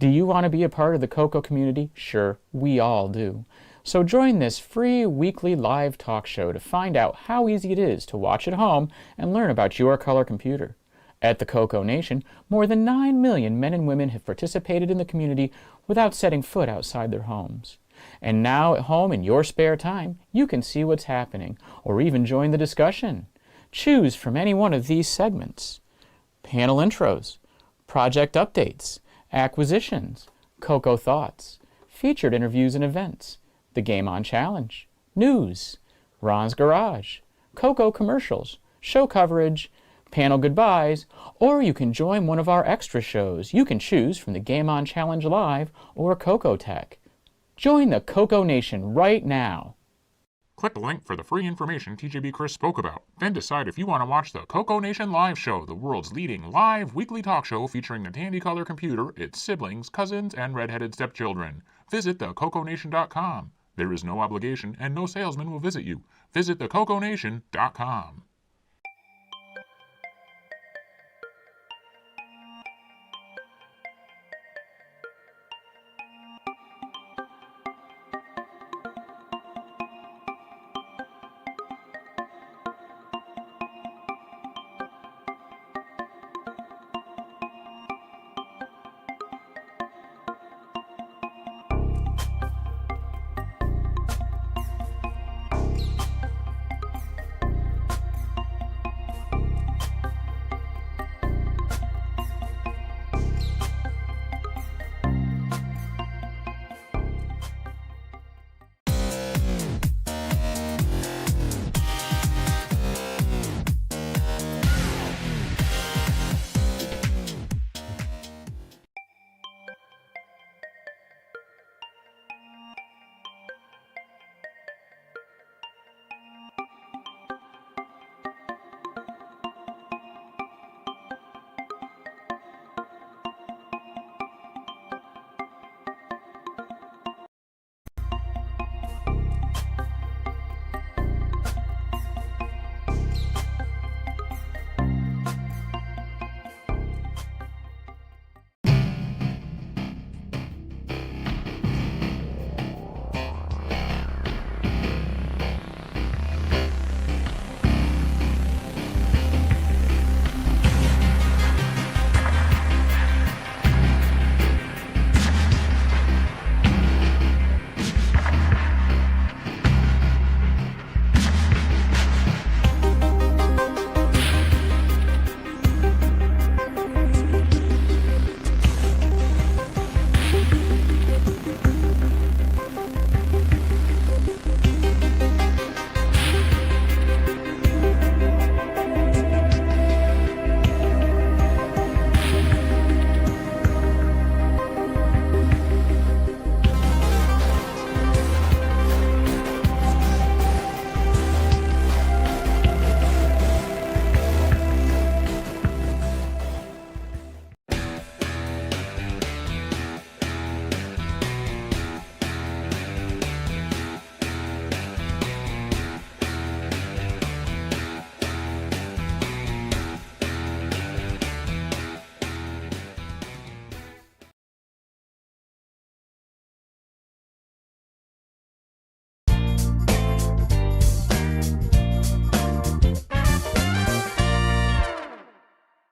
Do you want to be a part of the Coco community? Sure, we all do. So join this free weekly live talk show to find out how easy it is to watch at home and learn about your color computer. At the CoCoNation, more than 9 million men and women have participated in the community without setting foot outside their homes. And now at home in your spare time, you can see what's happening, or even join the discussion. Choose from any one of these segments: panel intros, project updates, acquisitions, Coco thoughts, featured interviews and events, the Game On Challenge, news, Ron's Garage, Coco commercials, show coverage, panel goodbyes, or you can join one of our extra shows. You can choose from the Game On Challenge Live or Coco Tech. Join the CoCoNation right now. Click the link for the free information TJBChris spoke about. Then decide if you want to watch the CoCoNation Live Show, the world's leading live weekly talk show featuring the Tandy Color computer, its siblings, cousins, and red-headed stepchildren. Visit thecoconation.com. There is no obligation and no salesman will visit you. Visit thecoconation.com.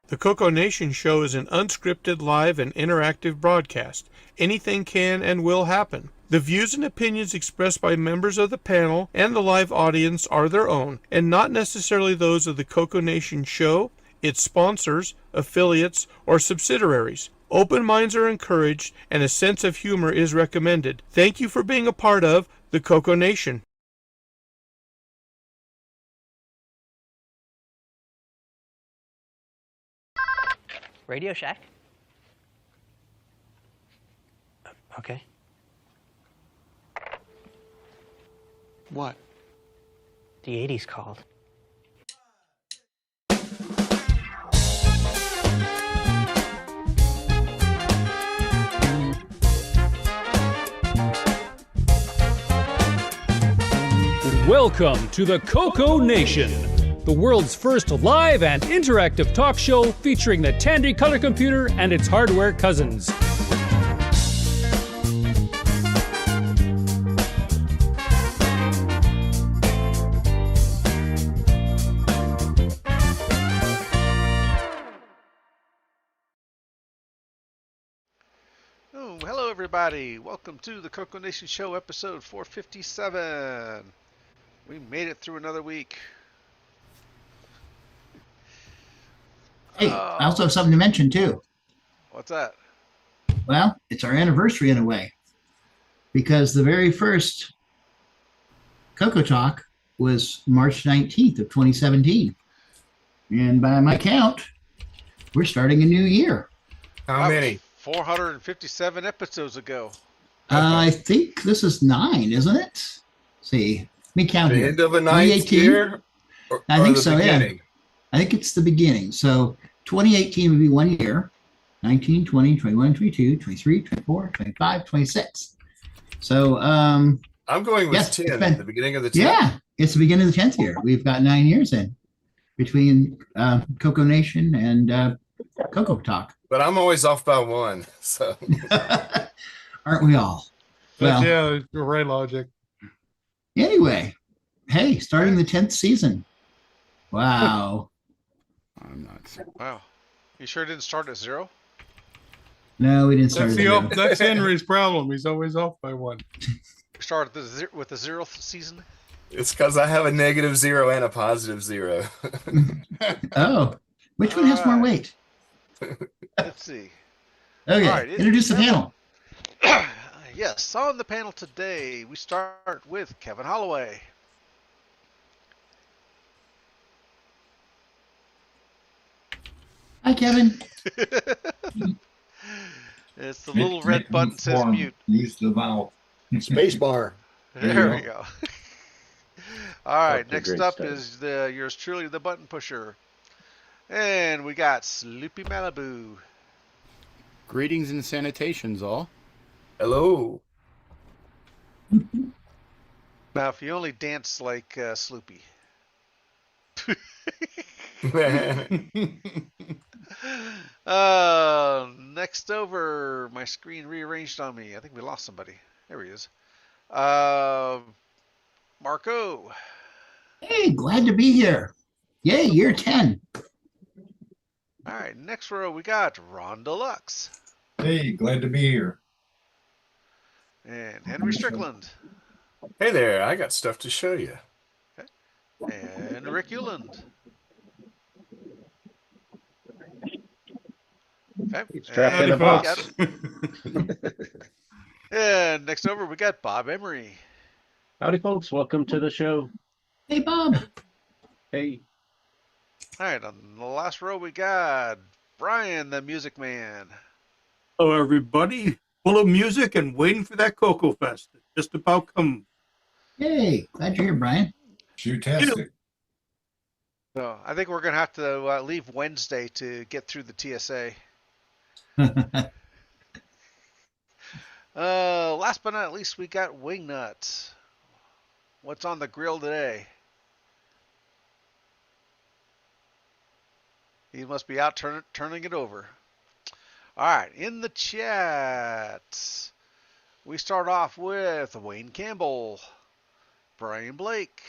The CoCoNation show is an unscripted, live, and interactive broadcast. Anything can and will happen. The views and opinions expressed by members of the panel and the live audience are their own, and not necessarily those of the CoCoNation show, its sponsors, affiliates, or subsidiaries. Open minds are encouraged, and a sense of humor is recommended. Thank you for being a part of the CoCoNation. Radio Shack? Okay. What? The 80s called. Welcome to the CoCoNation, the world's first live and interactive talk show featuring the Tandy color computer and its hardware cousins. Hello, everybody. Welcome to the CoCoNation Show, episode 457. We made it through another week. Hey, I also have something to mention, too. What's that? Well, it's our anniversary in a way, because the very first Coco Talk was March 19th of 2017. And by my count, we're starting a new year. How many? 457 episodes ago. I think this is 9, isn't it? Let's see, let me count The here. end of a ninth year? I think the so, beginning? yeah. I think it's the beginning. So 2018 would be 1 year. 19, 20, 21, 22, 23, 24, 25, 26. So I'm going with yes, 10, the beginning of the 10th. yeah, it's the beginning of the 10th year. We've got 9 years in between CoCoNation and Coco Talk. But I'm always off by 1, so. Aren't we all? Well, yeah, the right logic. anyway, hey, starting the 10th season. Wow. I'm not. Wow. You sure didn't start at 0? No, we didn't start. That's Henry's problem. He's always off by 1. We started with the 0th season? It's because I have a -0 and a +0. Oh, which one has more weight? Let's see. Okay, All right, introduce the panel. Yes, on the panel today, we start with Kevin Holloway. Hi, Kevin. It's the little red button says mute. Use the vowel. Space bar. There we go. All right, Okay, next great up stuff. is yours truly, the button pusher. And we got Sloopy Malibu. Greetings and sanitations, all. Hello. Now, if you only dance like Sloopy. Next over, my screen rearranged on me. I think we lost somebody. There he is. Marco. Hey, glad to be here. Yay, year 10. All right, next row we got Ron Deluxe. Hey, glad to be here. And Henry Strickland. Hey there, I got stuff to show you. And Rick Euland. Okay. He's trapped in a box. And next over we got Bob Emery. Howdy, folks. Welcome to the show. Hey, Bob. Hey. All right, on the last row we got Brian, the Music Man. Hello, everybody. Full of music and waiting for that CoCoFEST. Just about come. Hey, glad you're here, Brian. Fantastic. So I think we're gonna have to leave Wednesday to get through the TSA. Last but not least, we got Wingnut. What's on the grill today? He must be out turning it over. All right, in the chat, we start off with Wayne Campbell, Brian Blake,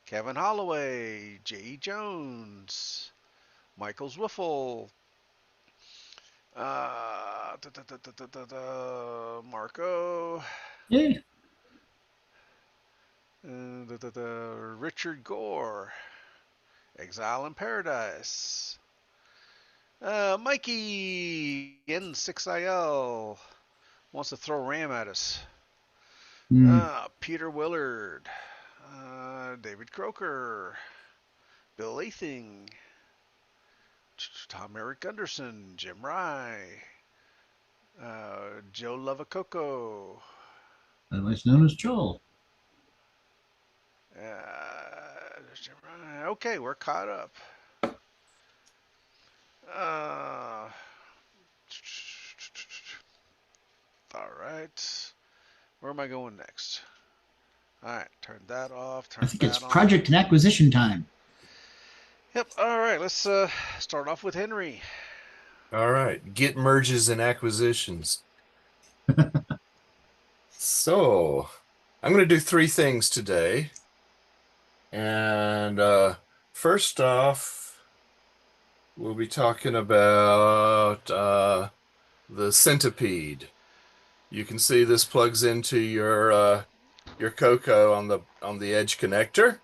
Kevin Holloway, J.E. Jones, Michael Zwiffle, Marco, Yeah. Richard Gore, Exile in Paradise, Mikey N6IL wants to throw RAM at us. Peter Willard, David Croker, Bill Lathing, Tom Eric Gunderson, Jim Rye, Joe Lovacoco. Otherwise known as Joel. Jim Rye. Okay, we're caught up. All right. Where am I going next? All right, turn that off. I think it's project and acquisition time. Yep. All right, let's start off with Henry. All right, get merges and acquisitions. So, I'm going to do 3 things today. And first off, we'll be talking about the Centipede. You can see this plugs into your Coco on the edge connector,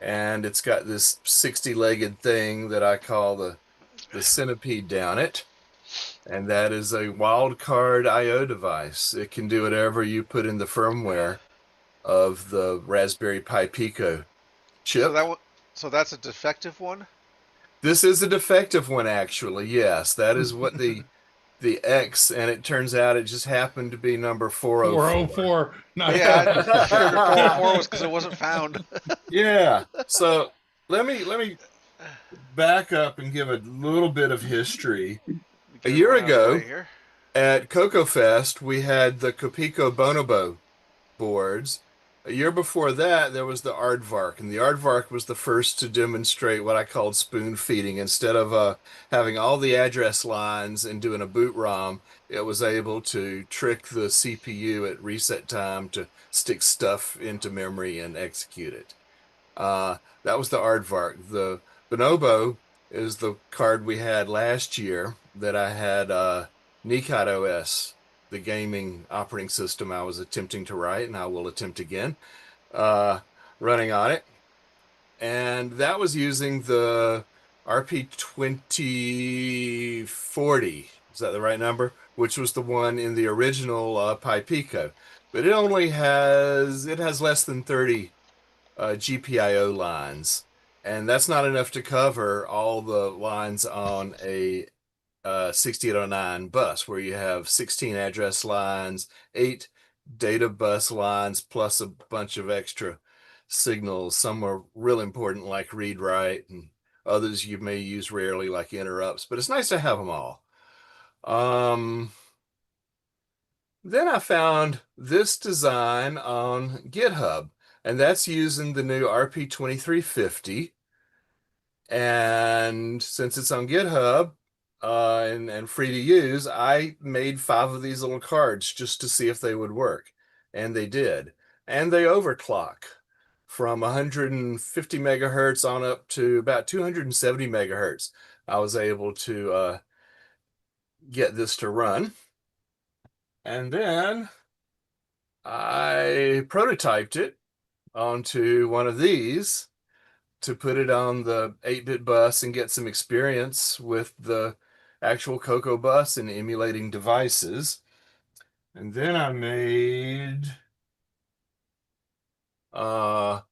and it's got this 60-legged thing that I call the Centipede down it, and that is a wildcard I/O device. It can do whatever you put in the firmware of the Raspberry Pi Pico chip. So that's a defective one? This is a defective one, actually. Yes, that is what the X, and it turns out it just happened to be number 404. 404. Not Yeah, I figured 404 was because it wasn't found. Yeah. So let me back up and give a little bit of history. A year ago at CoCoFEST, we had the Copico Bonobo boards. A year before that, there was the Aardvark, and the Aardvark was the first to demonstrate what I called spoon feeding. Instead of having all the address lines and doing a boot ROM, it was able to trick the CPU at reset time to stick stuff into memory and execute it. That was the Aardvark. The Bonobo is the card we had last year that I had Nikot OS, the gaming operating system I was attempting to write, and I will attempt again, running on it. And that was using the RP2040, is that the right number? Which was the one in the original Pi Pico. But it has less than 30 GPIO lines. And that's not enough to cover all the lines on a 6809 bus, where you have 16 address lines, 8 data bus lines, plus a bunch of extra signals. Some are real important, like read write, and others you may use rarely, like interrupts, but it's nice to have them all. Then I found this design on GitHub, and that's using the new RP2350. And since it's on GitHub and free to use, I made 5 of these little cards just to see if they would work. And they did. And they overclock from 150 megahertz on up to about 270 megahertz. I was able to get this to run. And then I prototyped it onto one of these to put it on the 8-bit bus and get some experience with the actual Coco bus and emulating devices. And then I made the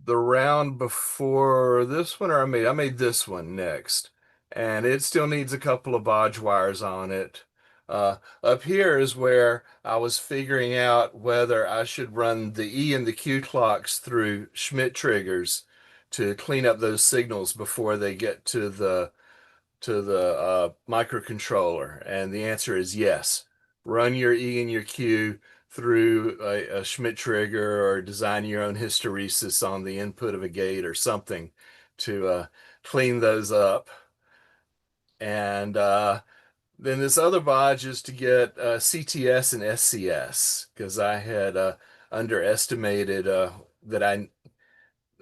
round before this one, or I made this one next, and it still needs a couple of bodge wires on it. Up here is where I was figuring out whether I should run the E and the Q clocks through Schmidt triggers to clean up those signals before they get to the microcontroller. And the answer is yes. Run your E and your Q through a Schmidt trigger, or design your own hysteresis on the input of a gate or something to clean those up. And then this other bodge is to get CTS and SCS, because I had underestimated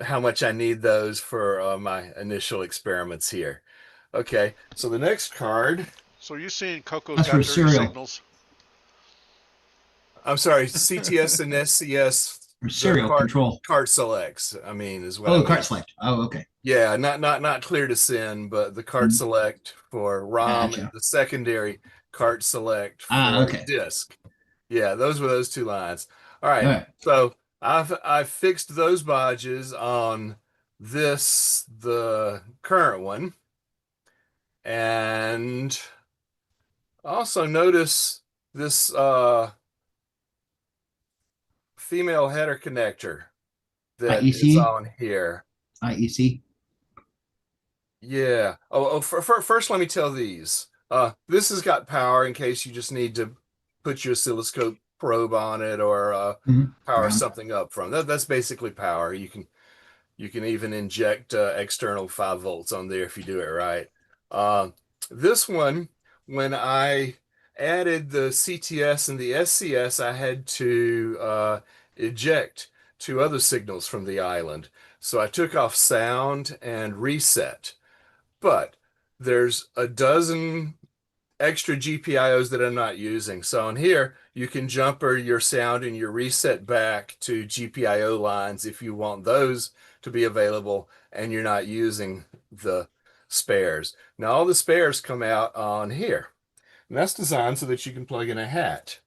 how much I need those for my initial experiments here. Okay, so the next card. So you're seeing Coco's got dirty signals? I'm sorry, CTS and SCS. Or serial control. Card selects, I mean, is what. Oh, card select. Oh, okay. Yeah, not clear to send, but the card select for ROM, and the secondary card select for disk. Yeah, those were those 2 lines. All right. So I've fixed those bodges on the current one. And also notice this female header connector that is on here. IEC. Yeah. First, let me tell these. This has got power in case you just need to put your oscilloscope probe on it, or power something up from. That's basically power. You can even inject external 5 volts on there if you do it right. This one, when I added the CTS and the SCS, I had to eject 2 other signals from the island. So I took off sound and reset. But there's a dozen extra GPIOs that I'm not using. So on here, you can jumper your sound and your reset back to GPIO lines if you want those to be available and you're not using the spares. Now all the spares come out on here. And that's designed so that you can plug in a hat.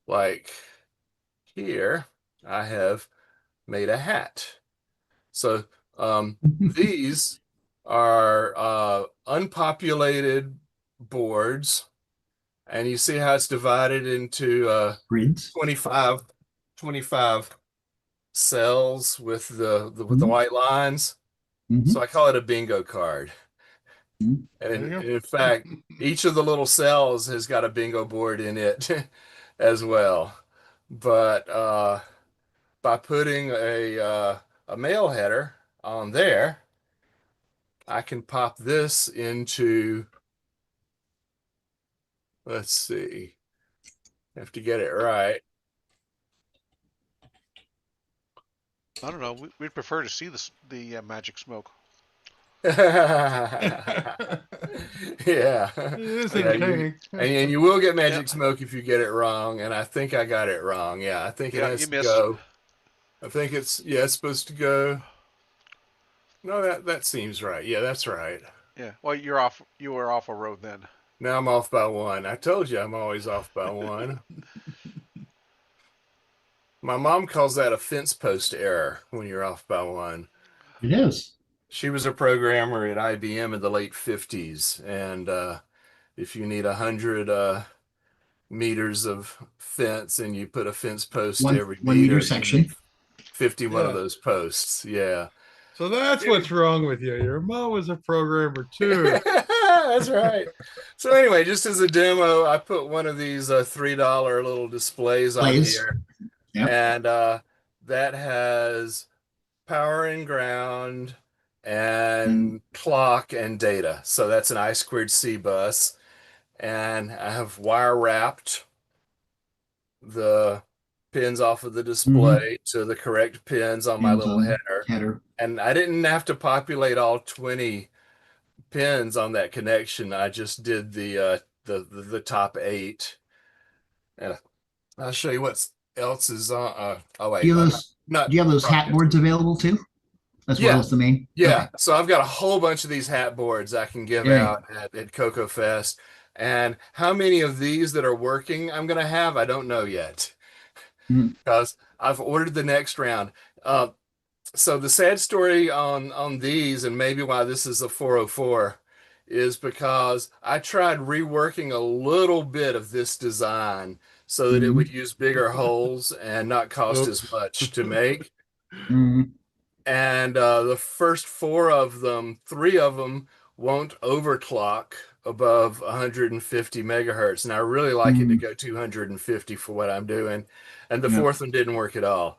Like here, I have made a hat. So these are unpopulated boards, and you see how it's divided into grids, 25 cells with the white lines. So I call it a bingo card. And in fact, each of the little cells has got a bingo board in it as well. But by putting a mail header on there, I can pop this into, let's see, have to get it right. I don't know. We'd prefer to see the magic smoke. Yeah. And you will get magic smoke if you get it wrong. And I think I got it wrong. Yeah, I think it has to go. I think it's supposed to go. No, that seems right. Yeah, that's right. Yeah. Well, you were off a road then. Now I'm off by one. I told you I'm always off by one. My mom calls that a fence post error when you're off by one. It is. She was a programmer at IBM in the late 50s. And if you need 100 meters of fence and you put a fence post to every meter section, 51 of those posts. Yeah. So that's what's wrong with you. Your mom was a programmer too. That's right. So anyway, just as a demo, I put one of these $3 little displays on here. Yep. And that has power and ground and clock and data. So that's an I2C bus. And I have wire wrapped the pins off of the display to the correct pins on my little header. And I didn't have to populate all 20 pins on that connection. I just did the top 8. And I'll show you what else is on. Oh wait, do you have those hat boards available too? As well as the main. Yeah. Okay. So I've got a whole bunch of these hat boards I can give out at CoCoFEST. And how many of these that are working I'm going to have, I don't know yet. Because I've ordered the next round. So the sad story on these, and maybe why this is a 404, is because I tried reworking a little bit of this design so that it would use bigger holes and not cost as much to make. And the first 4 of them, 3 of them won't overclock above 150 megahertz. And I really like it to go 250 for what I'm doing. And the 4th one didn't work at all.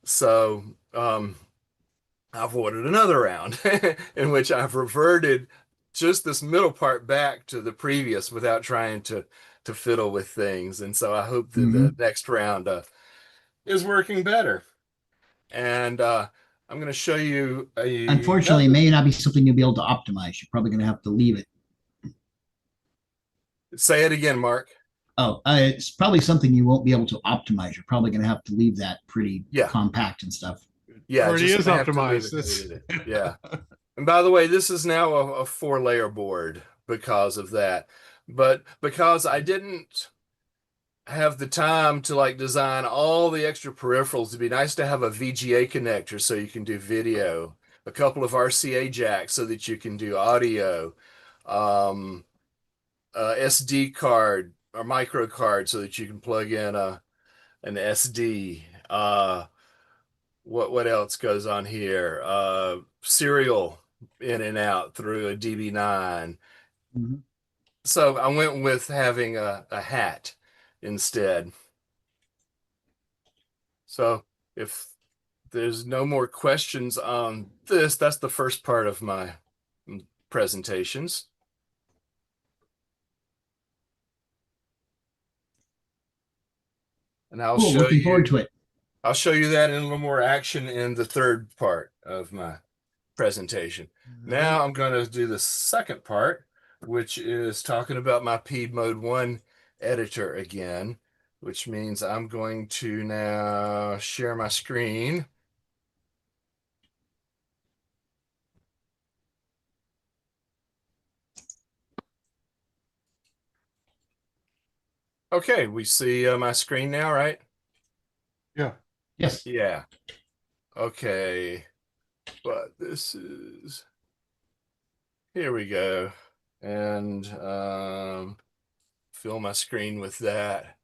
So I've ordered another round in which I've reverted just this middle part back to the previous without trying to fiddle with things. And so I hope that the next round is working better. And I'm going to show you unfortunately, it may not be something you'll be able to optimize. You're probably going to have to leave it. Say it again, Mark. Oh, it's probably something you won't be able to optimize. You're probably going to have to leave that pretty compact and stuff. Yeah, it already is optimized. Yeah. And by the way, this is now a 4-layer board because of that. But because I didn't have the time to like design all the extra peripherals, it'd be nice to have a VGA connector so you can do video, a couple of RCA jacks so that you can do audio, SD card or micro card so that you can plug in an SD. What else goes on here? Serial in and out through a DB9. So I went with having a hat instead. So if there's no more questions on this, that's the first part of my presentations. And I'll show looking forward to it. I'll show you that in a little more action in the third part of my presentation. Now I'm going to do the second part, which is talking about my P Mode 1 editor again, which means I'm going to now share my screen. Okay, we see my screen now, right? Yeah. Yes. Yeah. Okay. But this is, here we go. And fill my screen with that.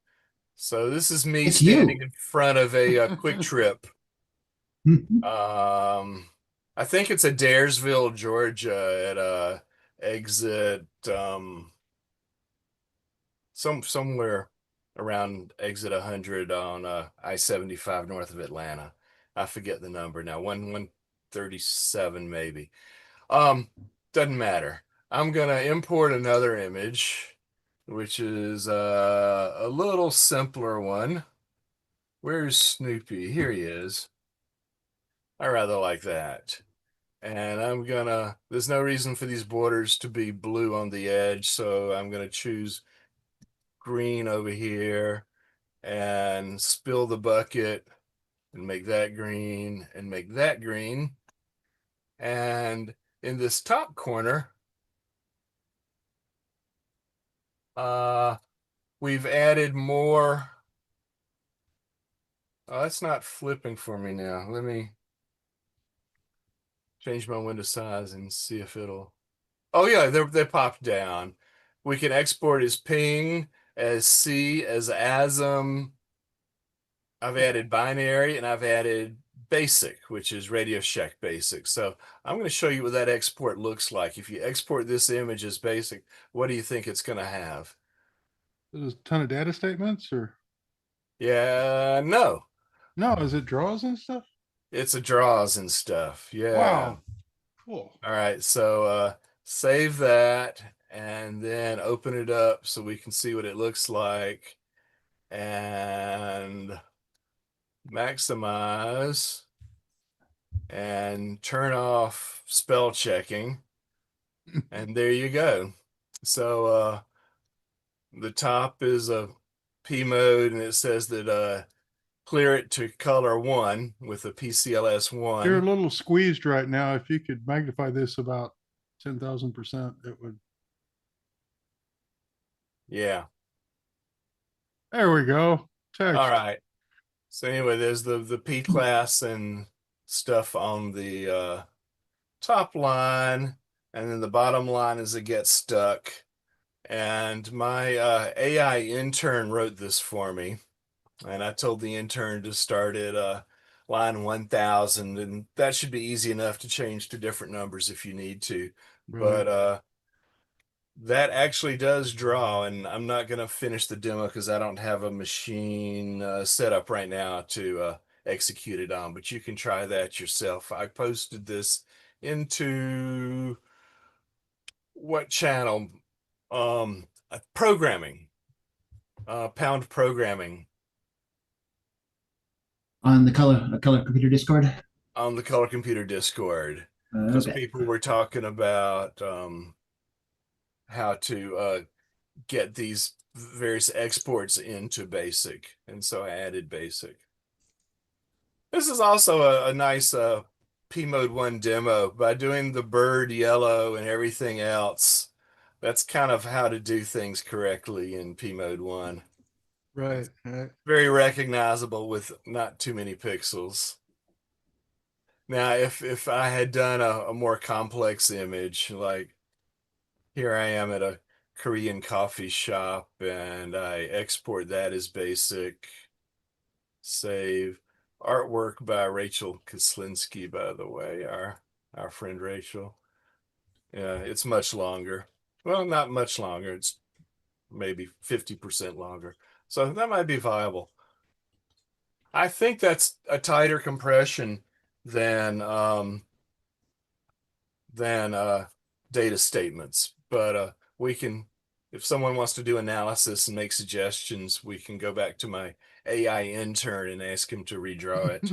So this is me It's standing you. in front of a quick trip. I think it's a Daresville, Georgia at exit somewhere around exit 100 on I-75 north of Atlanta. I forget the number now, 137 maybe. Doesn't matter. I'm gonna import another image, which is a little simpler one. Where's Snoopy? Here he is. I rather like that. And I'm gonna, there's no reason for these borders to be blue on the edge, so I'm gonna choose green over here and spill the bucket and make that green and make that green. And in this top corner, we've added more. Oh, that's not flipping for me now. Let me change my window size and see if it'll. Oh yeah, they popped down. We can export as ping, as C, as ASM. I've added binary and I've added basic, which is Radio Shack basic. So I'm going to show you what that export looks like. If you export this image as basic, what do you think it's going to have? There's a ton of data statements, or Yeah, no. no? Is it draws and stuff? It's a draws and stuff. Yeah. Wow. Cool. All right. So save that and then open it up so we can see what it looks like. And maximize and turn off spell checking. And there you go. So the top is a P mode, and it says that clear it to color 1 with a PCLS 1. You're a little squeezed right now. If you could magnify this about 10,000%, it would. Yeah. There we go. Text. All right. So anyway, there's the P class and stuff on the top line, and then the bottom line is it gets stuck. And my AI intern wrote this for me, and I told the intern to start at line 1000, and that should be easy enough to change to different numbers if you need to. Right. But that actually does draw, and I'm not going to finish the demo because I don't have a machine set up right now to execute it on, but you can try that yourself. I posted this into what channel? Programming, pound programming. On the color computer Discord? On the Color Computer Discord. Because Okay. people were talking about how to get these various exports into BASIC, and so I added BASIC. This is also a nice P Mode 1 demo. By doing the bird yellow and everything else, that's kind of how to do things correctly in P Mode 1. Right, right. Very recognizable with not too many pixels. Now, if I had done a more complex image, like here I am at a Korean coffee shop and I export that as basic, save. Artwork by Rachel Koslinski, by the way, our friend Rachel. Yeah, it's much longer. Well, not much longer. It's maybe 50% longer. So that might be viable. I think that's a tighter compression than data statements. But we can, if someone wants to do analysis and make suggestions, we can go back to my AI intern and ask him to redraw it.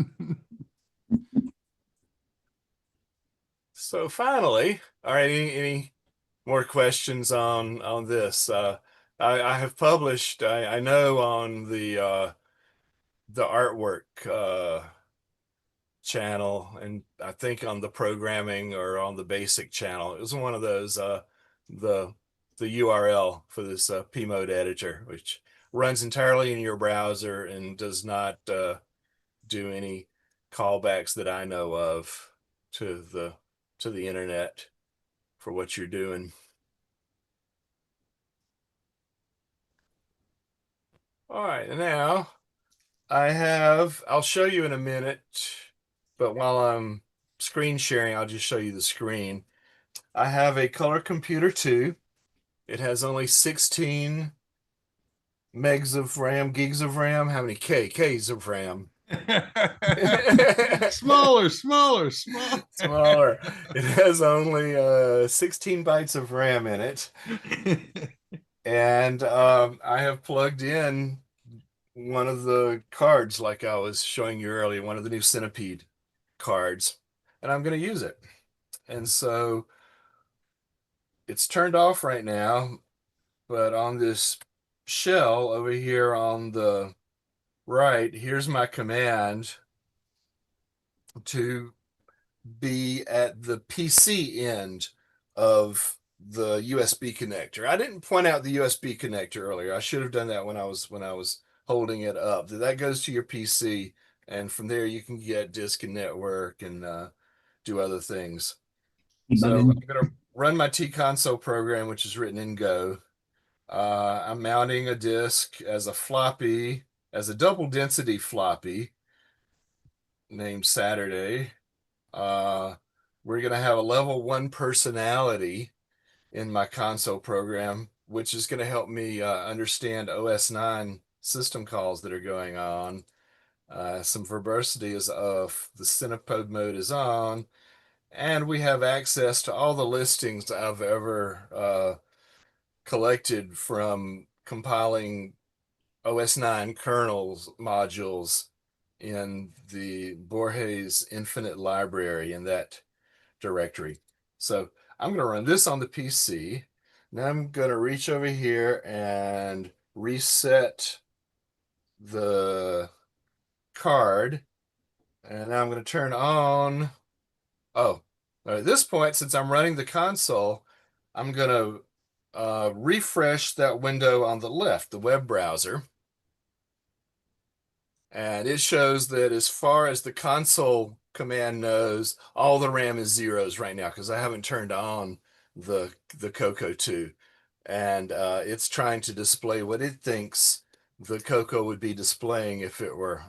So finally, all right, any more questions on this. I have published. I know on the artwork channel, and I think on the programming or on the basic channel. It was one of those the URL for this P mode editor, which runs entirely in your browser and does not do any callbacks that I know of to the internet for what you're doing. All right, now I'll show you in a minute, but while I'm screen sharing, I'll just show you the screen. I have a color computer 2. It has only 16 megs of RAM, gigs of RAM. How many Ks of RAM? Smaller. Smaller. It has only 16 bytes of RAM in it. And I have plugged in one of the cards, like I was showing you earlier, one of the new Centipede cards, and I'm going to use it. And so it's turned off right now, but on this shell over here on the right, here's my command to be at the PC end of the USB connector. I didn't point out the USB connector earlier. I should have done that when I was holding it up. That goes to your PC, and from there you can get disk and network and do other things. So I'm going to run my T-console program, which is written in Go. I'm mounting a disk as a floppy, as a double density floppy named Saturday. We're going to have a level 1 personality in my console program, which is going to help me understand OS 9 system calls that are going on. Some verbosity is off, the Centipede mode is on, and we have access to all the listings I've ever collected from compiling OS 9 kernels modules in the Borges Infinite Library in that directory. So I'm going to run this on the PC. Now I'm going to reach over here and reset the card. And now I'm going to turn on. At this point, since I'm running the console, I'm going to refresh that window on the left, the web browser. And it shows that as far as the console command knows, all the RAM is zeros right now because I haven't turned on the Coco 2. And it's trying to display what it thinks the Coco would be displaying if it were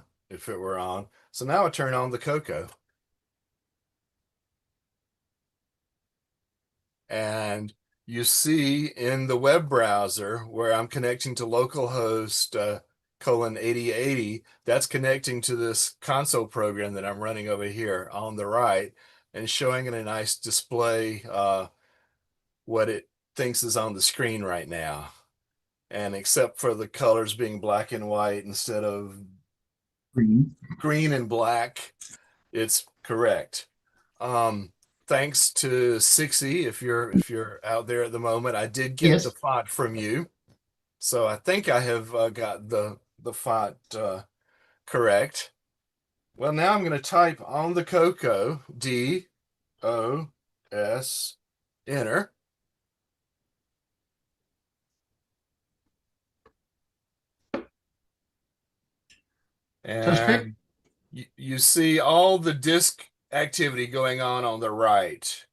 on. So now I turn on the Coco. And you see in the web browser where I'm connecting to localhost :8080, that's connecting to this console program that I'm running over here on the right and showing in a nice display what it thinks is on the screen right now. And except for the colors being black and white instead of green and black, it's correct. Thanks to Sixty, if you're out there at the moment, I did get the font from you, so I think I have got the font correct. Well, now I'm going to type on the Coco DOS enter. And you see all the disk activity going on the right.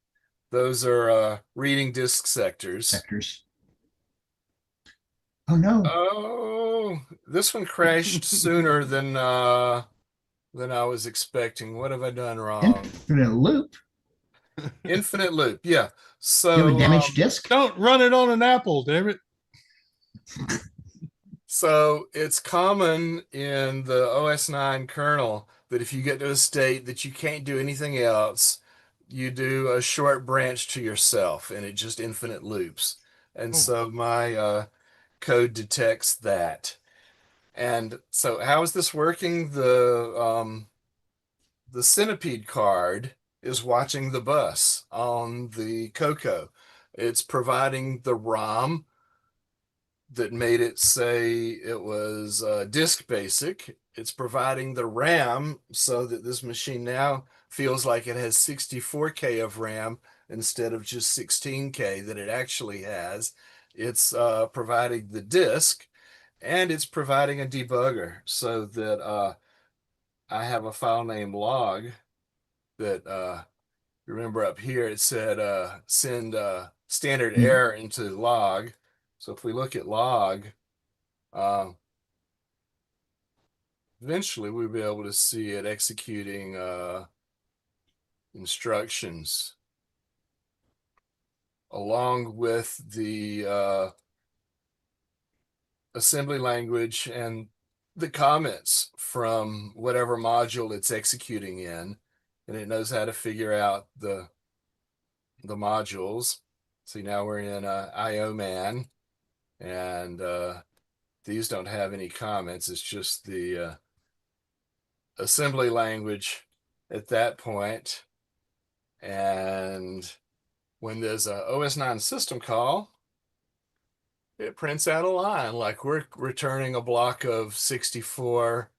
Those are reading disk sectors. Oh no. Oh, this one crashed sooner than I was expecting. What have I done wrong? Infinite loop. Infinite loop, yeah. So you have a damaged disk? Don't run it on an Apple, damn it. So it's common in the OS 9 kernel that if you get to a state that you can't do anything else, you do a short branch to yourself and it just infinite loops. And so my code detects that. And so how is this working? The Centipede card is watching the bus on the Coco. It's providing the ROM that made it say it was disk basic. It's providing the RAM so that this machine now feels like it has 64K of RAM instead of just 16K that it actually has. It's providing the disk, and it's providing a debugger so that I have a file named log that remember up here it said send standard error into log. So if we look at log, eventually we'll be able to see it executing instructions along with the assembly language and the comments from whatever module it's executing in, and it knows how to figure out the modules. See, now we're in IO man, and these don't have any comments. It's just the assembly language at that point. And when there's a OS9 system call, it prints out a line like we're returning a block of 64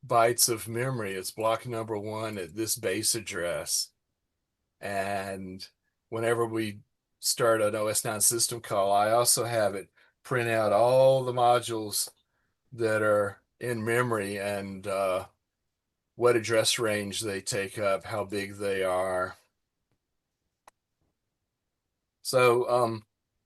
bytes of memory. It's block number 1 at this base address. And whenever we start an OS9 system call, I also have it print out all the modules that are in memory and what address range they take up, how big they are. So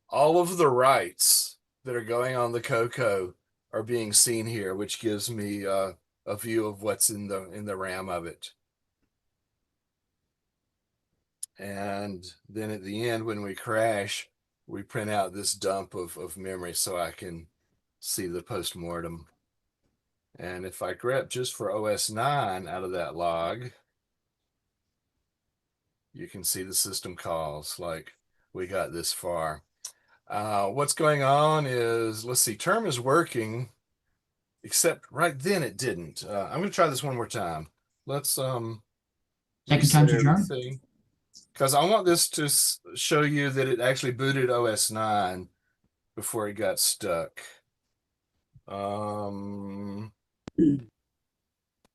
all of the writes that are going on the CoCo are being seen here, which gives me a view of what's in the RAM of it. And then at the end, when we crash, we print out this dump of memory so I can see the postmortem. And if I grep just for OS9 out of that log, you can see the system calls like we got this far. What's going on is, let's see, term is working, except right then it didn't. I'm going to try this one more time. Let's second time's a charm. Because I want this to show you that it actually booted OS9 before it got stuck. And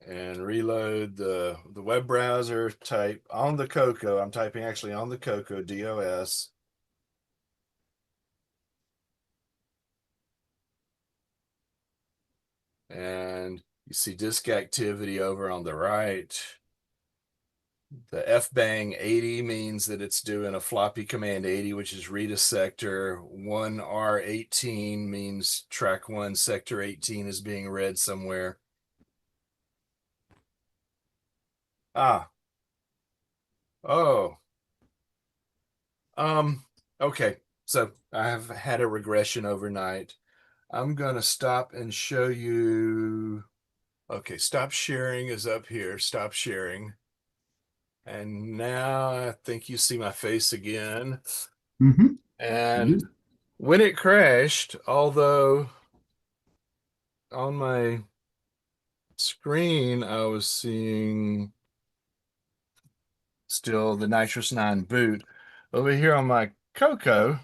reload the web browser, type on the CoCo. I'm typing actually on the CoCo, DOS. And you see disk activity over on the right. The fbang 80 means that it's doing a floppy command 80, which is read a sector. 1R18 means track 1, sector 18 is being read somewhere. Oh. Okay. So I have had a regression overnight. I'm going to stop and show you. Okay, stop sharing is up here. Stop sharing. And now I think you see my face again. Mm-hmm. And when it crashed, although on my screen I was seeing still the Nitrous 9 boot, over here on my CoCo,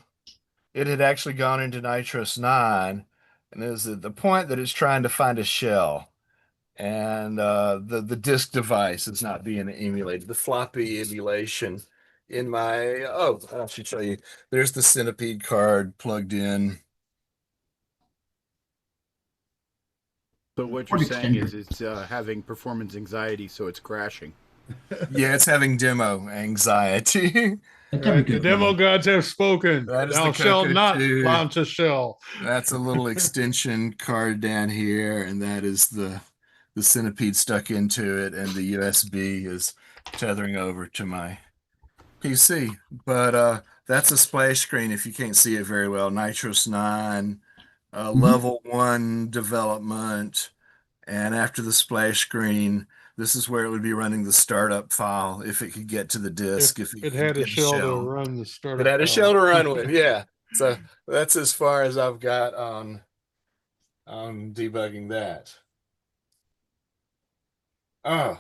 it had actually gone into Nitrous 9, and it was at the point that it's trying to find a shell. And the disk device is not being emulated. The floppy emulation in my, I should show you. There's the Centipede card plugged in. So what you're saying is it's having performance anxiety, so it's crashing. Yeah, it's having demo anxiety. Right, the demo gods have spoken. That is Thou shalt not launch a shell. That's a little extension card down here, and that is the Centipede stuck into it, and the USB is tethering over to my PC. But that's a splash screen if you can't see it very well. Nitrous 9, level 1 development, and after the splash screen, this is where it would be running the startup file if it could get to the disk. If it had a shell to run the startup. It had a shell to run with, yeah. So that's as far as I've got on debugging that. Oh,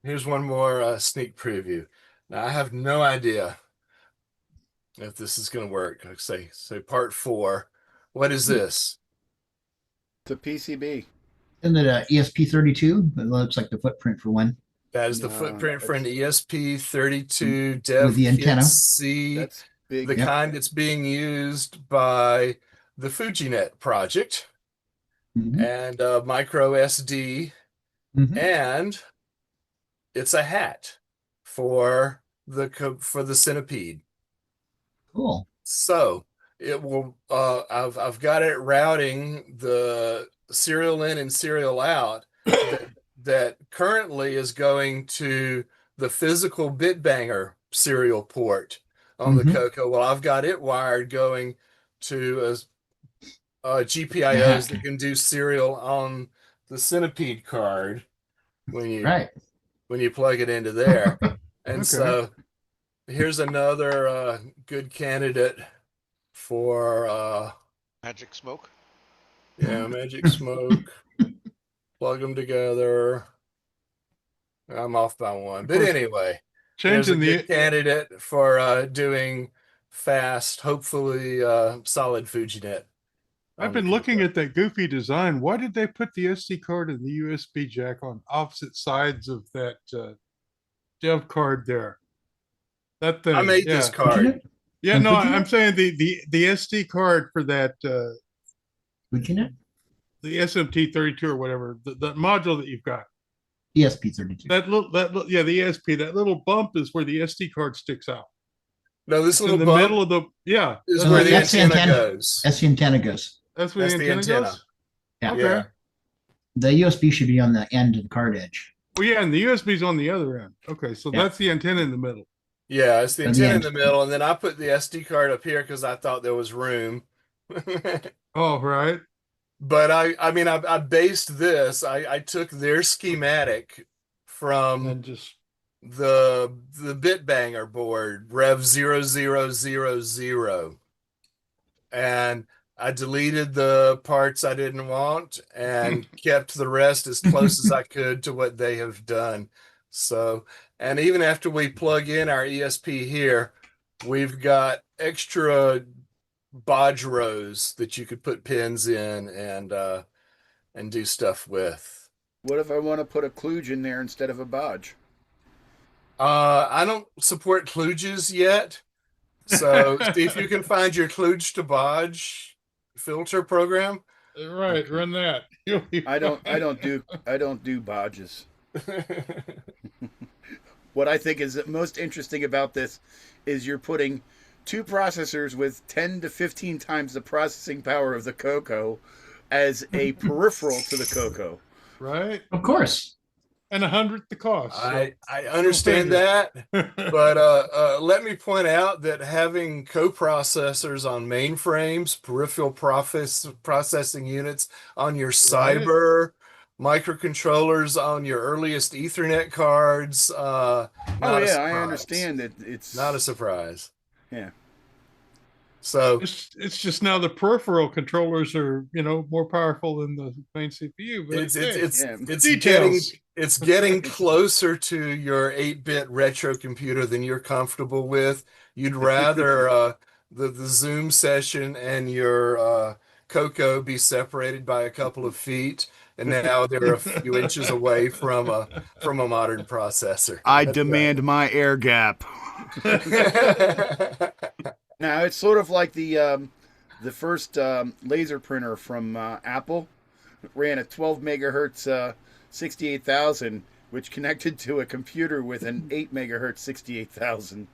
here's one more sneak preview. Now, I have no idea if this is going to work. Like say part 4. What is this? It's a PCB. Isn't it a ESP32? It looks like the footprint for one. That is the footprint for an ESP32 dev with the antenna. C, That's big. the kind that's being used by the FujiNet project and micro SD, and it's a hat for the Centipede. Cool. So it will. I've got it routing the serial in and serial out that currently is going to the physical bit banger serial port on the Coco. Well, I've got it wired going to GPIOs that can do serial on the Centipede card when you plug it into there. And so here's another good candidate for Magic Smoke. Yeah, Magic Smoke. Plug them together. I'm off by one, but anyway, there's a good candidate for doing fast, hopefully solid FujiNet. I've been looking at that goofy design. Why did they put the SD card and the USB jack on opposite sides of that dev card there? That thing. I made this card. Yeah, no, I'm saying the SD card for that. FujiNet? The SMT32 or whatever, the module that you've got. ESP32. That little, the ESP, that little bump is where the SD card sticks out. No, this little in the bump middle of the is where the antenna goes. That's the antenna goes. That's where the antenna goes? Yeah. Okay. The USB should be on the end of the card edge. Well, yeah, and the USB's on the other end. Okay, so that's the antenna in the middle. Yeah, it's the antenna in the middle, and then I put the SD card up here because I thought there was room. Oh, right. But I mean, I based this. I took their schematic from the bit banger board, Rev 0000, and I deleted the parts I didn't want and kept the rest as close as I could to what they have done. So, and even after we plug in our ESP here, we've got extra bodge rows that you could put pins in and do stuff with. What if I want to put a kludge in there instead of a bodge? I don't support kludges yet, so see if you can find your kludge to bodge filter program. Right, run that. I don't do bodges. What I think is most interesting about this is you're putting 2 processors with 10 to 15 times the processing power of the Coco as a peripheral to the Coco. Right? Of course. And 100th the cost. I understand that, but let me point out that having coprocessors on mainframes, peripheral processing units on your cyber, microcontrollers on your earliest Ethernet cards. I understand that it's not a surprise. Yeah. So it's just now the peripheral controllers are more powerful than the main CPU. But it's getting closer to your 8-bit retro computer than you're comfortable with. You'd rather the Zoom session and your Coco be separated by a couple of feet, and now they're a few inches away from a modern processor. I demand my air gap. Now it's sort of like the first laser printer from Apple. It ran a 12 megahertz 68,000, which connected to a computer with an 8 megahertz 68,000.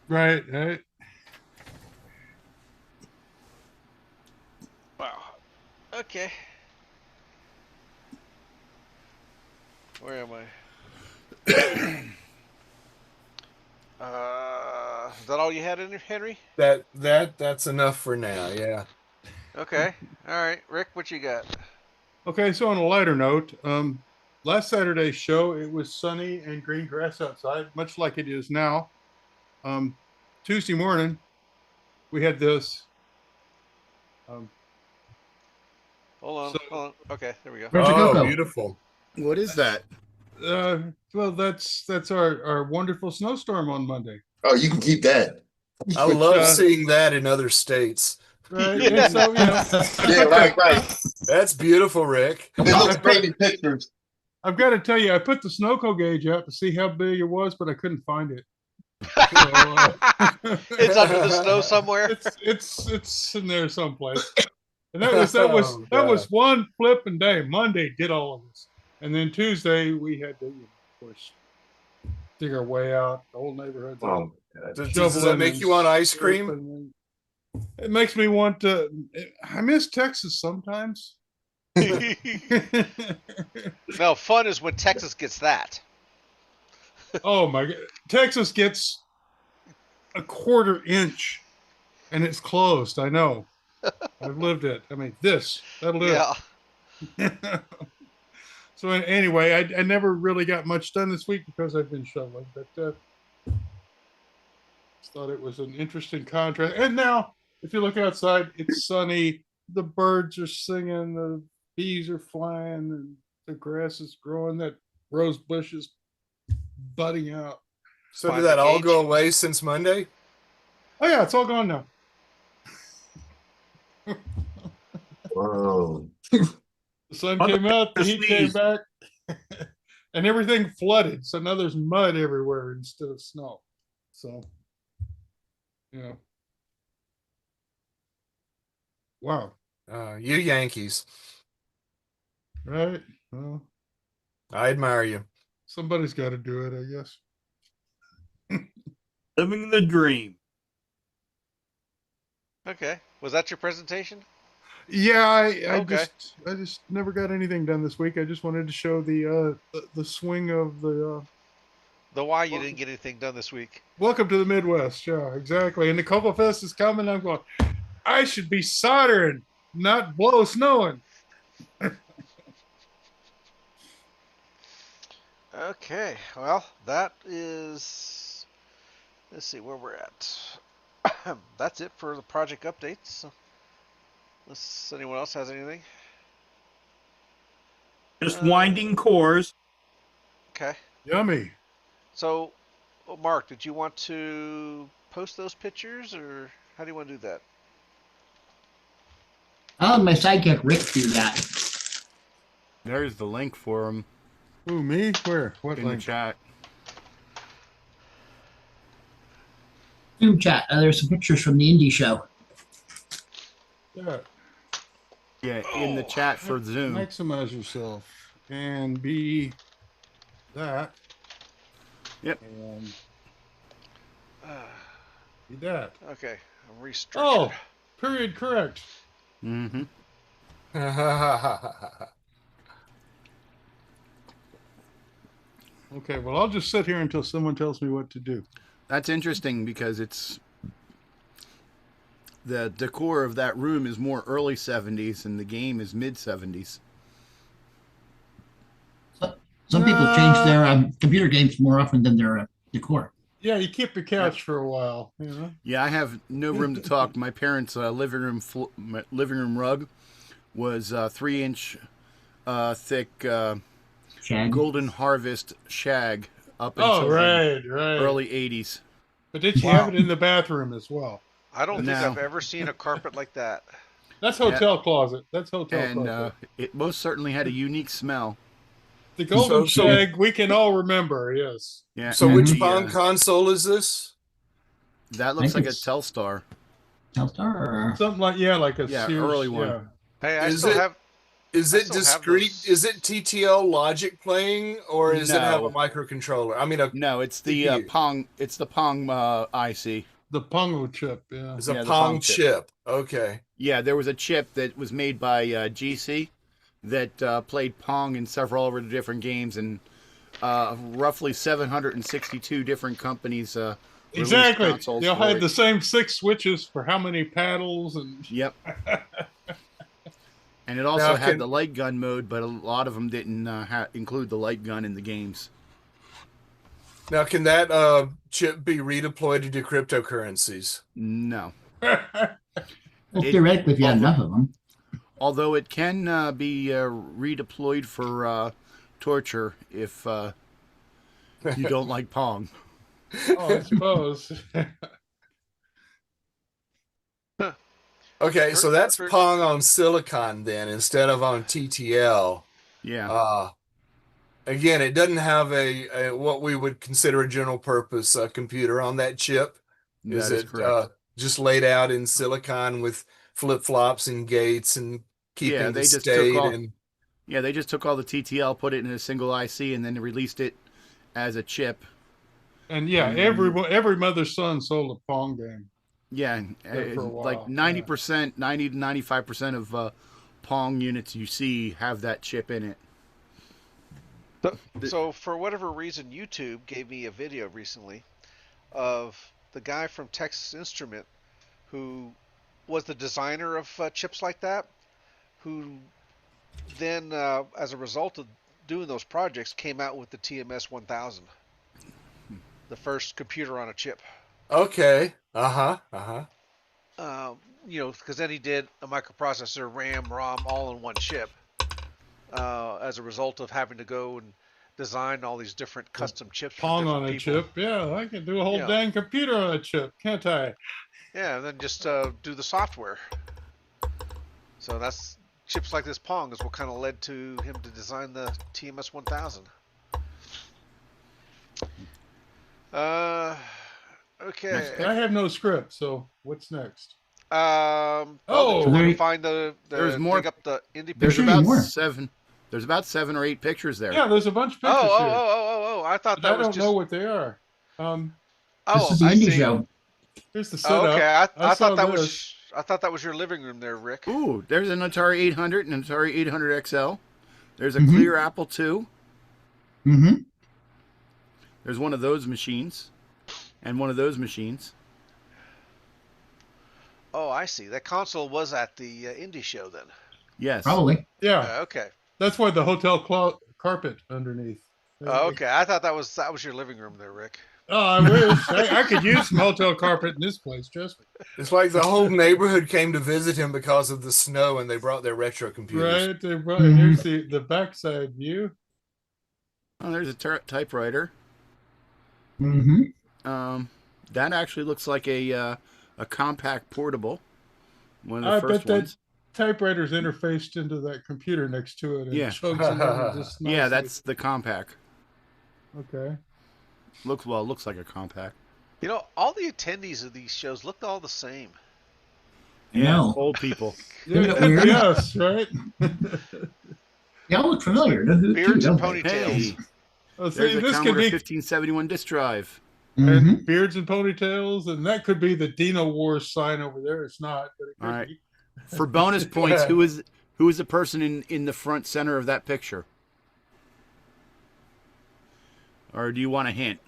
Right. Wow. Okay. Where am I? Is that all you had in there, Henry? That's enough for now. Yeah. Okay. All right, Rick, what you got? Okay, so on a lighter note, last Saturday's show, it was sunny and green grass outside, much like it is now. Tuesday morning, we had this. Hold on. Okay, there we go. Oh, beautiful. What is that? Well, that's our wonderful snowstorm on Monday. Oh, you can keep that. I love seeing that in other states. Right. And so, Yeah, right. That's beautiful, Rick. It looks great in pictures. I've got to tell you, I put the Snowco gauge out to see how big it was, but I couldn't find it. It's under the snow somewhere. It's in there someplace. And that was one flipping day. Monday did all of this, and then Tuesday we had to, of course, dig our way out the whole neighborhood. Oh, does that make you want ice cream? It makes me want to. I miss Texas sometimes. No, fun is when Texas gets that. Oh my God! Texas gets a quarter inch, and it's closed. I know. I've lived it. I mean, that'll do it. So anyway, I never really got much done this week because I've been shoveling, but thought it was an interesting contrast. And now, if you look outside, it's sunny. The birds are singing. The bees are flying. And the grass is growing. That rose bush is budding out. So did that all go away since Monday? Oh, yeah, it's all gone now. Whoa. The sun came out, the heat came back, and everything flooded. So now there's mud everywhere instead of snow. So, yeah. Wow. You Yankees. Right. Well, I admire you. Somebody's got to do it, I guess. Living the dream. Okay. Was that your presentation? Yeah, I just never got anything done this week. I just wanted to show the swing of the why you didn't get anything done this week. Welcome to the Midwest. Yeah, exactly. And the CoCoFEST is coming. I'm going, I should be soldering, not blow snowing. Okay. Well, that is, let's see where we're at. That's it for the project updates. Unless anyone else has anything. Just winding cores. Okay. Yummy. So, Mark, did you want to post those pictures, or how do you want to do that? I'll let my sidekick Rick do that. There's the link for him. Who, me? Where? What in link? The chat. Zoom chat. There's some pictures from the Indy show. Yeah. Yeah, in the chat for Zoom. Maximize yourself and be that. Yep. And be that. Okay. I'm restructured. Oh, period correct. Mm-hmm. Okay, well, I'll just sit here until someone tells me what to do. That's interesting because it's the decor of that room is more early 70s and the game is mid 70s. Some people change their computer games more often than their decor. Yeah, you keep the couch for a while. You know? Yeah, I have no room to talk. My parents' living room rug was 3-inch thick Golden Harvest shag up until right. early 80s. But did you have it in the bathroom as well? I don't think I've ever seen a carpet like that. That's hotel closet. That's hotel closet. And it most certainly had a unique smell. The golden shag we can all remember, yes. Yeah. So which Pong console is this? That looks like a Telstar. Telstar? Something like, like a Sears, early one. Yeah. Hey, I still have... Is it discrete? Is it TTL logic playing, or does it have a microcontroller? I mean, no, it's the Pong. It's the Pong IC. The Pongo chip. Yeah, it's a Pong chip. Okay. Yeah, there was a chip that was made by GC that played Pong in several other different games, and roughly 762 different companies. Exactly. They all had the same 6 switches for how many paddles and. Yep. And it also had the light gun mode, but a lot of them didn't include the light gun in the games. Now, can that chip be redeployed to cryptocurrencies? No. Theoretically, if you had enough of them. Although it can be redeployed for torture if you don't like Pong. Oh, I suppose. Okay, so that's Pong on silicon then instead of on TTL. Yeah. Again, it doesn't have a what we would consider a general purpose computer on that chip. That is correct. Just laid out in silicon with flip flops and gates and keeping the state and. Yeah, they just took all the TTL, put it in a single IC, and then released it as a chip. And yeah, every mother's son sold a Pong game. Yeah, like 90%, 90 to 95% of Pong units you see have that chip in it. So for whatever reason, YouTube gave me a video recently of the guy from Texas Instrument who was the designer of chips like that, who then, as a result of doing those projects, came out with the TMS 1000, the first computer on a chip. Okay. Because then he did a microprocessor, RAM, ROM, all in one chip. As a result of having to go and design all these different custom chips. Pong on a chip. Yeah, I can do a whole dang computer on a chip, can't I? Yeah, and then just do the software. So that's chips like this Pong is what kind of led to him to design the TMS 1000. Okay. I have no script, so what's next? Find there's more. Dig up the Indy there's pictures. about seven. There's about 7 or 8 pictures there. Yeah, there's a bunch of pictures here. I thought that was just. I don't know what they are. This is the Indy show. Here's the setup. Okay, I thought that was. I thought that was your living room there, Rick. Ooh, there's an Atari 800 and an Atari 800 XL. There's a clear Apple II. Mm-hmm. There's one of those machines, and one of those machines. Oh, I see. That console was at the Indy show then. Yes. Probably. Yeah. Okay. That's why the hotel carpet underneath. Oh, okay. I thought that was your living room there, Rick. Oh, I wish. I could use some hotel carpet in this place, trust me. It's like the whole neighborhood came to visit him because of the snow, and they brought their retro computers. Right. They brought, and here's the backside view. Oh, there's a typewriter. Mm-hmm. That actually looks like a compact portable. One of the first ones. Typewriter's interfaced into that computer next to it. And Yeah. chugs along just nicely. Yeah, that's the compact. Okay. Looks like a compact. You know, all the attendees of these shows look all the same. Yeah, No. old people. Weird. Yes, right? They all look familiar. Beards and don't they? ponytails. Hey, Oh, see, there's a this Commodore could be 1571 disk drive. and beards and ponytails, and that could be the Dino Wars sign over there. It's not. But it could All right. be. For bonus points, who is the person in the front center of that picture? Or do you want a hint?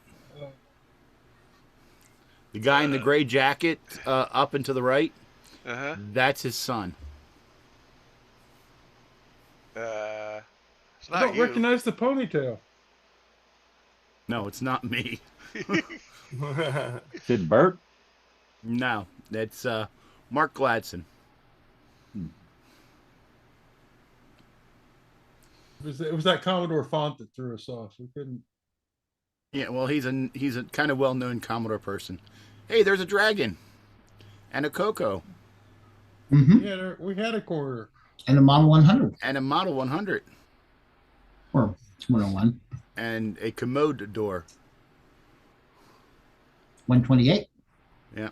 The guy in the gray jacket up and to the right? Uh-huh. That's his son. It's I not don't you. recognize the ponytail. No, it's not me. Is it Bert? No, that's Mark Gladson. It was that Commodore font that threw us off. We couldn't. Yeah, well, he's a kind of well-known Commodore person. Hey, there's a dragon and a Coco Yeah, we had a corner. And a Model 100. and a Model 100 Or 101. and a commode door. 128. Yeah.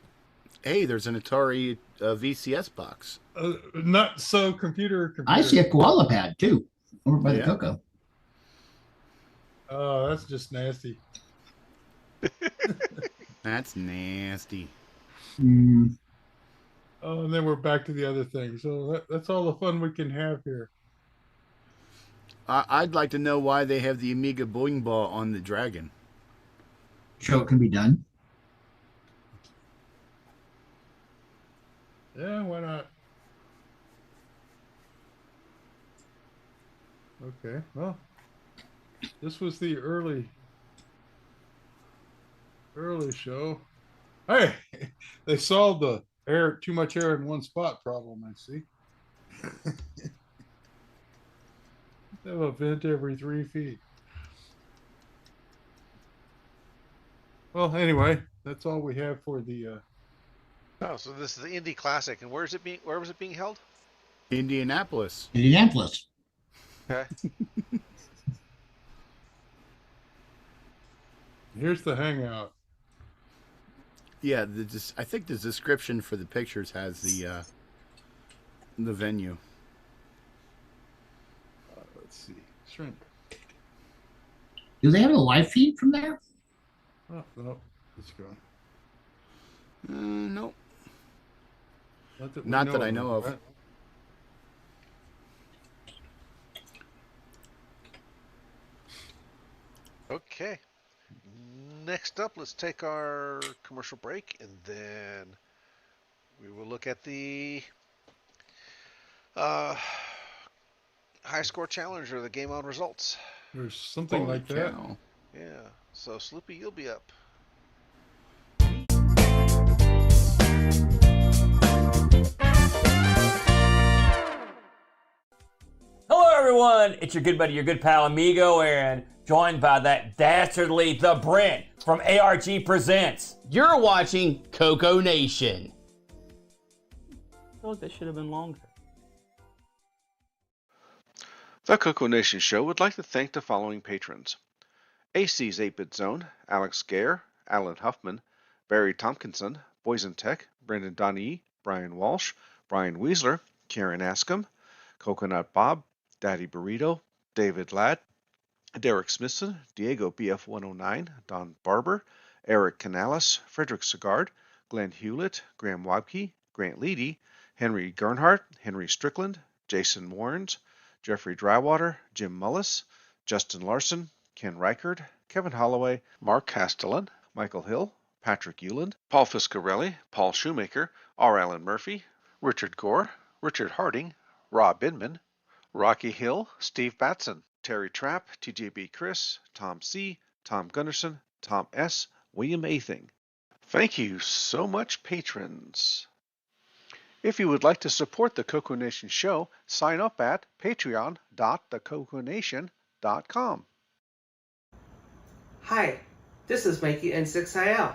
Hey, there's an Atari VCS box. Not so computer. I see a koala pad, too, over by the Yeah. Coco. Oh, that's just nasty. That's nasty. Mm, Oh, and then we're back to the other thing. So that's all the fun we can have here. I'd like to know why they have the Amiga Boing Ball on the Dragon. show it can be done. Yeah, why not? Okay, well, this was the early show. Hey, they solved the too much air in one spot problem, I see. They have a vent every 3 feet. Well, anyway, that's all we have for the Oh, so this is the Indy Classic, and where was it being held? Indianapolis. Indianapolis. Okay. Here's the hangout. Yeah, I think the description for the pictures has the venue. Let's see. Shrimp. Do they have a live feed from there? Oh, no. It's gone. No. Not that I know of. Right? Okay. Next up, let's take our commercial break, and then we will look at the high score challenge, or the game on results. There's something like that. Yeah. So, Sloopy, you'll be up. Hello, everyone. It's your good buddy, your good pal, Amigo Aaron, joined by that dastardly The Brent from ARG Presents. You're watching CoCoNation. I feel like that should have been longer. The CoCoNation Show would like to thank the following patrons: AC's 8-Bit Zone, Alex Gare, Alan Huffman, Barry Tompkinson, Boysen Tech, Brendan Donnie, Brian Walsh, Brian Weasler, Karen Askham, Coconut Bob, Daddy Burrito, David Ladd, Derek Smithson, Diego BF109, Don Barber, Eric Canales, Frederick Segard, Glenn Hewlett, Graham Wabke, Grant Leedy, Henry Gernhardt, Henry Strickland, Jason Warrens, Jeffrey Drywater, Jim Mullis, Justin Larson, Ken Reichard, Kevin Holloway, Mark Castellan, Michael Hill, Patrick Euland, Paul Fiscarelli, Paul Shoemaker, R. Allen Murphy, Richard Gore, Richard Harding, Rob Inman, Rocky Hill, Steve Batson, Terry Trapp, TJBChris, Tom C., Tom Gunderson, Tom S., William Athing. Thank you so much, patrons. If you would like to support the CoCoNation show, sign up at patreon.thecoconation.com. Hi, this is Mikey N6IL,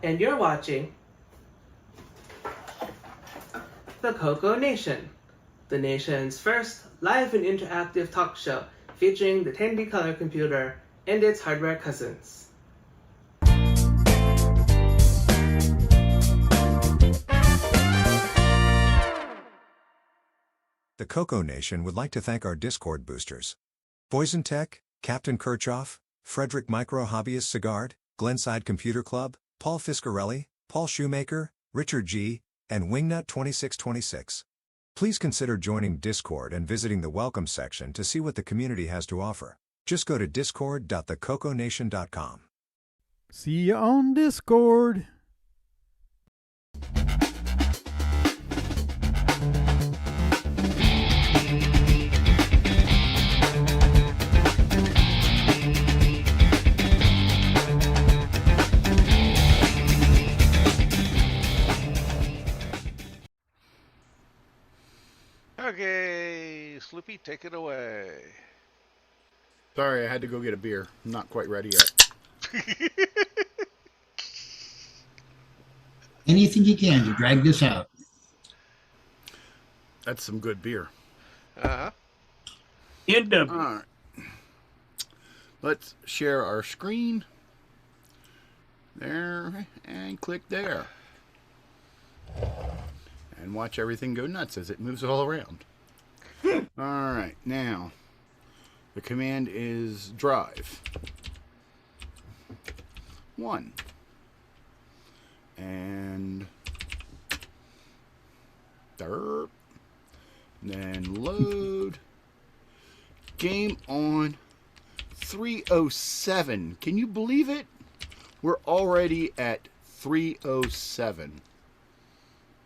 and you're watching the CoCoNation, the nation's first live and interactive talk show featuring the Tandy Color Computer and its hardware cousins. The CoCoNation would like to thank our Discord boosters: Boysen Tech, Captain Kirchhoff, Frederick Micro Hobbyist Sigard, Glenside Computer Club, Paul Fiscarelli, Paul Shoemaker, Richard G., and Wingnut 2626. Please consider joining Discord and visiting the welcome section to see what the community has to offer. Just go to discord.thecoconation.com. See you on Discord. Okay, Sloopy, take it away. Sorry, I had to go get a beer. I'm not quite ready yet. Anything you can to drag this out. That's some good beer. Uh-huh. NW. All right. Let's share our screen. There, and click there. And watch everything go nuts as it moves all around. All right, now the command is drive 1 and derp, then load game on 307. Can you believe it? We're already at 307.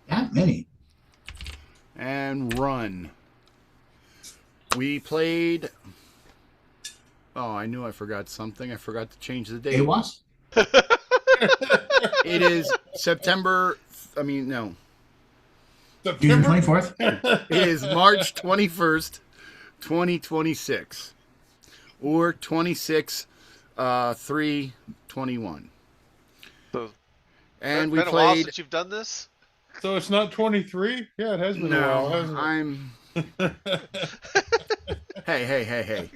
That many. And run. We played. Oh, I knew I forgot something. I forgot to change the date. AWASS? It is September. I mean, no. June 24th? It is March 21st, 2026. Or 26/3/21. So And It's we been a while played. since you've done this? So it's not 23? Yeah, it has been a while, hasn't it? I'm. Hey.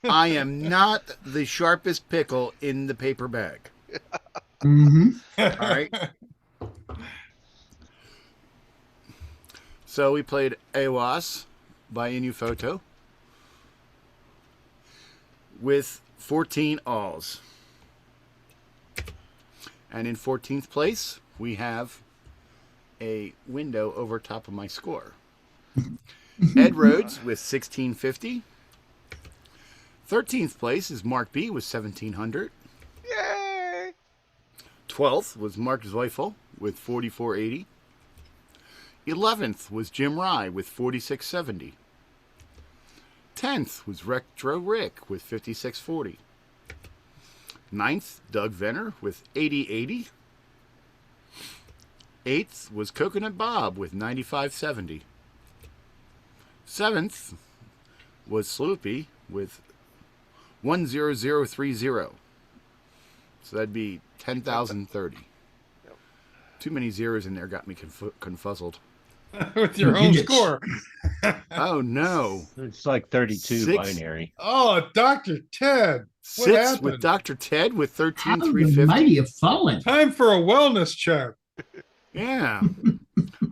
I am not the sharpest pickle in the paper bag. Mm-hmm. All right. So we played AWASS by Photo with 14 alls. And in 14th place, we have a window over top of my score. Ed Rhodes with 1650. 13th place is Mark B with 1700. Yay! 12th was Mark Zweifel with 4480. 11th was Jim Rye with 4670. 10th was Retro Rick with 5640. 9th, Doug Venner with 8080. 8th was Coconut Bob with 9570. 7th was Sloopy with 10030. So that'd be 10,030. Too many zeros in there got me confuzzled. With your own score. Oh, no. It's like 32 Six. binary. Oh, Dr. Ted. What Six happened? with Dr. Ted with How 13,350. the mighty have fallen. Time for a wellness check. Yeah.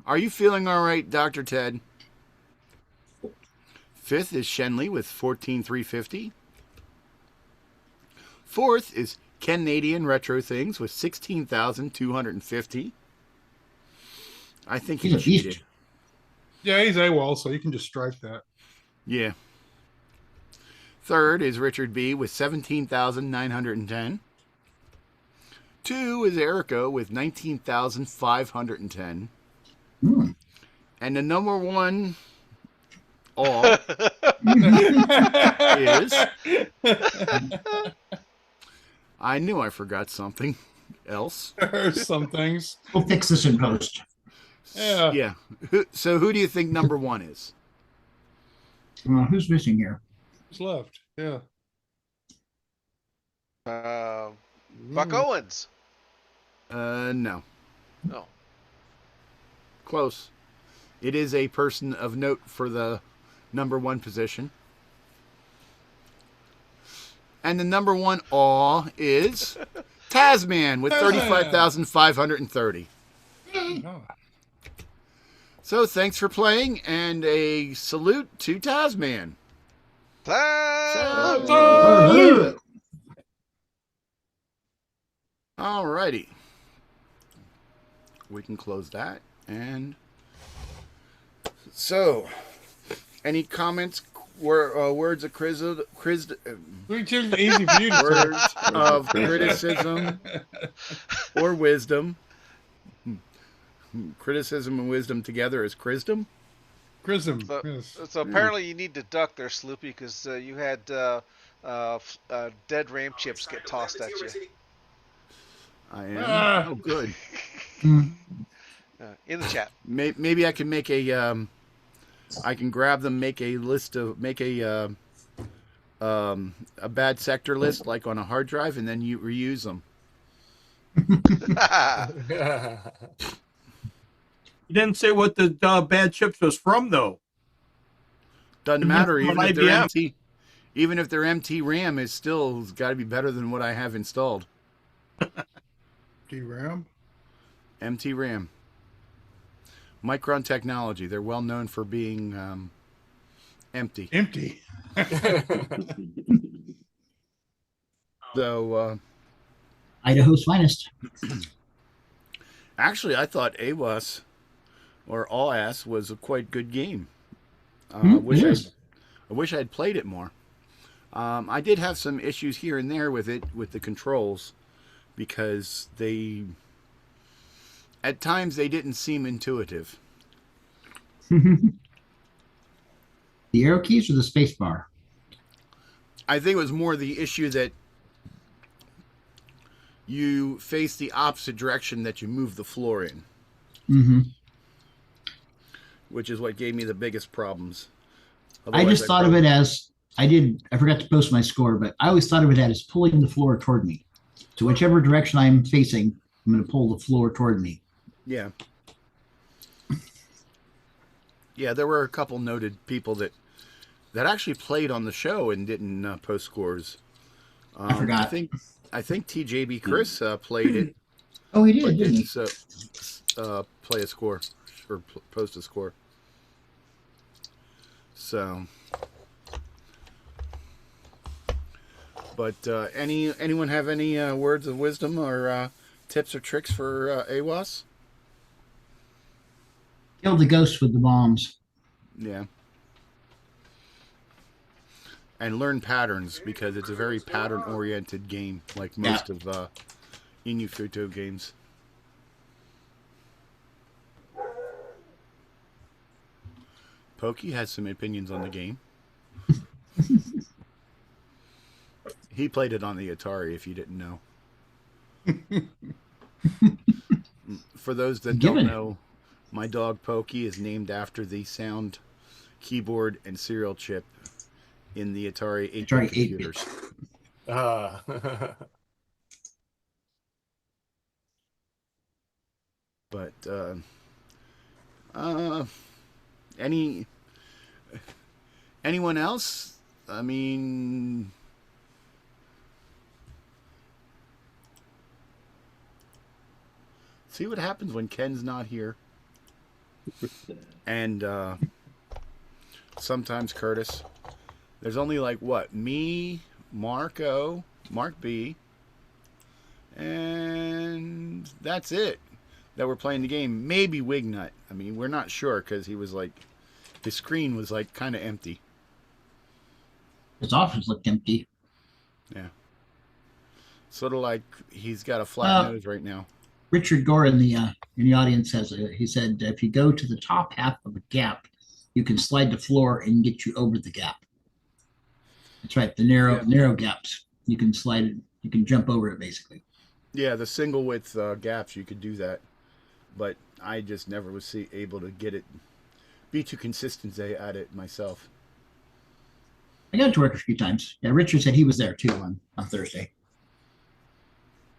Are you feeling all right, Dr. Ted? 5th is Shenley with 14,350. 4th is Canadian Retro Things with 16,250. I think he He's a beast. cheated. Yeah, he's AWOL, so you can just strike that. Yeah. 3rd is Richard B with 17,910. 2 is Erica with 19,510. And the number one all is. I knew I forgot something else. There's some things. We'll fix this in post. Yeah. Yeah. So who do you think number one is? Who's missing here? Who's left? Yeah. Buck Owens. No. No. Close. It is a person of note for the number one position. And the number one awe is Tazman with 35,530. So thanks for playing, and a salute to Tazman. Salute! All righty. We can close that. And so, any comments, words of criticism, easy for you to words of criticism or wisdom? Criticism and wisdom together is Chrisdom? Chrisdom, So, yes. so apparently you need to duck there, Sloopy, because you had dead RAM chips get tossed at you. I am. Oh, good. In the chat. Maybe I can make a. I can grab them, make a list of, make a bad sector list, like on a hard drive, and then you reuse them. You didn't say what the bad chips was from, though. Doesn't matter, From even if they're IBM. empty. Even if they're empty, RAM is still got to be better than what I have installed. DRAM? MT RAM. Micron Technology. They're well known for being empty. Empty. So, Idaho's finest. actually, I thought AWASS or AWASS was a quite good game. I wish I had played it more. I did have some issues here and there with it, with the controls, because at times they didn't seem intuitive. The arrow keys or the space bar? I think it was more the issue that you face the opposite direction that you move the floor in. Mm-hmm. Which is what gave me the biggest problems. I just thought of it as, I forgot to post my score, but I always thought of it as pulling the floor toward me. So whichever direction I'm facing, I'm going to pull the floor toward me. Yeah. Yeah, there were a couple noted people that actually played on the show and didn't post scores. I forgot. I think TJBChris played it. Oh, he did, but didn't he? Play a score or post a score. So, but anyone have any words of wisdom or tips or tricks for AWASS? Kill the ghosts with the bombs. Yeah. And learn patterns, because it's a very pattern-oriented game, like most of Indy games. Pokey has some opinions on the game. He played it on the Atari, if you didn't know. For those that don't know, my dog Pokey is named after the sound keyboard and serial chip in the Atari 8-bit computers. But anyone else? I mean, see what happens when Ken's not here. And sometimes Curtis. There's only like what? Me, Mark B, and that's it that we're playing the game. Maybe Wignut. I mean, we're not sure, because he was like, his screen was like kind of empty. His office looked empty. Yeah. Sort of like he's got a flat nose right now. Richard Gore in the audience he said, if you go to the top half of a gap, you can slide the floor and get you over the gap. That's right. The narrow gaps. You can slide it. You can jump over it, basically. Yeah, the single width gaps, you could do that. But I just never was able to be too consistent at it myself. I got it to work a few times. Yeah, Richard said he was there too on Thursday.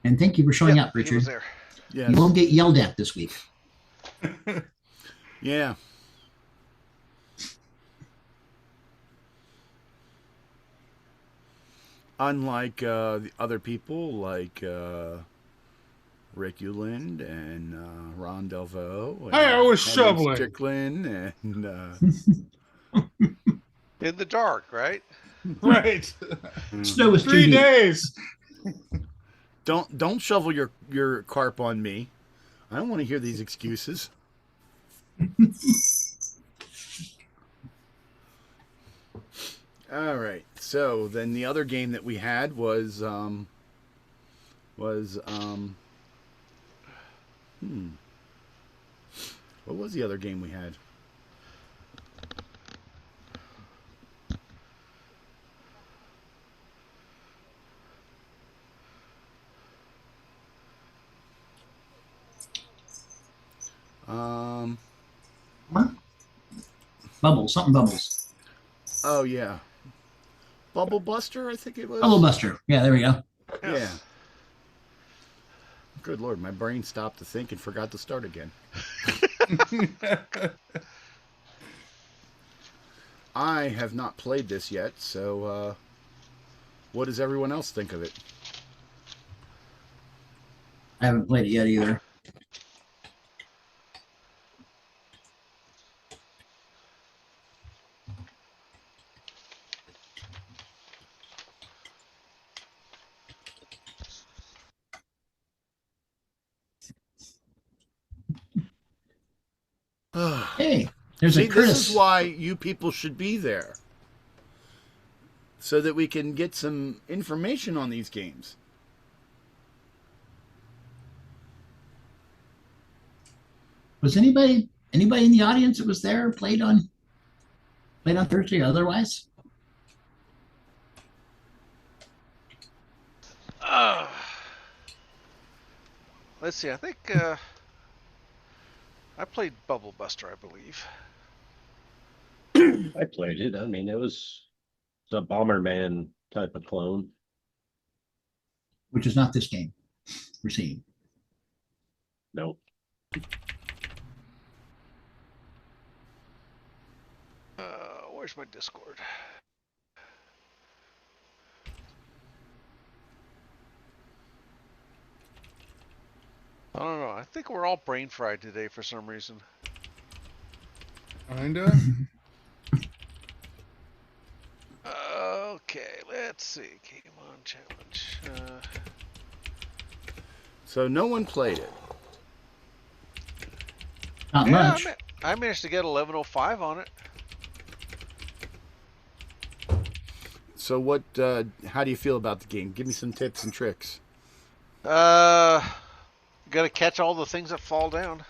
And thank you for showing up, Richard. He was there. Yes. You won't get yelled at this week. Yeah. Unlike the other people, like Rick Euland and Ron Delvaux. And I was Henry shoveling. Strickland and in the dark, right? Right. Snow was 3 days. Don't shovel your carp on me. I don't want to hear these excuses. All right. So then the other game that we had was what was the other game we had? Bubbles, something bubbles. Oh yeah, Bubble Buster, I think it was. Bubble Buster. Yeah, there we go. Yeah. Good Lord, my brain stopped to think and forgot to start again. I have not played this yet, so what does everyone else think of it? I haven't played it yet either. Hey, there's a Curtis. This is why you people should be there, so that we can get some information on these games. Was anybody in the audience that was there played on Thursday or otherwise? Let's see. I think I played Bubble Buster, I believe. I played it. I mean, it was a Bomberman type of clone. Which is not this game we're seeing. Nope. Where's my Discord? I don't know. I think we're all brain fried today for some reason. Kinda. Okay, let's see. Game on challenge. So no one played it. Not much. I managed to get 1105 on it. So what? How do you feel about the game? Give me some tips and tricks. Gotta catch all the things that fall down.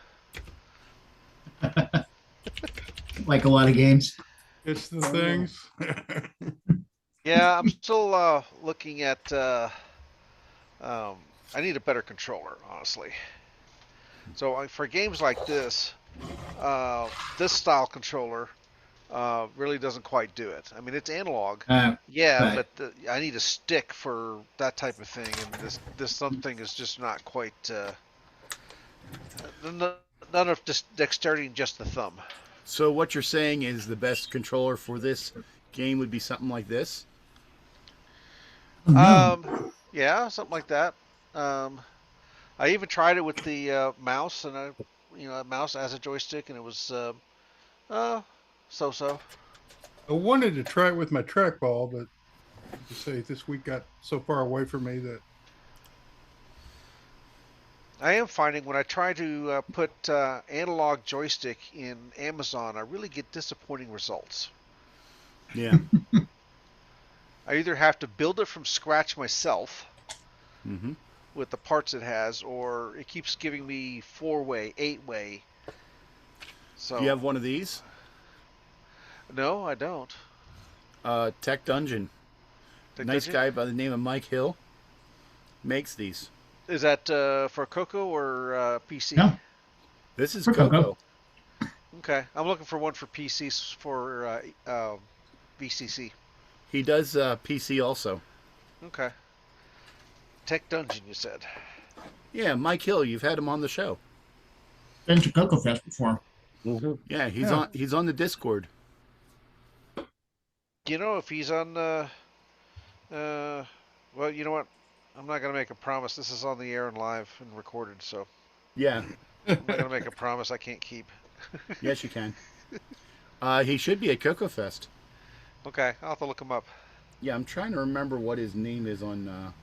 Like a lot of games. It's the things. Yeah, I'm still looking at. I need a better controller, honestly. So for games like this style controller really doesn't quite do it. I mean, it's analog, yeah, right. but I need a stick for that type of thing, and this something is just not quite. Not enough dexterity in just the thumb. So what you're saying is the best controller for this game would be something like this? Yeah, something like that. I even tried it with the mouse, and a mouse as a joystick, and it was so-so. I wanted to try it with my trackball, but to say this week got so far away from me that I am finding when I try to put analog joystick in Amazon, I really get disappointing results. Yeah. I either have to build it from scratch myself with the parts it has, or it keeps giving me 4-way, 8-way. So, Do you have one of these? No, I don't. Tech Dungeon. Nice guy by the name of Mike Hill makes these. Is that for Coco or PC? No. This is For Coco. Okay, I'm looking for one for PCs for VCC. He does PC also. Okay. Tech Dungeon, you said. Yeah, Mike Hill. You've had him on the show. Been to CoCoFEST before. Yeah, he's on the Discord. You know, if he's on well, you know what? I'm not going to make a promise. This is on the air and live and recorded, so. Yeah. I'm not going to make a promise I can't keep. Yes, you can. He should be at CoCoFEST. Okay, I'll have to look him up. Yeah, I'm trying to remember what his name is on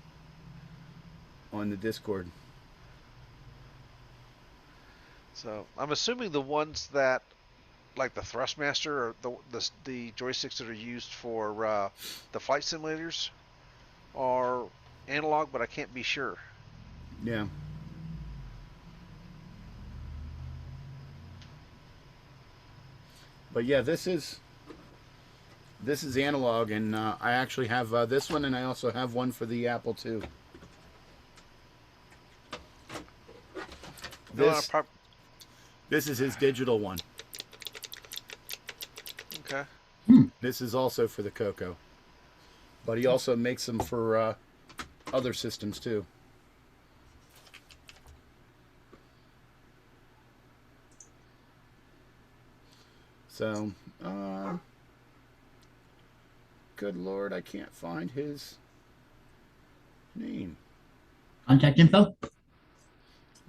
the Discord. So, I'm assuming the ones that, like the Thrustmaster or the joysticks that are used for the flight simulators are analog, but I can't be sure. Yeah. But yeah, this is analog, and I actually have this one, and I also have one for the Apple II. This is his digital one. Okay. This is also for the Coco, but he also makes them for other systems too. So, good Lord, I can't find his name. Contact info?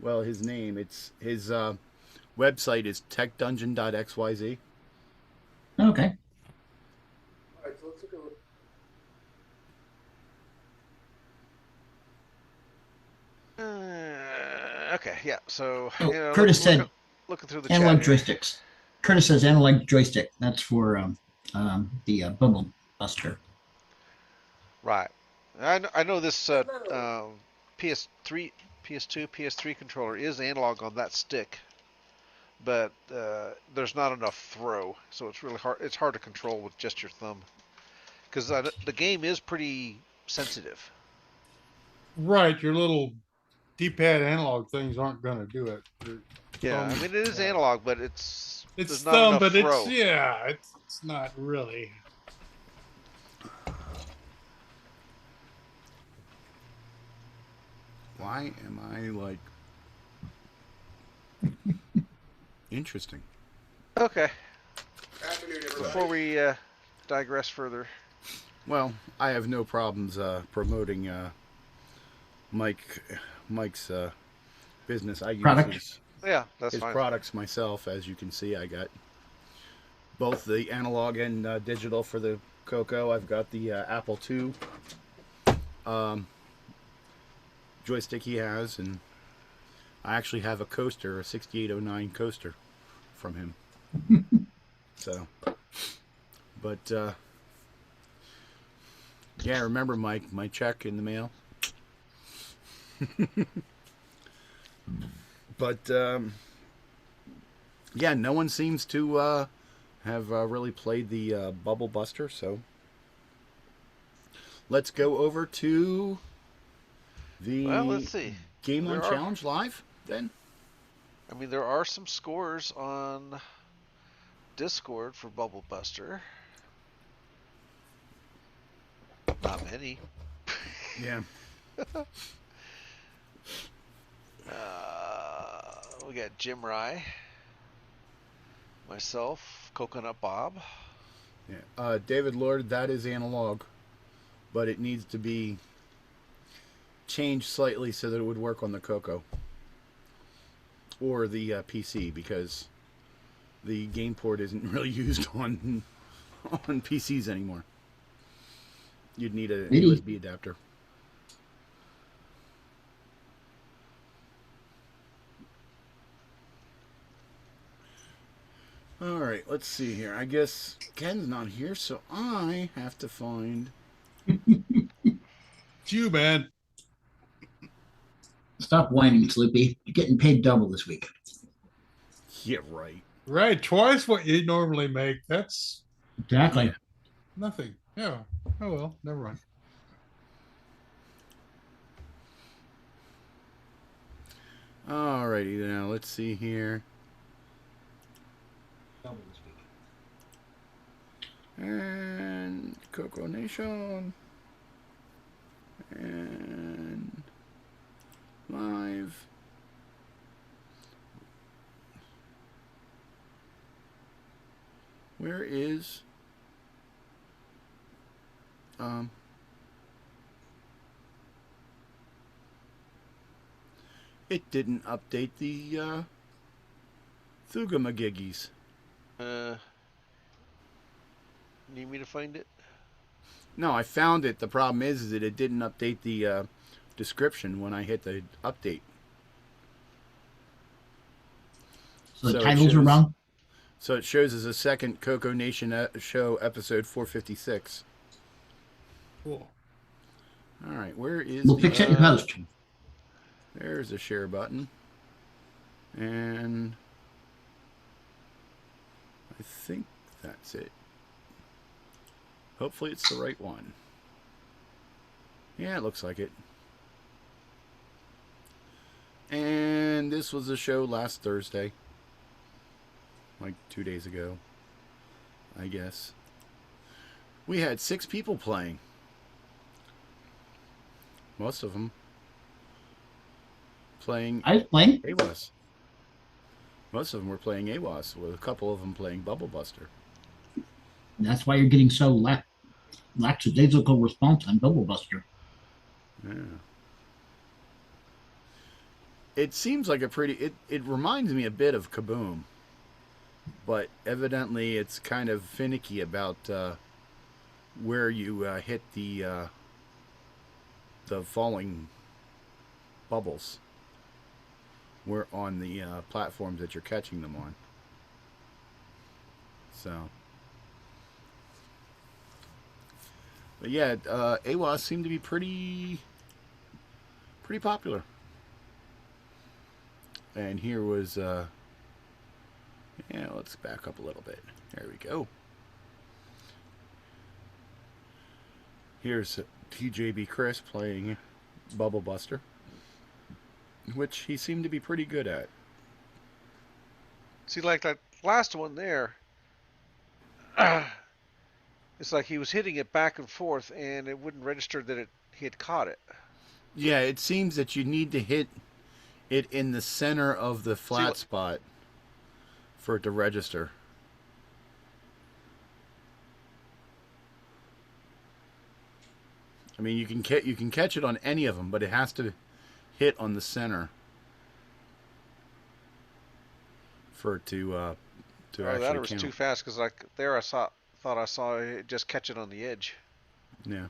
Well, his name, it's his website is techdungeon.xyz. Okay. All right, so let's look at okay, yeah. So, Oh, Curtis said looking through the analog chat here. joysticks. Curtis says analog joystick. That's for the Bubble Buster. Right. I know this PS2, PS3 controller is analog on that stick, but there's not enough throw, so it's really hard. It's hard to control with just your thumb, because the game is pretty sensitive. Right, your little D-pad analog things aren't going to do it. Yeah, I mean it is analog, but it's It's not thumb, enough but throw. it's not really. Why am I like? Interesting. Okay. Before we digress further. Well, I have no problems promoting Mike's business. I use his fine. products myself. As you can see, I got both the analog and digital for the Coco. I've got the Apple II joystick he has, and I actually have a coaster, a 6809 coaster from him. So, but yeah, remember Mike, my check in the mail. But yeah, no one seems to have really played the Bubble Buster, so let's go over to the let's see. Game On Challenge Live then. I mean, there are some scores on Discord for Bubble Buster. Not many. Yeah. We got Jim Rye, myself, Coconut Bob. Yeah. David Lord, that is analog, but it needs to be changed slightly so that it would work on the Coco or the PC, because the game port isn't really used on PCs anymore. You'd need a USB adapter. All right, let's see here. I guess Ken's not here, so I have to find... It's you, man. Stop whining, Sloopy. You're getting paid double this week. Yeah, right. Right, twice what you normally make. That's... Exactly. Nothing. Yeah. Oh, well, never mind. All righty, now let's see here. And CoCoNation. And live. Where is it didn't update the Thugamagiggies. Need me to find it? No, I found it. The problem is that it didn't update the description when I hit the update. So the titles are wrong? So it shows as a second CoCoNation show, episode 456. Cool. All right, where is We'll fix it in post. There's the share button. And I think that's it. Hopefully it's the right one. Yeah, it looks like it. And this was the show last Thursday. Like 2 days ago, I guess. We had 6 people playing. Most of them playing AWASS. Most of them were playing AWASS, with a couple of them playing Bubble Buster. That's why you're getting so lackadaisical response on Bubble Buster. Yeah. It seems like a pretty... It reminds me a bit of Kaboom. But evidently it's kind of finicky about where you hit the falling bubbles. We're on the platforms that you're catching them on. So... But yeah, AWASS seemed to be pretty popular. And here was, yeah, let's back up a little bit. There we go. Here's TJBChris playing Bubble Buster, which he seemed to be pretty good at. See, like that last one there, it's like he was hitting it back and forth, and it wouldn't register that he had caught it. Yeah, it seems that you need to hit it in the center of the flat spot for it to register. I mean, you can catch it on any of them, but it has to hit on the center for it to actually that was count. too fast because I thought I saw it just catch it on the edge. Yeah.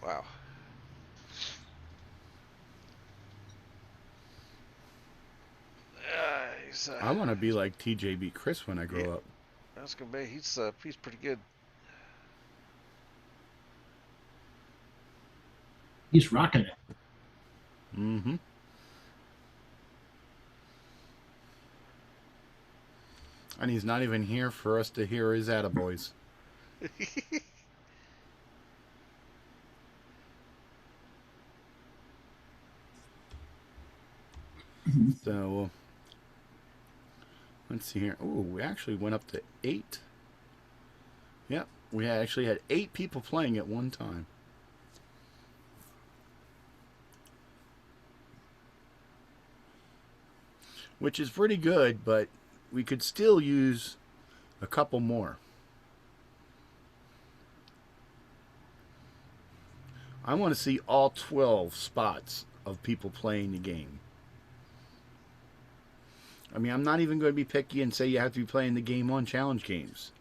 Wow. I want to be like TJBChris when I grow up. That's gonna be. He's pretty good. He's rocking it. Mm-hmm. And he's not even here for us to hear his attaboys. So, let's see here. Oh, we actually went up to 8. Yep, we actually had 8 people playing at one time. Which is pretty good, but we could still use a couple more. I want to see all 12 spots of people playing the game. I mean, I'm not even going to be picky and say you have to be playing the game on challenge games.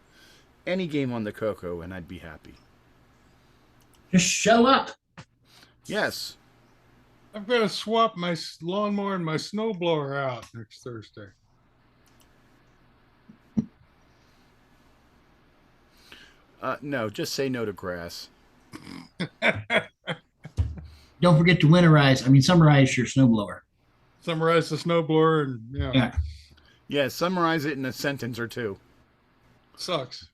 Any game on the Coco, and I'd be happy. Just show up. Yes. I've got to swap my lawnmower and my snowblower out next Thursday. No, just say no to grass. Don't forget to summarize your snowblower. Summarize the snowblower and Yeah, summarize it in a sentence or two. Sucks.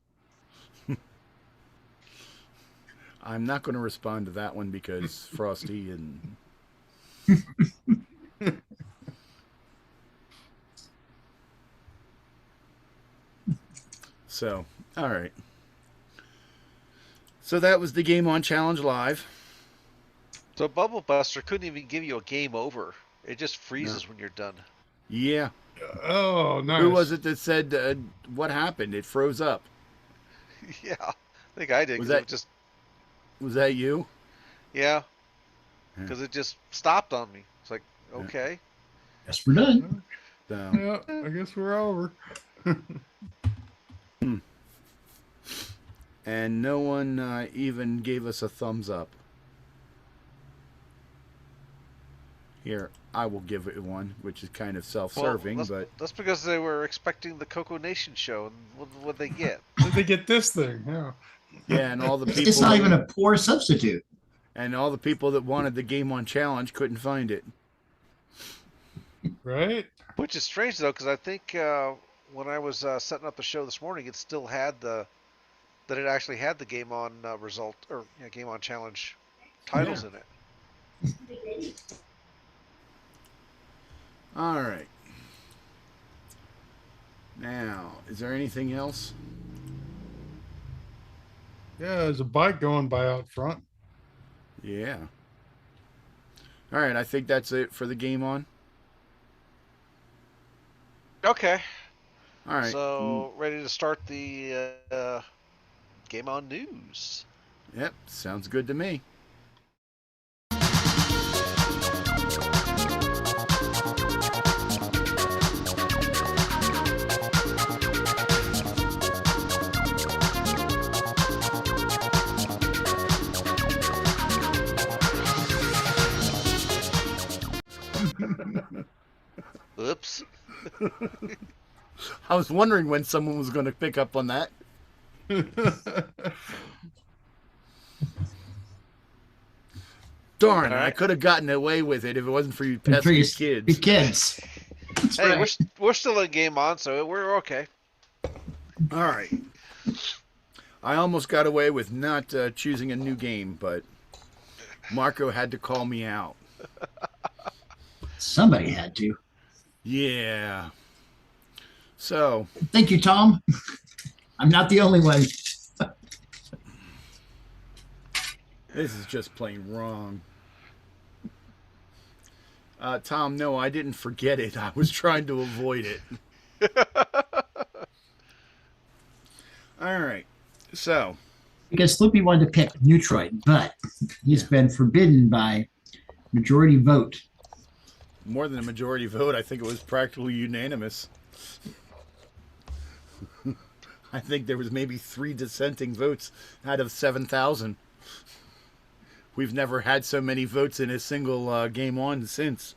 I'm not going to respond to that one because Frosty and... So, all right. So that was the Game On Challenge Live. So Bubble Buster couldn't even give you a game over. It just freezes when you're done. Yeah. Oh, nice. Who was it that said what happened? It froze up. Yeah, I think I did. Was that you? Yeah, because it just stopped on me. It's like, okay. Guess we're done. So. Yeah, I guess we're over. And no one even gave us a thumbs up. Here, I will give it one, which is kind of self-serving, but... That's because they were expecting the CoCoNation show, and what they get? They get this thing, yeah. Yeah, and all the people... It's not even a poor substitute. And all the people that wanted the Game On Challenge couldn't find it. Right? Which is strange, though, because I think when I was setting up the show this morning, it still had that it actually had the Game On result, or Game On Challenge titles in it. All right. Now, is there anything else? Yeah, there's a bike going by out front. Yeah. All right, I think that's it for the Game On. Okay. All right. So, ready to start the Game On news. Yep, sounds good to me. Oops. I was wondering when someone was going to pick up on that. Darn, I could have gotten away with it if it wasn't for you pesky kids. The kids. Hey, right. we're still in Game On, so we're okay. All right. I almost got away with not choosing a new game, but Marco had to call me out. Somebody had to. Yeah. So. Thank you, Tom. I'm not the only one. This is just plain wrong. Tom, no, I didn't forget it. I was trying to avoid it. All right. So. Because Sloopy wanted to pick Neutroid, but he's been forbidden by majority vote. More than a majority vote. I think it was practically unanimous. I think there was maybe 3 dissenting votes out of 7,000. We've never had so many votes in a single game on since.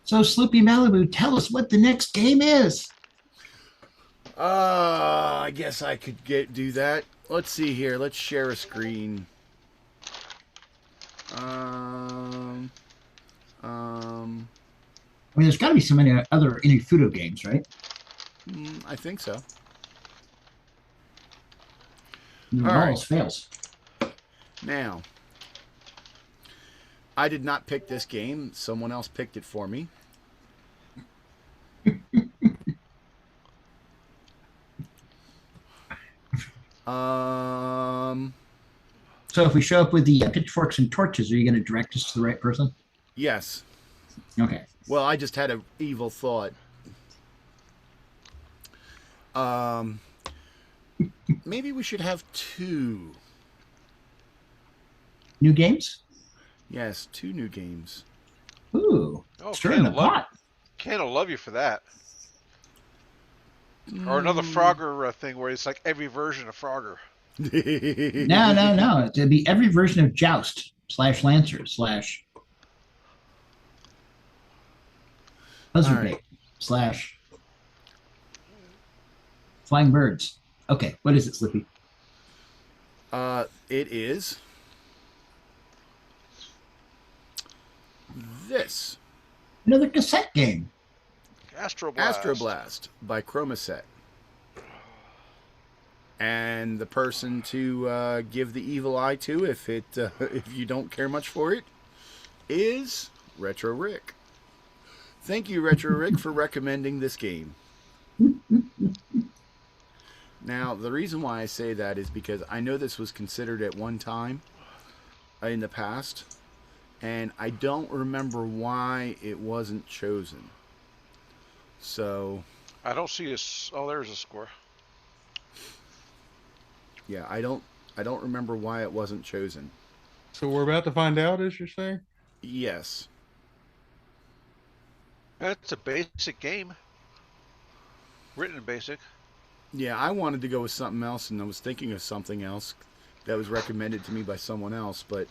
So, Sloopy Malibu, tell us what the next game is. I guess I could do that. Let's see here. Let's share a screen. I mean, there's got to be so many other Inifudo games, right? I think so. All right. Fails. Now, I did not pick this game. Someone else picked it for me. So if we show up with the pitchforks and torches, are you going to direct us to the right person? Yes. Okay. Well, I just had an evil thought. Maybe we should have 2 new games. Yes, 2 new games. Ooh, stirring the pot. Ken will love you for that. Or another Frogger thing where it's like every version of Frogger. No. It'd be every version of Joust / Lancer / Buzzardbait / Flying Birds. Okay, what is it, Slippy? It is this. Another cassette game. Astro Blast. Astro Blast by Chromaset. And the person to give the evil eye to, if you don't care much for it, is Retro Rick. Thank you, Retro Rick, for recommending this game. Now, the reason why I say that is because I know this was considered at one time in the past, and I don't remember why it wasn't chosen. So... I don't see a... Oh, there's a score. Yeah, I don't remember why it wasn't chosen. So we're about to find out, as you're saying? Yes. That's a basic game. Written in BASIC. Yeah, I wanted to go with something else, and I was thinking of something else that was recommended to me by someone else, but...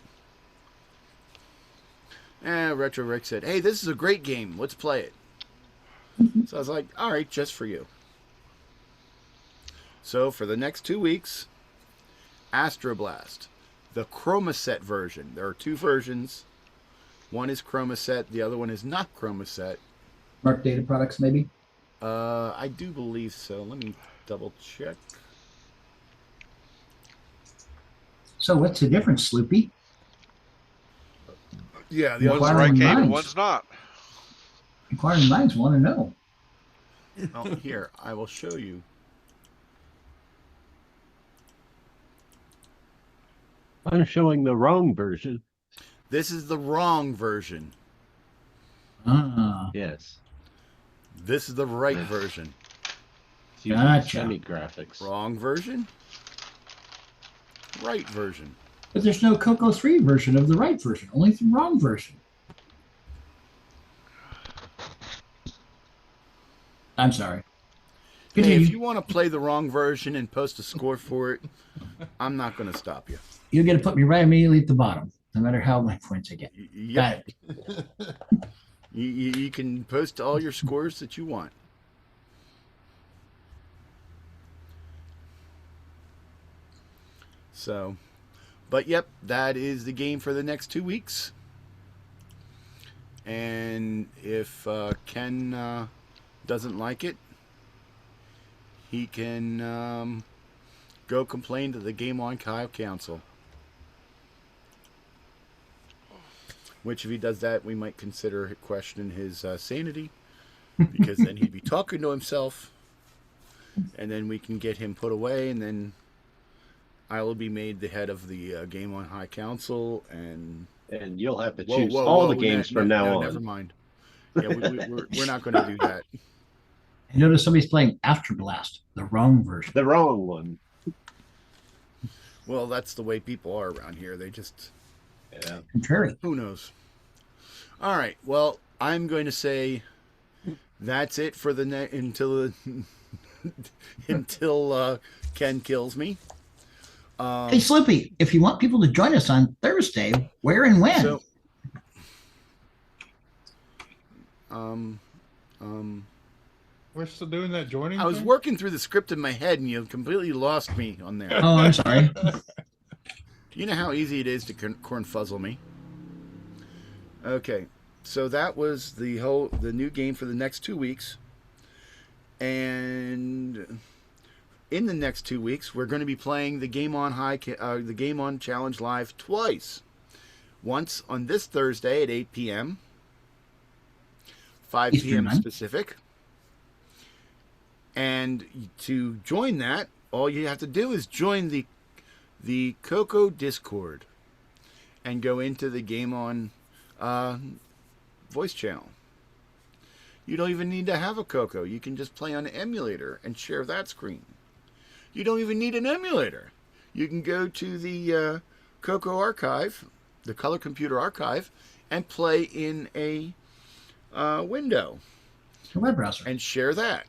Retro Rick said, hey, this is a great game. Let's play it. So I was like, all right, just for you. So for the next 2 weeks, Astro Blast, the Chromaset version. There are 2 versions. One is Chromaset, the other one is not Chromaset. Mark Data Products, maybe? I do believe so. Let me double check. So what's the difference, Sloopy? Yeah, the one's right game and one's not. Inquiring minds want to know. Oh, here, I will show you. I'm showing the wrong version. This is the wrong version. Yes. This is the right version. Gotcha. Semi-graphics. Wrong version. Right version. But there's no Coco 3 version of the right version, only the wrong version. I'm sorry. Hey, if you want to play the wrong version and post a score for it, I'm not going to stop you. You're going to put me right immediately at the bottom, no matter how many points I get. Got it. You can post all your scores that you want. So, but yep, that is the game for the next 2 weeks. And if Ken doesn't like it, he can go complain to the Game Archive Council. Which, if he does that, we might consider questioning his sanity because then he'd be talking to himself, and then we can get him put away, and then I will be made the head of the Game on High Council, and you'll have to choose all the games from now on. Never mind. Yeah, we're not going to do that. I noticed somebody's playing Astro Blast, the wrong version. The wrong one. Well, that's the way people are around here. They just... Yeah. Contrary. Who knows? All right. Well, I'm going to say that's it for the until Ken kills me. Hey, Sloopy, if you want people to join us on Thursday, where and when? So, we're still doing that joining I was thing? working through the script in my head, and you completely lost me on there. Oh, I'm sorry. Do you know how easy it is to cornfuzzle me? Okay, so that was the new game for the next 2 weeks, and in the next 2 weeks, we're going to be playing the Game on the Game on Challenge Live twice. Once on this Thursday at 8 p.m., 5 p.m. Pacific. And to join that, all you have to do is join the Coco Discord and go into the Game on voice channel. You don't even need to have a Coco. You can just play on an emulator and share that screen. You don't even need an emulator. You can go to the Coco archive, the Color Computer archive, and play in a window. A web browser. And share that.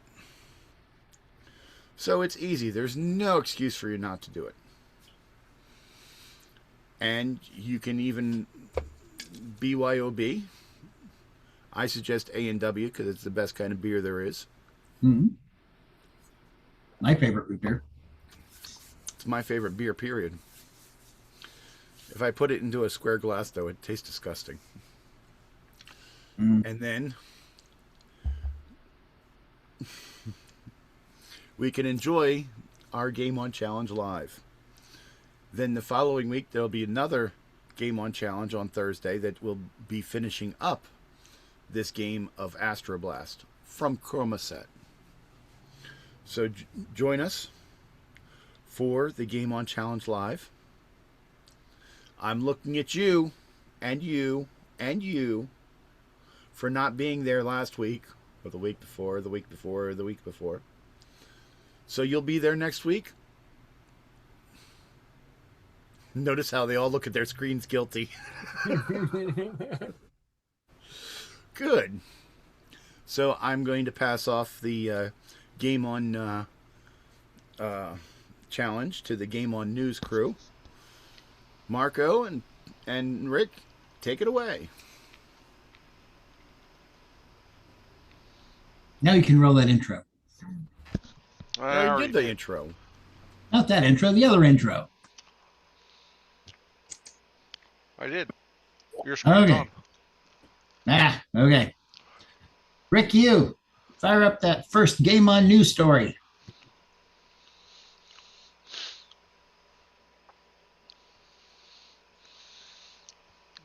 So it's easy. There's no excuse for you not to do it. And you can even BYOB. I suggest A&W because it's the best kind of beer there is. Mm-hmm. My favorite root beer. It's my favorite beer, period. If I put it into a square glass, though, it tastes disgusting. And then we can enjoy our Game On Challenge live. Then the following week, there'll be another Game On Challenge on Thursday that will be finishing up this game of Astro Blast from Chromaset. So join us for the Game On Challenge live. I'm looking at you and you and you for not being there last week or the week before, the week before, or the week before. So you'll be there next week. Notice how they all look at their screens guilty. Good. So I'm going to pass off the Game On challenge to the Game On News crew. Marco and Rick, take it away. Now you can roll that intro. I did the intro. Not that intro, the other intro. I did. Your screen's on. Okay. Rick, you fire up that first Game On news story.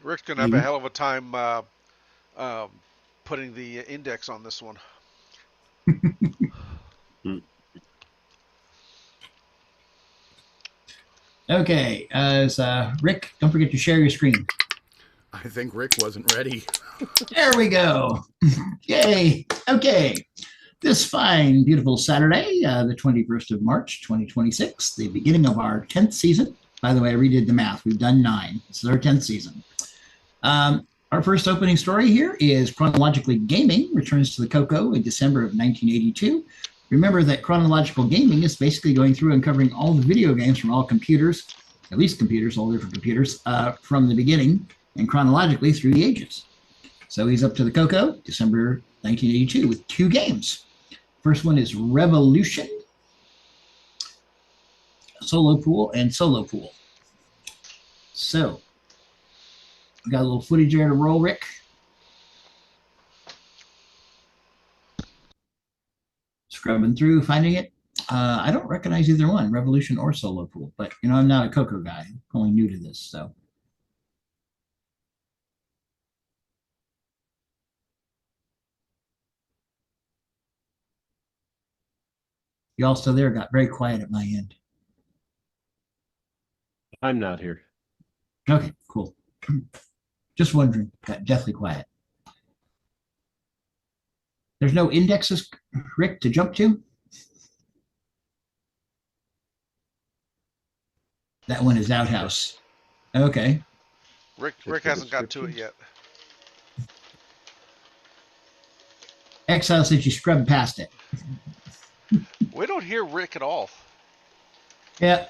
Rick's going to have a hell of a time putting the index on this one. Okay, Rick, don't forget to share your screen. I think Rick wasn't ready. There we go. Yay. Okay. This fine, beautiful Saturday, the 21st of March, 2026, the beginning of our 10th season. By the way, I redid the math. We've done 9. This is our 10th season. Our first opening story here is Chronologically Gaming returns to the Coco in December of 1982. Remember that chronological gaming is basically going through and covering all the video games from all computers, at least computers, all different computers, from the beginning and chronologically through the ages. So he's up to the Coco, December 1982, with 2 games. First one is Revolution, Solo Pool, and Solo Pool. So, we got a little footage there to roll, Rick. Scrubbing through, finding it. I don't recognize either one, Revolution or Solo Pool, but you know, I'm not a Coco guy. I'm only new to this, so. You all still there? Got very quiet at my end. I'm not here. Okay, cool. Just wondering. Got deathly quiet. There's no indexes, Rick, to jump to? That one is Outhouse. Okay. Rick hasn't got to it yet. Exile says you scrubbed past it. We don't hear Rick at all. Yeah.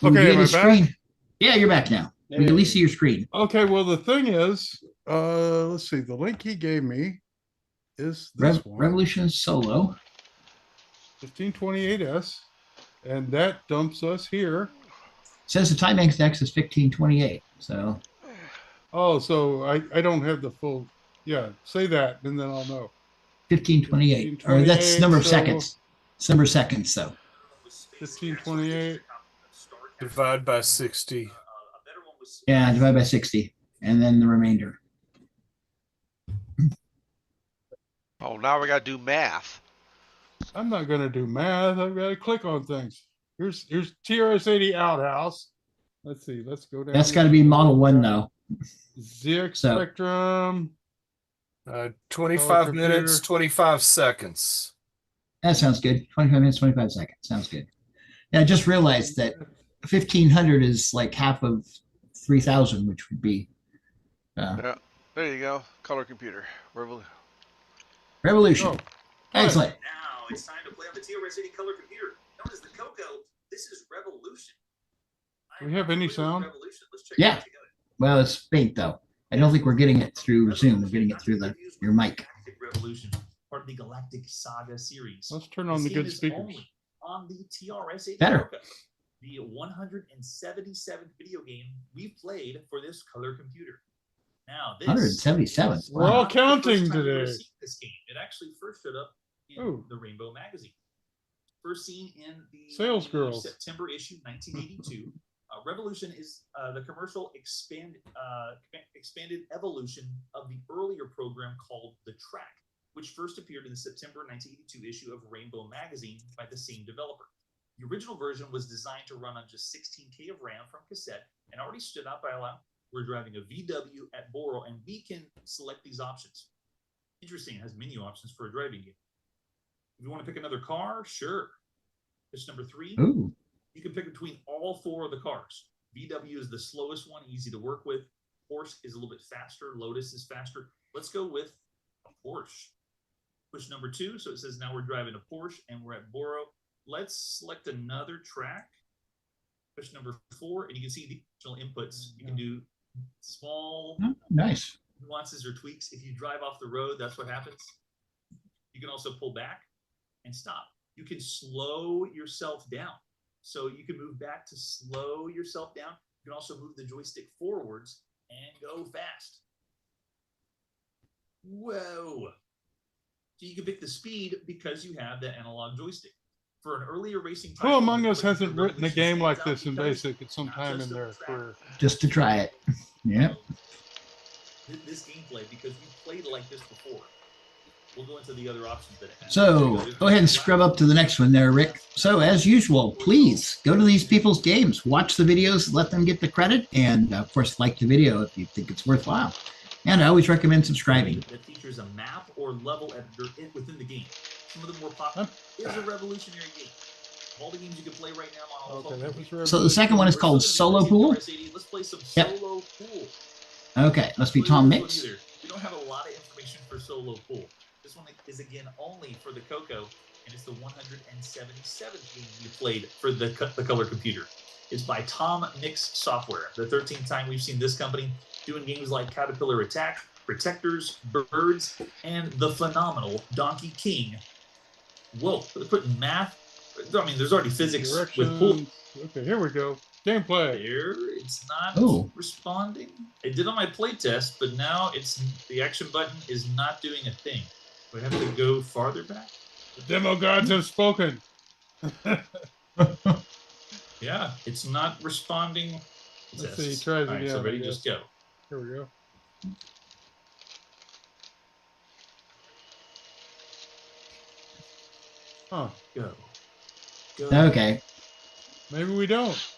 Okay, am I back? Screen. Yeah, you're back now. We can at least see your screen. Okay, well, the thing is, let's see, the link he gave me is this one. Revolution Solo. 1528S, and that dumps us here. Says the time index is 1528, so. Oh, so I don't have the full, yeah, say that, and then I'll know. 1528, or that's number of seconds. It's number of seconds, so. 1528. Divide by 60. Yeah, divide by 60, and then the remainder. Oh, now we got to do math. I'm not going to do math. I've got to click on things. Here's TRS-80 Outhouse. Let's see. Let's go down. That's got to be Model 1, though. ZX Spectrum. 25 minutes, 25 seconds. That sounds good. 25 minutes, 25 seconds. Sounds good. Yeah, I just realized that 1500 is like half of 3000, which would be. Yeah, there you go. Color computer. Revolution. Oh, excellent. Now it's time to play on the TRS-80 color computer, known as the Coco. This is Revolution. Do we have any sound? Yeah. Well, it's faint though. I don't think we're getting it through Zoom. We're getting it through your mic. Revolution, part of the Galactic Saga series. Let's turn on the good speakers. On the TRS-80 Better. Coco, the 177th video game we've played for this color computer. Now, this 177. We're all counting today. This game. It actually first showed up in the Rainbow magazine. First seen in the Sales Girls. September issue 1982. Revolution is the commercial expanded evolution of the earlier program called The Track, which first appeared in the September 1982 issue of Rainbow magazine by the same developer. The original version was designed to run on just 16K of RAM from cassette and already stood out by allow. We're driving a VW at Boro, and we can select these options. Interesting, it has menu options for a driving game. If you want to pick another car, sure. Push number 3. Ooh. You can pick between all 4 of the cars. VW is the slowest one, easy to work with. Porsche is a little bit faster. Lotus is faster. Let's go with a Porsche. Push number 2, so it says now we're driving a Porsche, and we're at Boro. Let's select another track. Push number 4, and you can see the additional inputs. You can do small nice nuances or tweaks. If you drive off the road, that's what happens. You can also pull back and stop. You can slow yourself down. So you can move back to slow yourself down. You can also move the joystick forwards and go fast. Whoa. So you can pick the speed because you have that analog joystick. For an earlier racing title, Who among us hasn't written a game like this in BASIC at some time in their career? Just to try it. Yep. This gameplay, because we played like this before. We'll go into the other options that it has. So go ahead and scrub up to the next one there, Rick. So as usual, please go to these people's games, watch the videos, let them get the credit, and of course, like the video if you think it's worthwhile. And I always recommend subscribing. That features a map or level editor within the game. Some of the more popular is a revolutionary game. All the games you can play right now on all phones. So the second one is called Solo Pool. Let's play some Solo Pool. Okay, must be Tom Mix. We don't have a lot of information for Solo Pool. This one is again only for the Coco, and it's the 177th game we played for the color computer. It's by Tom Mix Software, the 13th time we've seen this company doing games like Caterpillar Attack, Protectors, Birds, and the phenomenal Donkey King. Whoa, they're putting math. I mean, there's already physics with pool. Okay, here we go. Gameplay. Here, it's not responding. It did on my playtest, but now the action button is not doing a thing. We have to go farther back. The demo gods have spoken. Yeah, it's not responding. Let's see, try it again. All right, so ready, just go. Here we go. Huh. Go. Okay. Maybe we don't.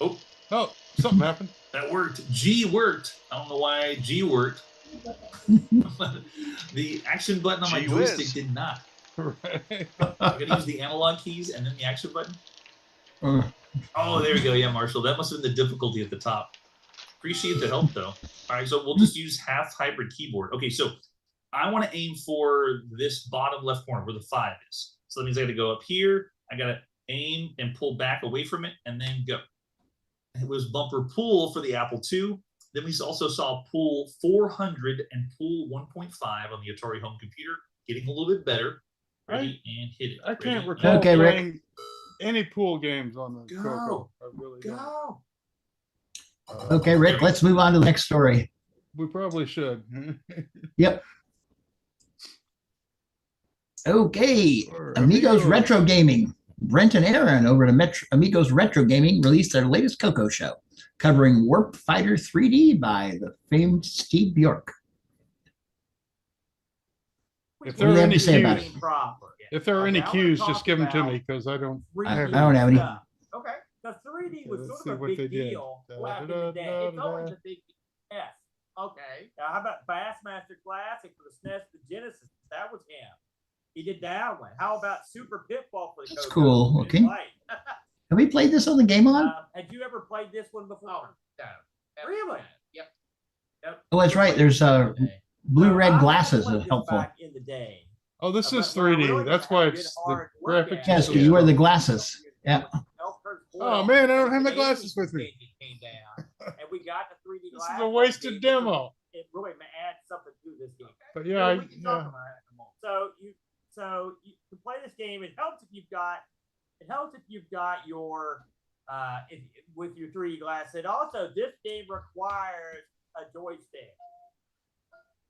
Oh. Oh, something happened. That worked. G worked. I don't know why G worked. The action button on my joystick did not. Right. I'm going to use the analog keys and then the action button. Oh, there we go. Yeah, Marshall. That must have been the difficulty at the top. Appreciate the help, though. All right, so we'll just use half hybrid keyboard. Okay, so I want to aim for this bottom left corner where the 5 is. So that means I got to go up here. I got to aim and pull back away from it and then go. It was bumper pull for the Apple II. Then we also saw pull 400 and pull 1.5 on the Atari home computer, getting a little bit better. Ready and hit it. I can't recall playing any pool games on the Coco. I really don't. Okay, Rick, let's move on to the next story. We probably should. Yep. Okay, Amigos Retro Gaming. Brent and Aaron over at Amigos Retro Gaming released their latest Coco show, covering Warp Fighter 3D by the famed Steve Bjork. If What do you have to say about it? If there are any cues, just give them to me because I don't have any. Okay. The 3D was Let's sort of see a big what they did. deal back in the day. It's always a big S. Okay. Now, how about Bassmaster Classic for the SNES, the Genesis? That was him. He did that one. How about Super Pitfall for the That's Coco? cool. Okay. Have we played this on the Game On? Had you ever played this one before? No. Really? Yep. Oh, that's right. There's blue-red glasses that are helpful. Back in the day. Oh, this is 3D. That's why it's the graphics. Yes, because you wear the glasses. Yeah. Oh man, I don't have my glasses with me. And we got the 3D This is a wasted demo. It really adds something to this game. But yeah, we can talk about it in a moment. So you to play this game, it helps if you've got your with your 3D glass. And also, this game requires a joystick.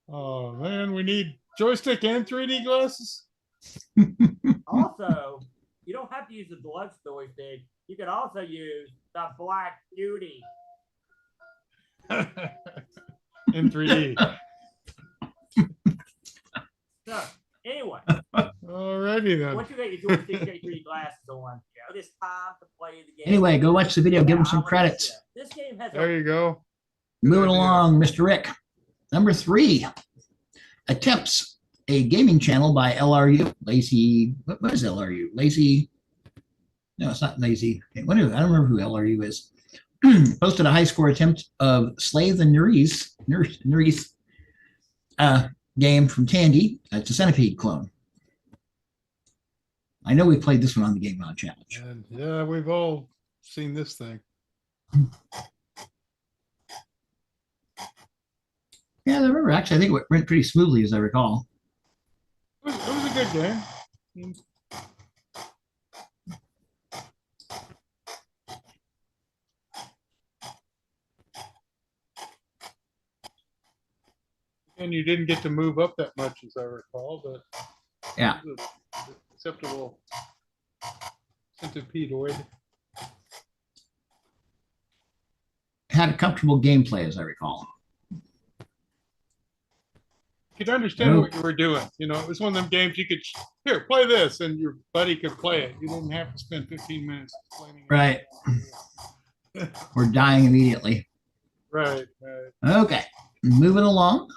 Oh man, we need joystick and 3D glasses. Also, you don't have to use the deluxe joystick. You can also use the Black Beauty. In 3D. So, anyway. Alrighty then. Once you get your joystick, get your 3D glasses on, it is time to play the game. Anyway, go watch the video. Give them some credits. This game has There you go. Moving along, Mr. Rick. Number 3. Attempts a gaming channel by LRU. Lazy. What is LRU? Lazy. No, it's not Lazy. I don't remember who LRU is. Posted a high score attempt of Slay the Nereis game from Tandy. It's a Centipede clone. I know we played this one on the Game On Challenge. And yeah, we've all seen this thing. Yeah, I remember. Actually, I think it went pretty smoothly, as I recall. It was a good game. And you didn't get to move up that much, as I recall, but yeah, it was an acceptable centipedoid. Had a comfortable gameplay, as I recall. You could understand what you were doing. You know, it was one of them games you could, here, play this, and your buddy could play it. You didn't have to spend 15 minutes explaining it. Right. Or dying immediately. Right. Okay, moving along.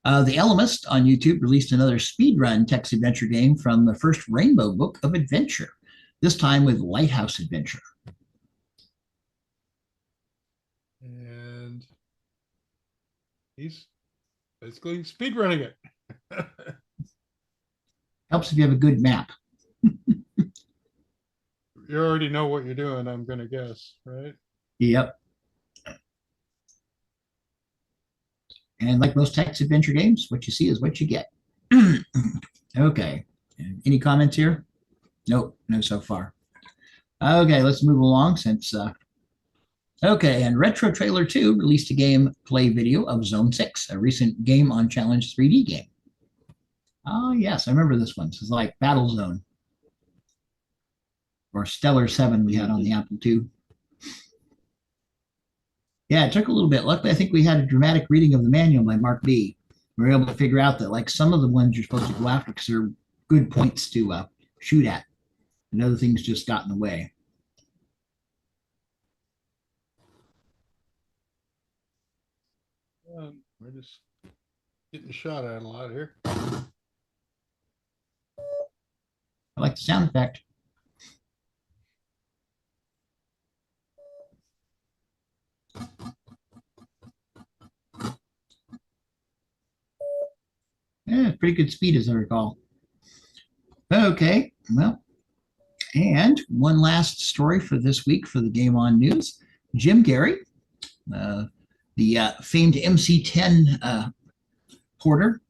The Elemist on YouTube released another speedrun text adventure game from the first Rainbow Book of Adventure, this time with Lighthouse Adventure. And he's basically speedrunning it. Helps if you have a good map. You already know what you're doing, I'm going to guess, right? Yep. And like most text adventure games, what you see is what you get. Okay. Any comments here? Nope, no so far. Okay, let's move along since... Okay, and Retro Trailer 2 released a gameplay video of Zone 6, a recent Game on Challenge 3D game. Oh, yes, I remember this one. This is like Battle Zone. Or Stellar 7 we had on the Apple II. Yeah, it took a little bit. Luckily, I think we had a dramatic reading of the manual by Mark B. we were able to figure out that like some of the ones you're supposed to go after because they're good points to shoot at, and other things just got in the way. We're just getting shot at a lot here. I like the sound effect. Yeah, pretty good speed as I recall. Okay, well, and one last story for this week for the Game On News. Jim Gary, the famed MC10 porter,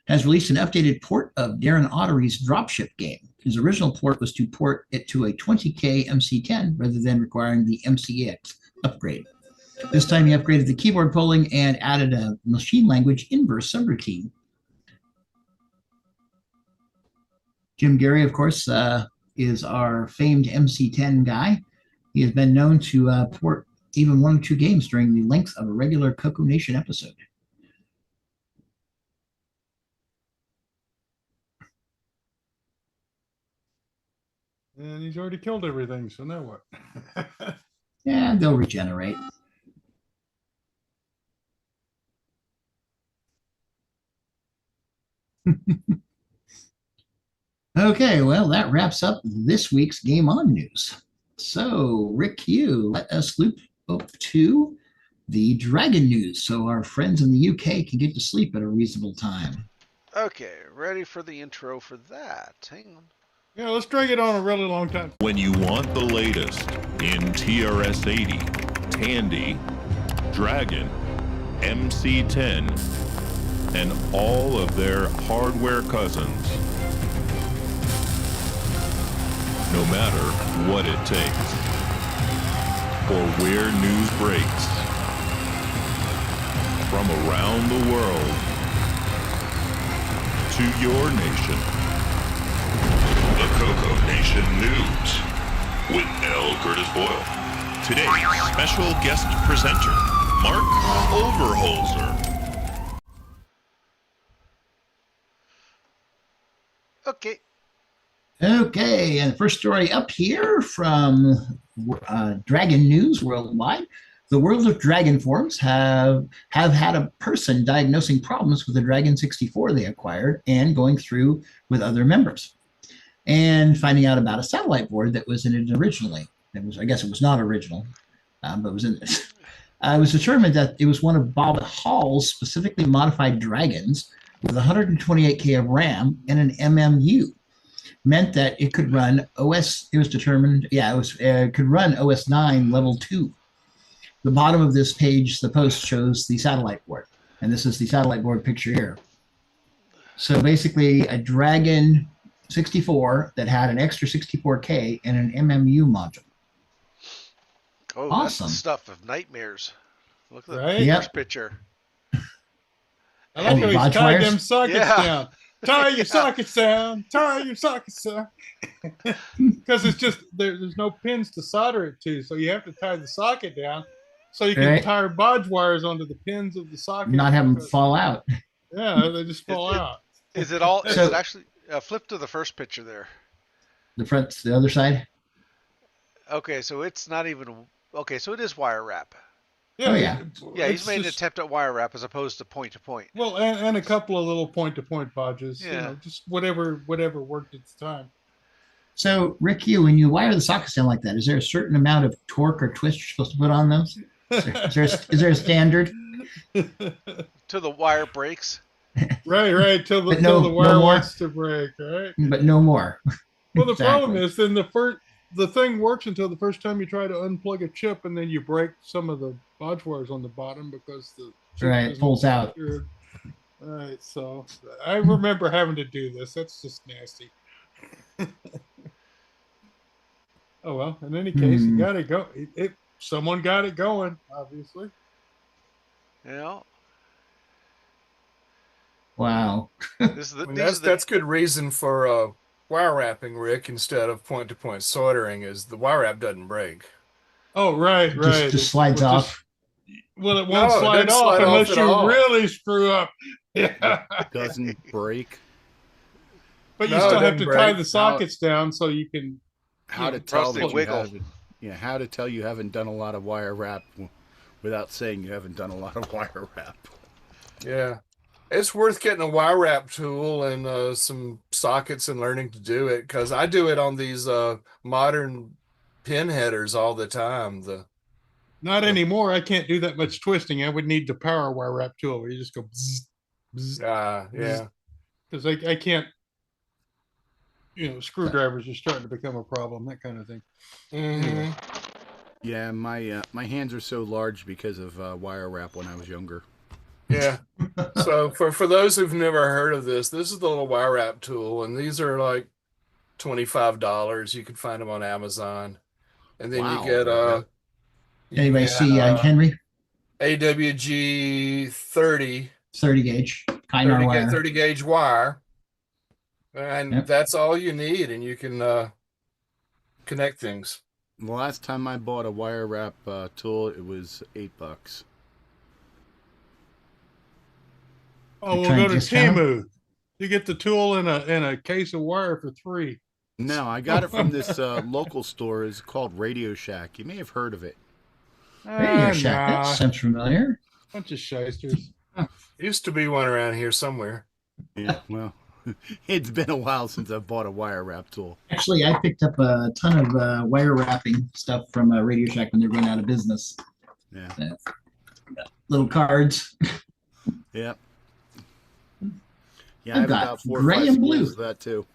has released an updated port of Darren Ottery's Dropship game. His original port was to port it to a 20K MC10 rather than requiring the MCX upgrade. This time he upgraded the keyboard polling and added a machine language inverse subroutine. Jim Gary, of course, is our famed MC10 guy. He has been known to port even 1 or 2 games during the length of a regular CoCoNation episode. And he's already killed everything, so now what? Yeah, they'll regenerate. Okay, well, that wraps up this week's Game On news. So, Rick Hugh, let us loop up to the Dragon news so our friends in the UK can get to sleep at a reasonable time. Okay, ready for the intro for that. Hang on. Yeah, let's drag it on a really long time. When you want the latest in TRS-80, Tandy, Dragon, MC10, and all of their hardware cousins, no matter what it takes, or where news breaks, from around the world to your nation. The CoCoNation News with L. Curtis Boyle. Today's special guest presenter, Mark Overholzer. Okay. Okay, and the first story up here from Dragon News Worldwide. The World of Dragon forums have had a person diagnosing problems with the Dragon 64 they acquired and going through with other members and finding out about a satellite board that was in it originally. I guess it was not original, but it was in this. It was determined that it was one of Bob Hall's specifically modified Dragons with 128K of RAM and an MMU. Meant that it could run OS, it was determined, it could run OS 9 level 2. The bottom of this page, the post shows the satellite board. And this is the satellite board picture here. So basically a Dragon 64 that had an extra 64K and an MMU module. Oh, awesome. That's the stuff of nightmares. Look at the first picture. I like how he's tied them sockets down. Tie your sockets down. Tie your sockets down. Because it's just, there's no pins to solder it to, so you have to tie the socket down so you can tie bodge wires onto the pins of the socket. Not have them fall out. Yeah, they just fall out. Is it all, is it actually, flip to the first picture there. The front, the other side? Okay, so it's not even, okay, so it is wire wrap. Yeah, yeah, he's made an attempt at wire wrap as opposed to point to point. Well, and a couple of little point to point bodges. Yeah. You know, just whatever worked at the time. So, Rick, when you wire the sockets down like that, is there a certain amount of torque or twist you're supposed to put on those? Is there a standard? Till the wire breaks. Right. Till the wire wants to break. Right. But no more. Well, the problem is then the thing works until the first time you try to unplug a chip, and then you break some of the bodge wires on the bottom because the chip pulls out. All right, so I remember having to do this. That's just nasty. Oh well. In any case, you got to go. Someone got it going, obviously. Yeah. Wow. That's good reason for wire wrapping, Rick, instead of point-to-point soldering, is the wire wrap doesn't break. Oh, right. Just slides off. Well, it won't slide off unless you really screw up. Yeah. Doesn't break. But you No, still it have to doesn't tie break. the sockets down so you can. How you to know, tell that you wiggle. haven't? Yeah, how to tell you haven't done a lot of wire wrap without saying you haven't done a lot of wire wrap. Yeah. It's worth getting a wire wrap tool and some sockets and learning to do it, because I do it on these modern pin headers all the time. Not anymore. I can't do that much twisting. I would need the power wire wrap tool where you just go bzz, bzz, yeah. Because I can't, screwdrivers are starting to become a problem, that kind of thing. Anyway. Yeah, my hands are so large because of wire wrap when I was younger. Yeah. So for those who've never heard of this is the little wire wrap tool, and these are like $25. You can find them on Amazon, and then you get Anybody see Henry? AWG 30 gauge Kynar wire. 30 gauge wire, and that's all you need, and you can connect things. The last time I bought a wire wrap tool, it was $8. Oh, we'll go to Temu. You get the tool in a case of wire for $3. No, I got it from this local store. It's called Radio Shack. You may have heard of it. Radio Shack. That sounds familiar. Bunch of shysters. Used to be one around here somewhere. Yeah, well, it's been a while since I've bought a wire wrap tool. Actually, I picked up a ton of wire wrapping stuff from Radio Shack when they were going out of business. Yeah. Little cards. Yep. Yeah, I've I've got got 4 or gray 5 and blue. spools of that too.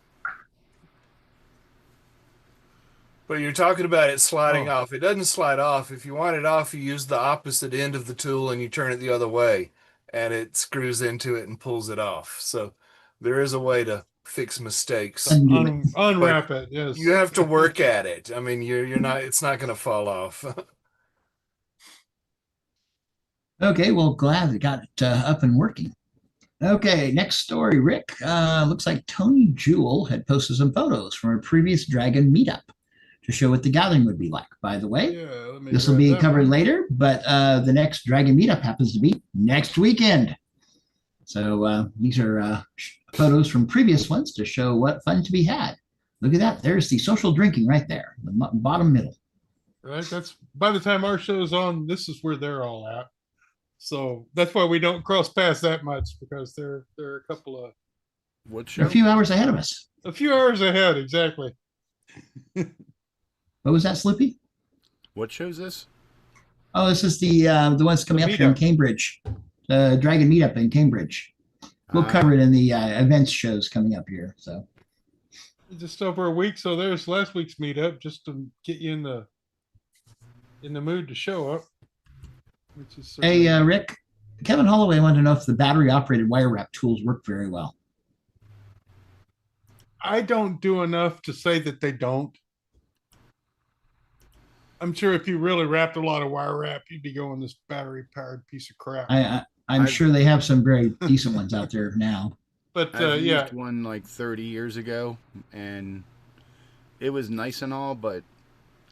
But you're talking about it sliding off. It doesn't slide off. If you want it off, you use the opposite end of the tool and you turn it the other way, and it screws into it and pulls it off. So there is a way to fix mistakes. Unwrap it. Yes. You have to work at it. I mean, you're not. It's not going to fall off. Okay, well, glad it got it up and working. Okay, next story, Rick. Looks like Tony Jewell had posted some photos from a previous Dragon meetup to show what the gathering would be like. By the way, this will be covered later, but the next Dragon meetup happens to be next weekend. So these are photos from previous ones to show what fun to be had. Look at that. There's the social drinking right there, the bottom middle. Right. That's by the time our show's on, this is where they're all at. So that's why we don't cross paths that much, because they're a couple of a few hours ahead of us. A few hours ahead, exactly. What was that, Sloopy? What show's this? Oh, this is the ones coming up here in Cambridge. The Dragon meetup in Cambridge. We'll cover it in the events shows coming up here. So just over a week. So there's last week's meetup, just to get you in the mood to show up. Hey, Rick, Kevin Holloway wanted to know if the battery-operated wire wrap tools work very well. I don't do enough to say that they don't. I'm sure if you really wrapped a lot of wire wrap, you'd be going this battery-powered piece of crap. I'm sure they have some very decent ones out there now. But I've yeah, used one like 30 years ago, and it was nice and all, but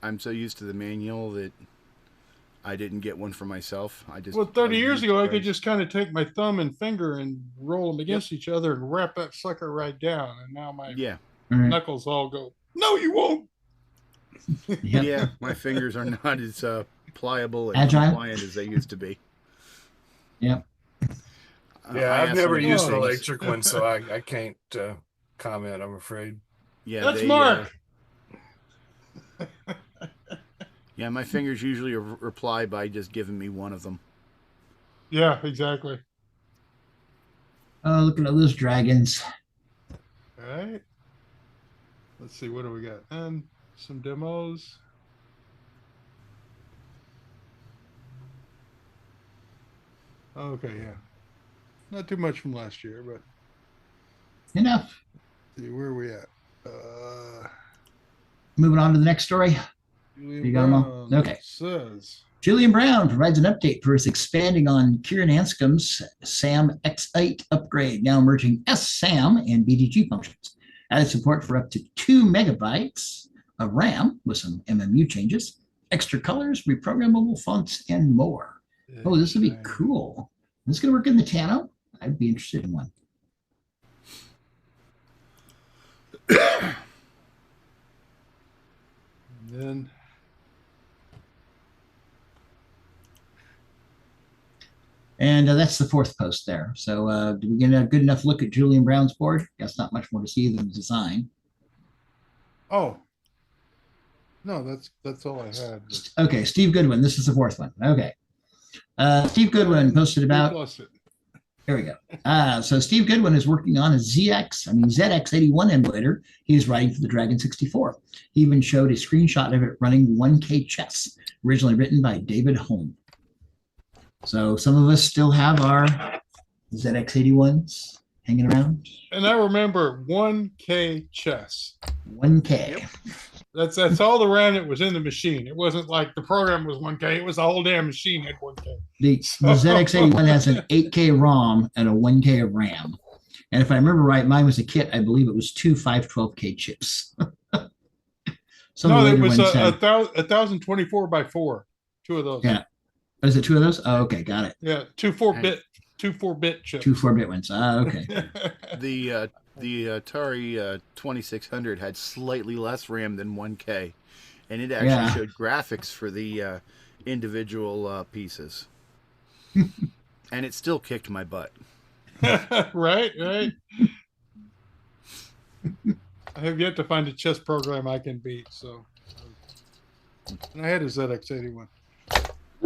I'm so used to the manual that I didn't get one for myself. 30 years ago, I could just kind of take my thumb and finger and roll them against each other and wrap that sucker right down. And now my knuckles all go, no, you won't. Yeah, my fingers are not as pliable and agile, compliant as they used to be. Yep. Yeah, I've never used an electric one, so I can't comment, I'm afraid. Yeah, that's Mark. Yeah, my fingers usually reply by just giving me one of them. Yeah, exactly. Oh, look at all those dragons. All right. Let's see, what do we got? And some demos. Okay, yeah. Not too much from last year, but enough. Let's see, where are we at? Moving on to the next story. You got them all? Okay. Julian Brown provides an update for us expanding on Kieran Anscombe's SAM X8 upgrade, now merging SAM and BDG functions. Added support for up to 2 megabytes of RAM with some MMU changes, extra colors, reprogrammable fonts, and more. Oh, this would be cool. This is going to work in the Tano. I'd be interested in one. Then And that's the fourth post there. So did we get a good enough look at Julian Brown's board? Guess not much more to see than the design. oh no, that's all I had. Okay, Steve Goodwin. This is the fourth one. Okay. Steve Goodwin posted about. There we go. So Steve Goodwin is working on a ZX81 emulator. He's writing for the Dragon 64. He even showed a screenshot of it running 1K chess, originally written by David Holm. So some of us still have our ZX81s hanging around. And I remember 1K chess. 1K. Yep. That's all the RAM that was in the machine. It wasn't like the program was 1K. It was the whole damn machine had 1K. The ZX81 has an 8K ROM and a 1K of RAM. And if I remember right, mine was a kit. I believe it was two 512K chips. No, it was a 1024 by 4. Two of those. Yeah. Is it two of those? Oh, okay. Got it. Yeah. Two 4-bit chips. Two 4-bit ones. Okay. The Atari 2600 had slightly less RAM than 1K, and it actually showed graphics for the individual pieces. And it still kicked my butt. Right. I have yet to find a chess program I can beat. So, and I had a ZX81.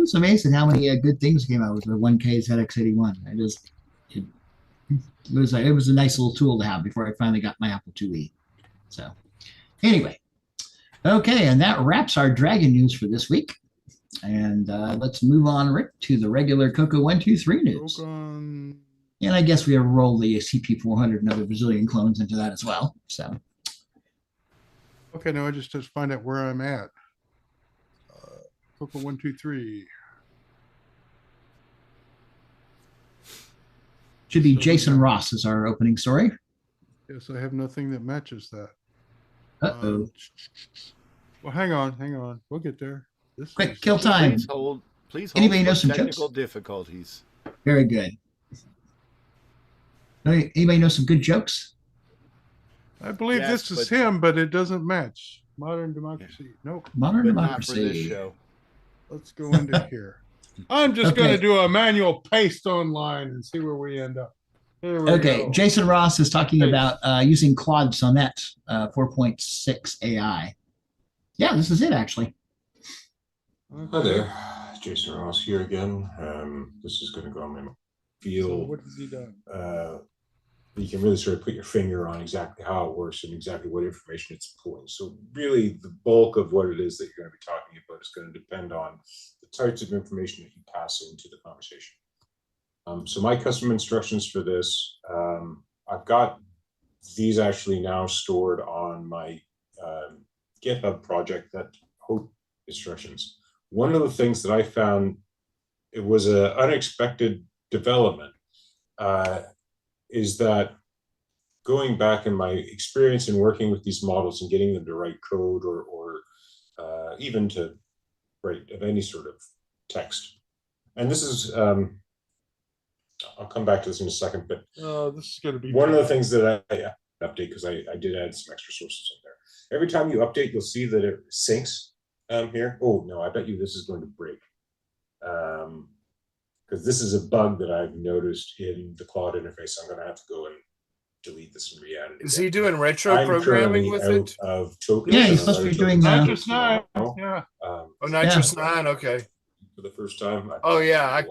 It's amazing how many good things came out with the 1K ZX81. It was a nice little tool to have before I finally got my Apple IIe. So anyway, okay, and that wraps our Dragon news for this week. And let's move on, Rick, to the regular Coco 123 news. And I guess we have rolled the CP400 and other Brazilian clones into that as well. So okay, now I just have to find out where I'm at. Coco 123. Should be Jason Ross as our opening story. Yes, I have nothing that matches that. Uh-oh. Well, hang on. We'll get there. Quick, kill time. Please hold. Anybody know some technical jokes? Difficulties. Very good. Anybody know some good jokes? I believe this is him, but it doesn't match. Modern Democracy. Nope. Modern But Democracy. not for this show. Let's go into here. I'm just going to do a manual paste online and see where we end up. Here we go. Jason Ross is talking about using Claude Sonnet 4.6 AI. Yeah, this is it, actually. Hi there. Jason Ross here again. This is going to go on my field. So what has he done? You can really sort of put your finger on exactly how it works and exactly what information it's pulling. So really the bulk of what it is that you're going to be talking about is going to depend on the types of information that you pass into the conversation. So my custom instructions for this, I've got these actually now stored on my GitHub project that hope instructions. One of the things that I found, it was an unexpected development, is that going back in my experience in working with these models and getting them to write code or even to write of any sort of text. And this is, I'll come back to this in a second, but this is going to be one of the things that I update, because I did add some extra sources in there. Every time you update, you'll see that it syncs here. Oh no, I bet you this is going to break. Because this is a bug that I've noticed in the Claude interface. I'm going to have to go and delete this and re-add it. Is he doing retro programming with it? Of tokens. Yeah, he's supposed to be doing Nitrous 9. Yeah. Nitrous 9. Okay. For the first time. I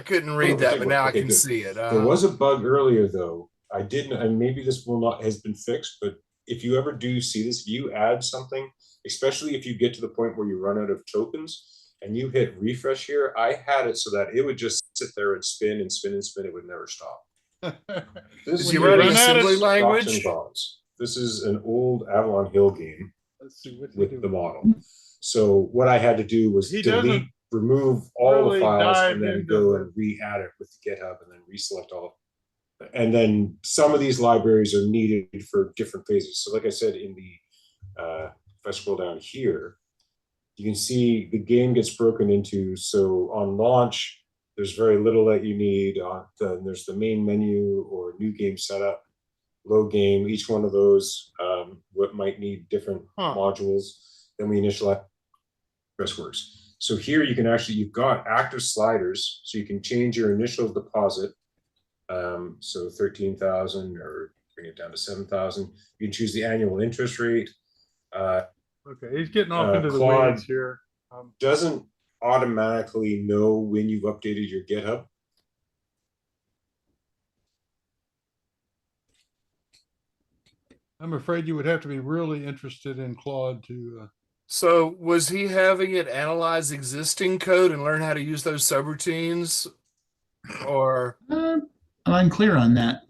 couldn't read that, but now I can see it. There was a bug earlier though. I didn't, and maybe this has been fixed, but if you ever do see this, if you add something, especially if you get to the point where you run out of tokens, and you hit refresh here, I had it so that it would just sit there and spin and spin and spin. It would never stop. Is he running assembly language? This is an old Avalon Hill game with the model. So what I had to do was delete, remove all the files, and then go and re-add it with the GitHub, and then reselect all. And then some of these libraries are needed for different phases. So like I said, in the, if I scroll down here, you can see the game gets broken into, so on launch, There's very little that you need. There's the main menu or new game setup, load game. Each one of those what might need different modules. Then we initialize progress works. So here you can actually, you've got active sliders, so you can change your initial deposit. So 13,000 or bring it down to 7,000. You can choose the annual interest rate. Okay, he's getting off into the Claude weeds here. Doesn't automatically know when you've updated your GitHub. I'm afraid you would have to be really interested in Claude to. So was he having it analyze existing code and learn how to use those subroutines, or? I'm unclear on that.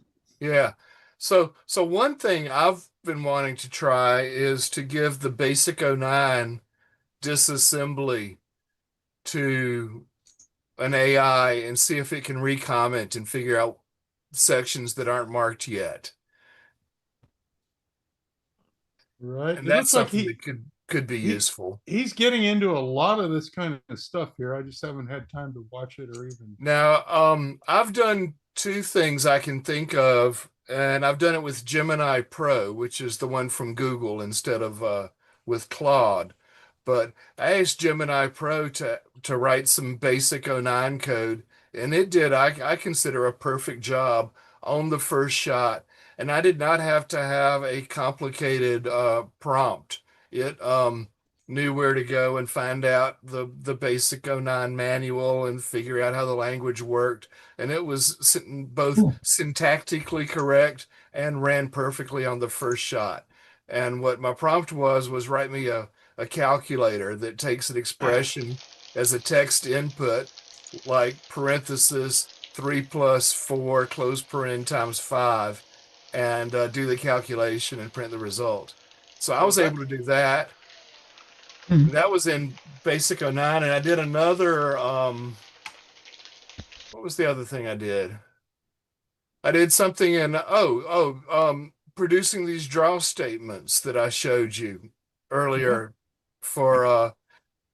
Yeah. So one thing I've been wanting to try is to give the basic 09 disassembly to an AI and see if it can recomment and figure out sections that aren't marked yet. Right. And that's something that could be useful. He's getting into a lot of this kind of stuff here. I just haven't had time to watch it or even. Now, I've done two things I can think of, and I've done it with Gemini Pro, which is the one from Google instead of with Claude. But I asked Gemini Pro to write some basic 09 code, and it did, I consider, a perfect job on the first shot. And I did not have to have a complicated prompt. It knew where to go and find out the basic 09 manual and figure out how the language worked. And it was both syntactically correct and ran perfectly on the first shot. And what my prompt was write me a calculator that takes an expression as a text input, like parenthesis 3 + 4 close paren times 5, and do the calculation and print the result. So I was able to do that. That was in basic 09, and I did another, what was the other thing I did? I did something in, producing these draw statements that I showed you earlier for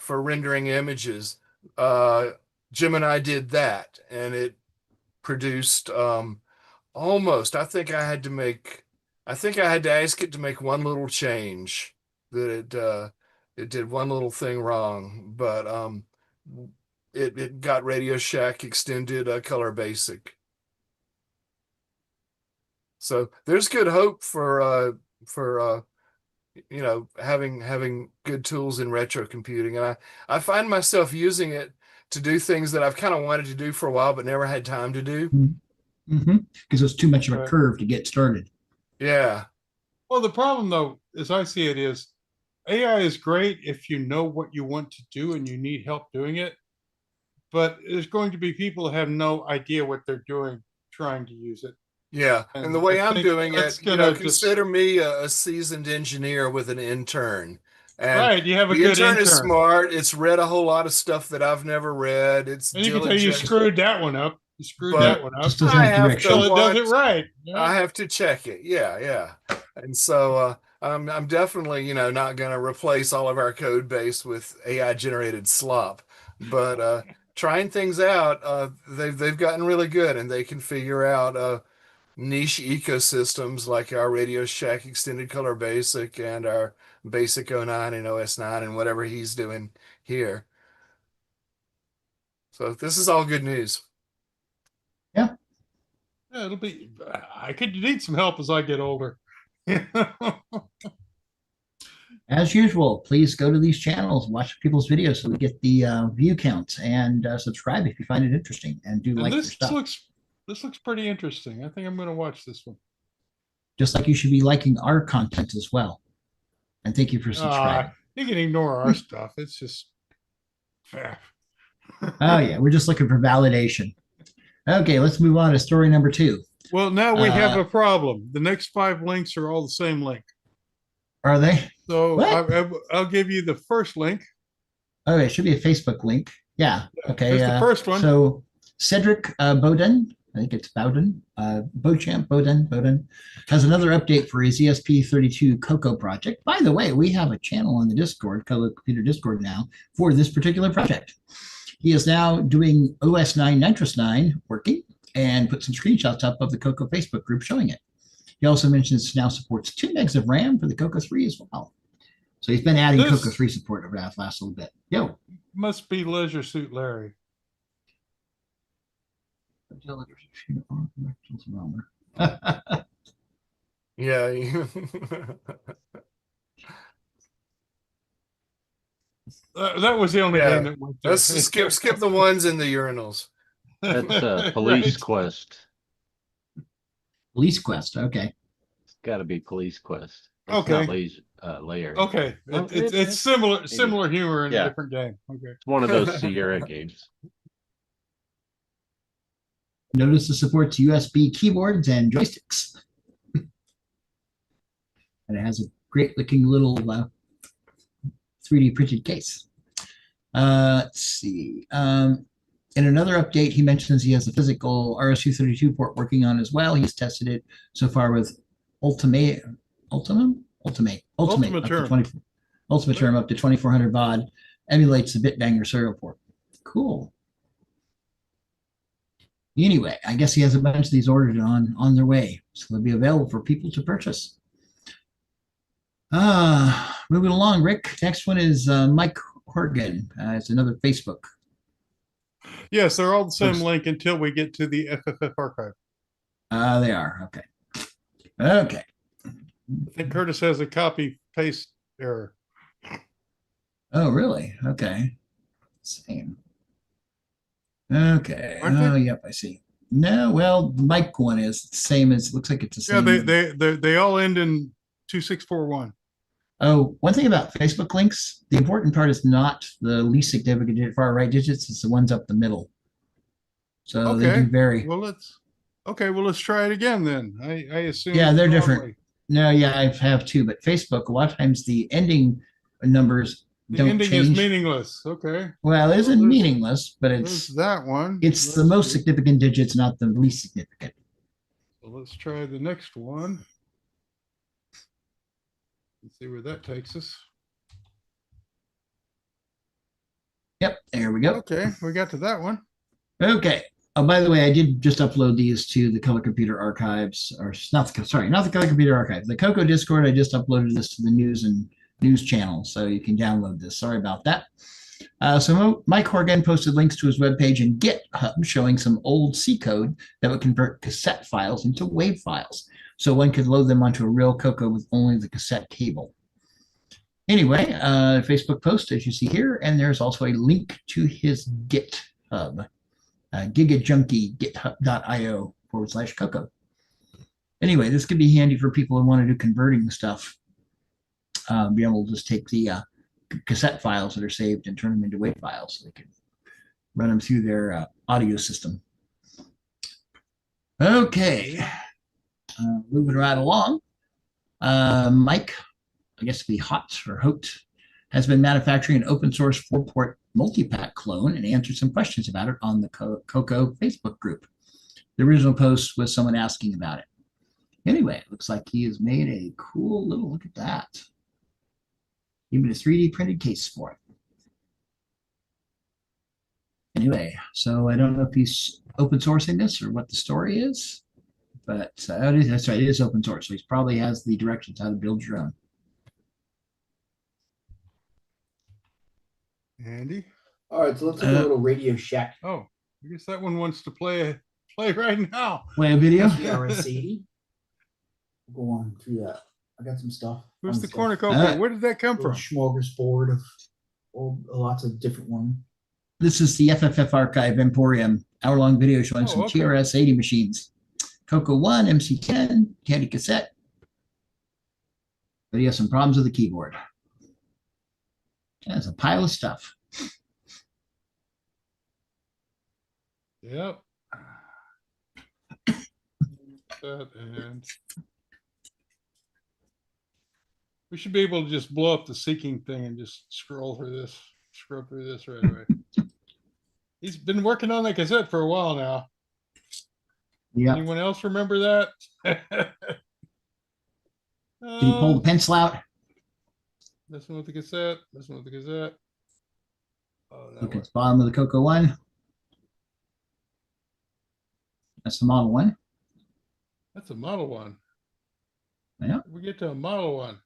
rendering images. Gemini did that, and it produced almost, I think I had to ask it to make one little change, that it did one little thing wrong, but it got Radio Shack extended color basic. So there's good hope for having good tools in retro computing, and I find myself using it to do things that I've kind of wanted to do for a while but never had time to do. Because it's too much of a curve to get started. Yeah. Well, the problem, though, as I see it, is AI is great if you know what you want to do and you need help doing it. But there's going to be people who have no idea what they're doing trying to use it. Yeah. And the way I'm doing it, consider me a seasoned engineer with an intern. And right, you have a good intern. Is smart. It's read a whole lot of stuff that I've never read. It's and you can tell you screwed that one up. You screwed that one up. I have to it does it right. Yeah. I have to check it. Yeah. And so I'm definitely, not going to replace all of our code base with AI generated slop, but trying things out, they've gotten really good, and they can figure out niche ecosystems like our Radio Shack Extended Color Basic and our Basic 09 and OS 9 and whatever he's doing here. So this is all good news. Yeah, it'll be. I could need some help as I get older. As usual, please go to these channels, watch people's videos so we get the view counts, and subscribe if you find it interesting, and do like their stuff. This looks pretty interesting. I think I'm going to watch this one. Just like you should be liking our content as well. And thank you for subscribing. You can ignore our stuff. It's just. Oh yeah, we're just looking for validation. Okay, let's move on to story number 2. Well, now we have a problem. The next 5 links are all the same link. Are they? So I'll give you the first link. Oh, it should be a Facebook link. Yeah. Okay. Here's the first one. So Cedric Beaudoin, I think it's Beaudoin, Beaudoin, has another update for his ESP32 Coco project. By the way, we have a channel on the Discord, Color Computer Discord now, for this particular project. He is now doing OS 9 Nitrous 9 working and put some screenshots up of the Coco Facebook group showing it. He also mentions it now supports 2 megs of RAM for the Coco 3 as well. So he's been adding Coco 3 support over that last little bit. Yo. Must be Leisure Suit Larry. Yeah. That was the only game that went there. Let's skip the ones in the urinals. That's Police Quest. Police Quest, okay. It's got to be Police Quest. It's Okay. not Larry. Okay, it's similar humor in a different game. Okay, it's one of those Sierra games. Notice it supports USB keyboards and joysticks. And it has a great looking little 3D printed case. Let's see. In another update, he mentions he has a physical RS-232 port working on as well. He's tested it so far with Ultimate Term up to 2400 baud, emulates the Bitbanger serial port. Cool. Anyway, I guess he has a bunch of these ordered on their way, so they'll be available for people to purchase. Moving along, Rick. Next one is Mike Horgan. It's another Facebook. Yes, they're all the same link until we get to the FFF archive. They are. Okay. Okay. I think Curtis has a copy paste error. Oh, really? Okay. Same. Okay. Oh, yep, I see. No, well, the Mike one is the same as, looks like it's the same. Yeah, they all end in 2641. Oh, one thing about Facebook links, the important part is not the least significant far right digits, it's the ones up the middle. So they do vary. Well, let's try it again then. I assume. Yeah, they're different. No, yeah, I have two, but Facebook, a lot of times the ending numbers don't change. The ending is meaningless. Okay. Well, it isn't meaningless, but it's that one. It's the most significant digits, not the least significant. So let's try the next one. Let's see where that takes us. Yep, there we go. Okay, we got to that one. Okay. Oh, by the way, I did just upload these to the Color Computer Archives, or not the Color Computer Archive. The Coco Discord, I just uploaded this to the news channel, so you can download this. Sorry about that. So Mike Horgan posted links to his webpage and GitHub showing some old C code that would convert cassette files into WAV files. So one could load them onto a real Coco with only the cassette cable. Anyway, Facebook post, as you see here, and there's also a link to his GitHub. GigaJunkie, github.io/Coco. Anyway, this could be handy for people who want to do converting stuff. Be able to just take the cassette files that are saved and turn them into WAV files so they can run them through their audio system. Okay. Moving right along. Mike, I guess it'd be Hot or Hote, has been manufacturing an open source 4-port multi-pack clone and answered some questions about it on the Coco Facebook group. The original post was someone asking about it. Anyway, it looks like he has made a cool little, look at that. Even a 3D printed case for it. Anyway, so I don't know if he's open sourcing this or what the story is, but that's right, it is open source. So he probably has the directions how to build your own. Andy? All right, so let's take a little Radio Shack. Oh, I guess that one wants to play right now. Play a video? RS80. Go on through that. I got some stuff. Who's the cornucopia? Where did that come from? Smorgasbord of lots of different ones. This is the FFF Archive Emporium hour-long video showing some TRS-80 machines. Coco 1, MC10, Candy Cassette. But he has some problems with the keyboard. That's a pile of stuff. Yep. And we should be able to just blow up the seeking thing and just scroll through this right away. He's been working on that cassette for a while now. Yeah. Anyone else remember that? Did he pull the pencil out? This one with the cassette. This one with the cassette. Look at the bottom of the Coco one. That's the Model 1. That's a Model 1. Yeah. We get to a Model 1.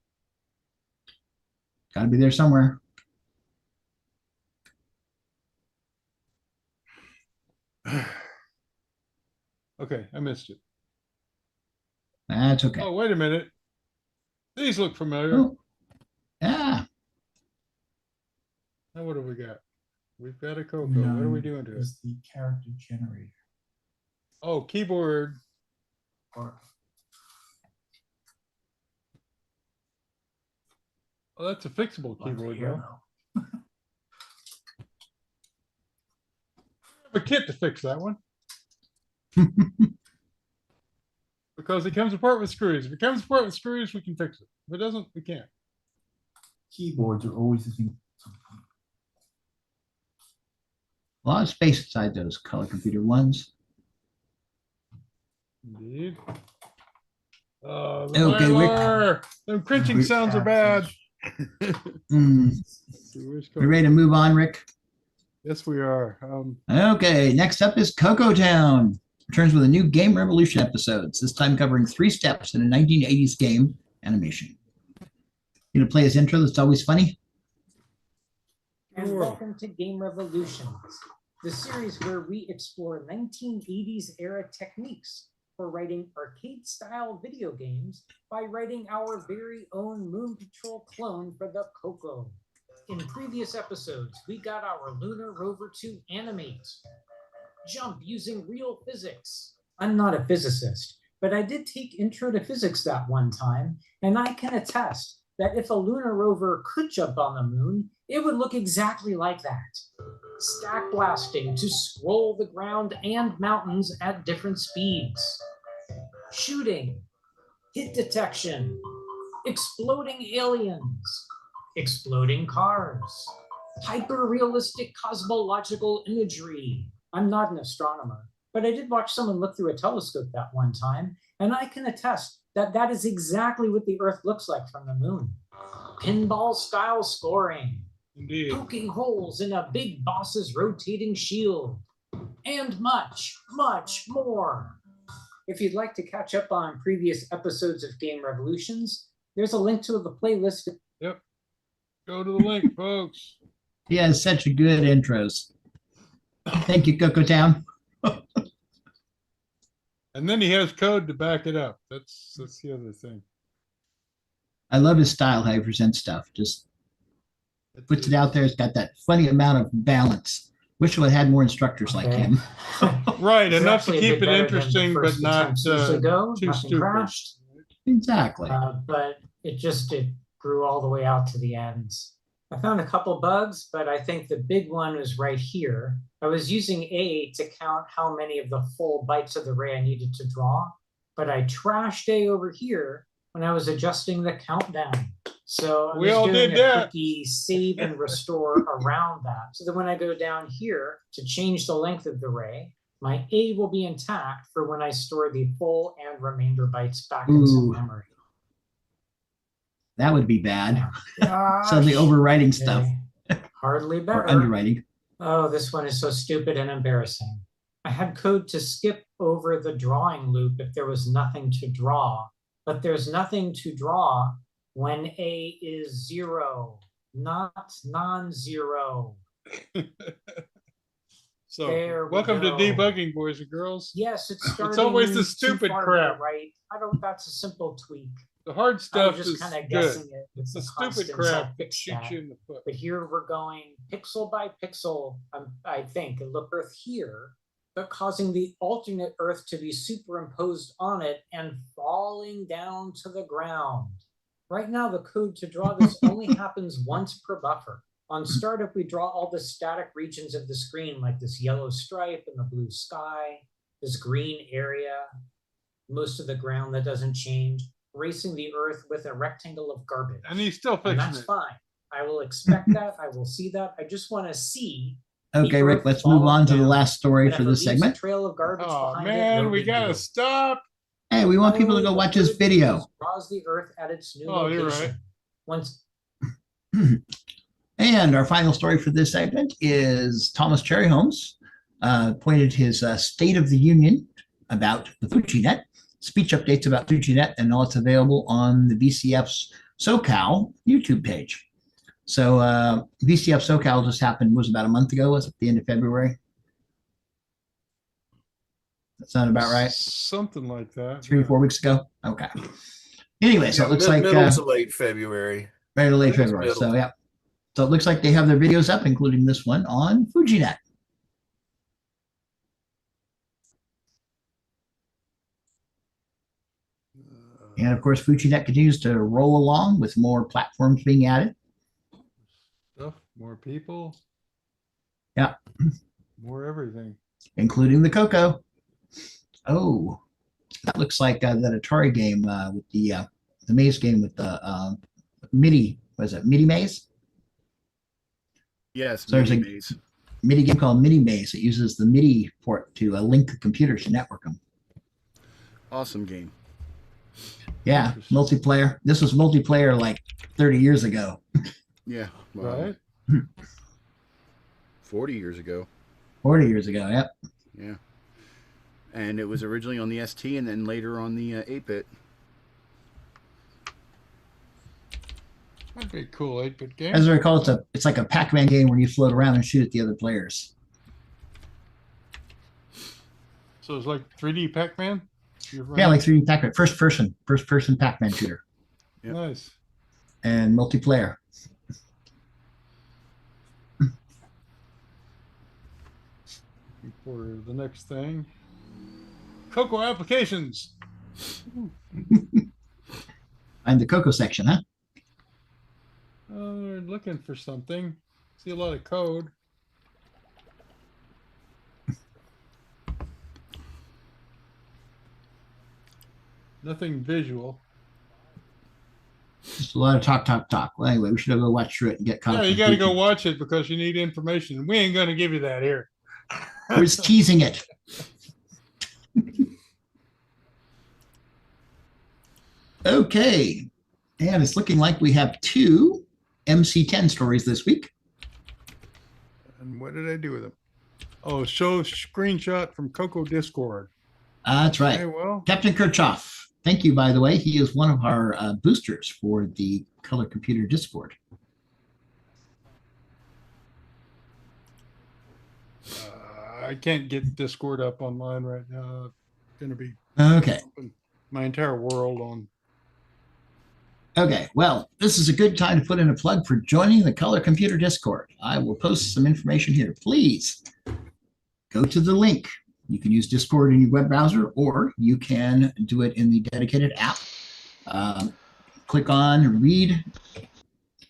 Got to be there somewhere. Okay, I missed it. That's okay. Oh, wait a minute. These look familiar. Oh. Yeah. Now what do we got? We've got a Coco. What are we doing to it? Is the character generator. Oh, keyboard. Or Oh, that's a fixable keyboard, though. I have a kit to fix that one. Because it comes apart with screws. If it comes apart with screws, we can fix it. If it doesn't, we can't. Keyboards are always the thing. A lot of space inside those color computer ones. Indeed. Okay, Rick. Them crunching sounds are bad. We're ready to move on, Rick? Yes, we are. Okay, next up is Coco Town. Returns with a new Game Revolution episodes, this time covering 3 steps in a 1980s game animation. You gonna play his intro that's always funny? And welcome to Game Revolutions, the series where we explore 1980s era techniques for writing arcade-style video games by writing our very own Moon Patrol clone for the Coco. In previous episodes, we got our lunar rover to animate, jump using real physics. I'm not a physicist, but I did take Intro to Physics that one time, and I can attest that if a lunar rover could jump on the moon, it would look exactly like that. Stack blasting to scroll the ground and mountains at different speeds. Shooting, hit detection, exploding aliens, exploding cars, hyper-realistic cosmological imagery. I'm not an astronomer, but I did watch someone look through a telescope that one time, and I can attest that that is exactly what the Earth looks like from the moon. Pinball-style scoring. Indeed. Poking holes in a big boss's rotating shield. And much, much more. If you'd like to catch up on previous episodes of Game Revolutions, there's a link to the playlist. Yep. Go to the link, folks. He has such good intros. Thank you, Coco Town. And then he has code to back it up. That's the other thing. I love his style, how he presents stuff. Just puts it out there. It's got that funny amount of balance. Wish we had more instructors like him. Right, It's enough to actually a keep bit it better than interesting, the but first not attempts years ago. too Nothing stupid. crashed. Exactly. But it grew all the way out to the ends. I found a couple bugs, but I think the big one is right here. I was using A to count how many of the full bytes of the array I needed to draw, but I trashed A over here when I was adjusting the countdown. So I We was all doing did a that. quickie save and restore around that. So that when I go down here to change the length of the array, my A will be intact for when I store the full and remainder bytes back into memory. That would be bad. Gosh. Suddenly overwriting stuff. Hardly better. Or underwriting. Oh, this one is so stupid and embarrassing. I had code to skip over the drawing loop if there was nothing to draw, but there's nothing to draw when A is 0, not non-zero. So There we welcome to go. debugging, boys and girls. Yes, it's starting. always the too stupid far to crap. the right. I don't. That's a simple tweak. The hard I stuff was is just kind of good. guessing it. It's the stupid constant, so crap I'll that fix shoots that. you in the foot. But here we're going pixel by pixel, I think, and look Earth here, but causing the alternate Earth to be superimposed on it and falling down to the ground. Right now, the code to draw this only happens once per buffer. On startup, we draw all the static regions of the screen, like this yellow stripe and the blue sky, this green area, most of the ground that doesn't change, racing the Earth with a rectangle of garbage. And he's still And fixing that's it. fine. I will expect that. I will see that. I just want to see. Okay, Rick, let's move on to the last story And for if it this leaves segment. a trail of garbage Oh behind it, man, no we big gotta deal. stop. Hey, we want people to go watch this video. Draws the Earth at its new Oh, location. you're right. Once And our final story for this segment is Thomas Cherryholmes pointed his State of the Union about the FujiNet, speech updates about FujiNet, and all it's available on the VCF's SoCal YouTube page. So VCF SoCal just happened, was about a month ago, was it the end of February? That sound about right? Something like that. 3-4 weeks ago? Okay. Anyway, so it looks like middle to late February. Right to late February. So yeah. So it looks like they have their videos up, including this one on FujiNet. And of course, FujiNet continues to roll along with more platforms being added. Stuff, more people. Yeah. More everything. Including the Coco. Oh, that looks like that Atari game with the maze game with the MIDI. Was it MIDI maze? Yes, so there's a maze. MIDI game called MIDI Maze. It uses the MIDI port to link the computers to network them. Awesome game. Yeah, multiplayer. This was multiplayer like 30 years ago. Yeah. Right. 40 years ago. 40 years ago, yep. Yeah. And it was originally on the ST and then later on the 8-bit. That'd be a cool 8-bit game. As I recall, it's like a Pac-Man game where you float around and shoot at the other players. So it's like 3D Pac-Man? Yeah, like 3D Pac-Man. First person Pac-Man shooter. Yep. Nice. And multiplayer. For the next thing. Coco applications. And the Coco section, huh? Looking for something. See a lot of code. Nothing visual. Just a lot of talk. Well, anyway, we should go watch through it and get caught up. Yeah, you got to go watch it because you need information. We ain't going to give you that here. We're just teasing it. Okay. And it's looking like we have 2 MC10 stories this week. And what did I do with them? Oh, show screenshot from Coco Discord. That's right. Okay, well. Captain Kirchhoff. Thank you, by the way. He is one of our boosters for the Color Computer Discord. I can't get Discord up online right now. It's going to be okay. My entire world on. Okay, well, this is a good time to put in a plug for joining the Color Computer Discord. I will post some information here. Please go to the link. You can use Discord in your web browser, or you can do it in the dedicated app. Click on read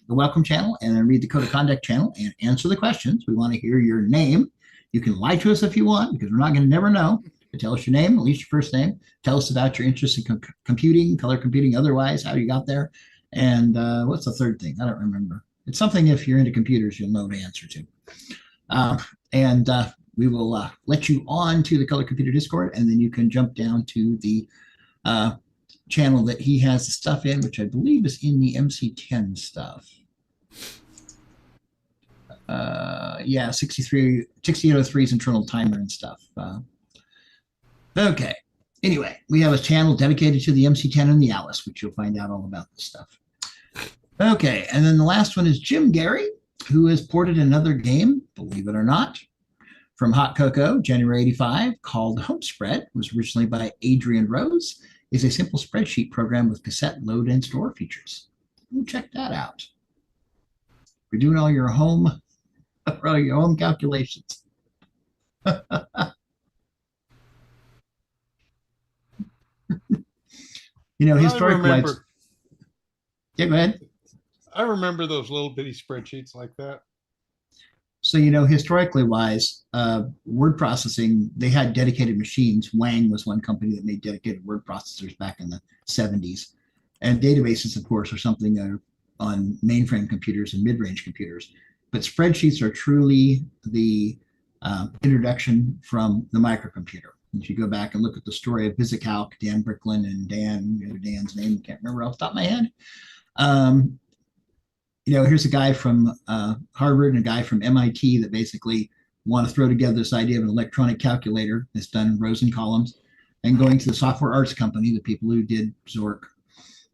the welcome channel and then read the code of conduct channel and answer the questions. We want to hear your name. You can lie to us if you want, because we're not going to never know. But tell us your name, at least your first name. Tell us about your interest in computing, color computing, otherwise, how you got there. And what's the third thing? I don't remember. It's something if you're into computers, you'll know the answer to. We will let you on to the Color Computer Discord, and then you can jump down to the channel that he has the stuff in, which I believe is in the MC10 stuff. Yeah, 6803's internal timer and stuff. Okay. Anyway, we have a channel dedicated to the MC10 and the AWASS, which you'll find out all about this stuff. Okay, and then the last one is Jim Gary, who has ported another game, believe it or not, from Hot Cocoa, January 85, called Home Spread. It was originally by Adrian Rose. Is a simple spreadsheet program with cassette load and store features. Go check that out. You're doing all your home calculations. You know, historically, yeah, go ahead. I remember those little bitty spreadsheets like that. So, you know, historically wise, word processing, they had dedicated machines. Wang was one company that made dedicated word processors back in the 70s. And databases, of course, are something on mainframe computers and mid-range computers. But spreadsheets are truly the introduction from the microcomputer. If you go back and look at the story of VisiCalc, Dan Bricklin and Dan's name, I can't remember off the top of my head. here's a guy from Harvard and a guy from MIT that basically want to throw together this idea of an electronic calculator that's done in rows and columns, and going to the software arts company, the people who did Zork,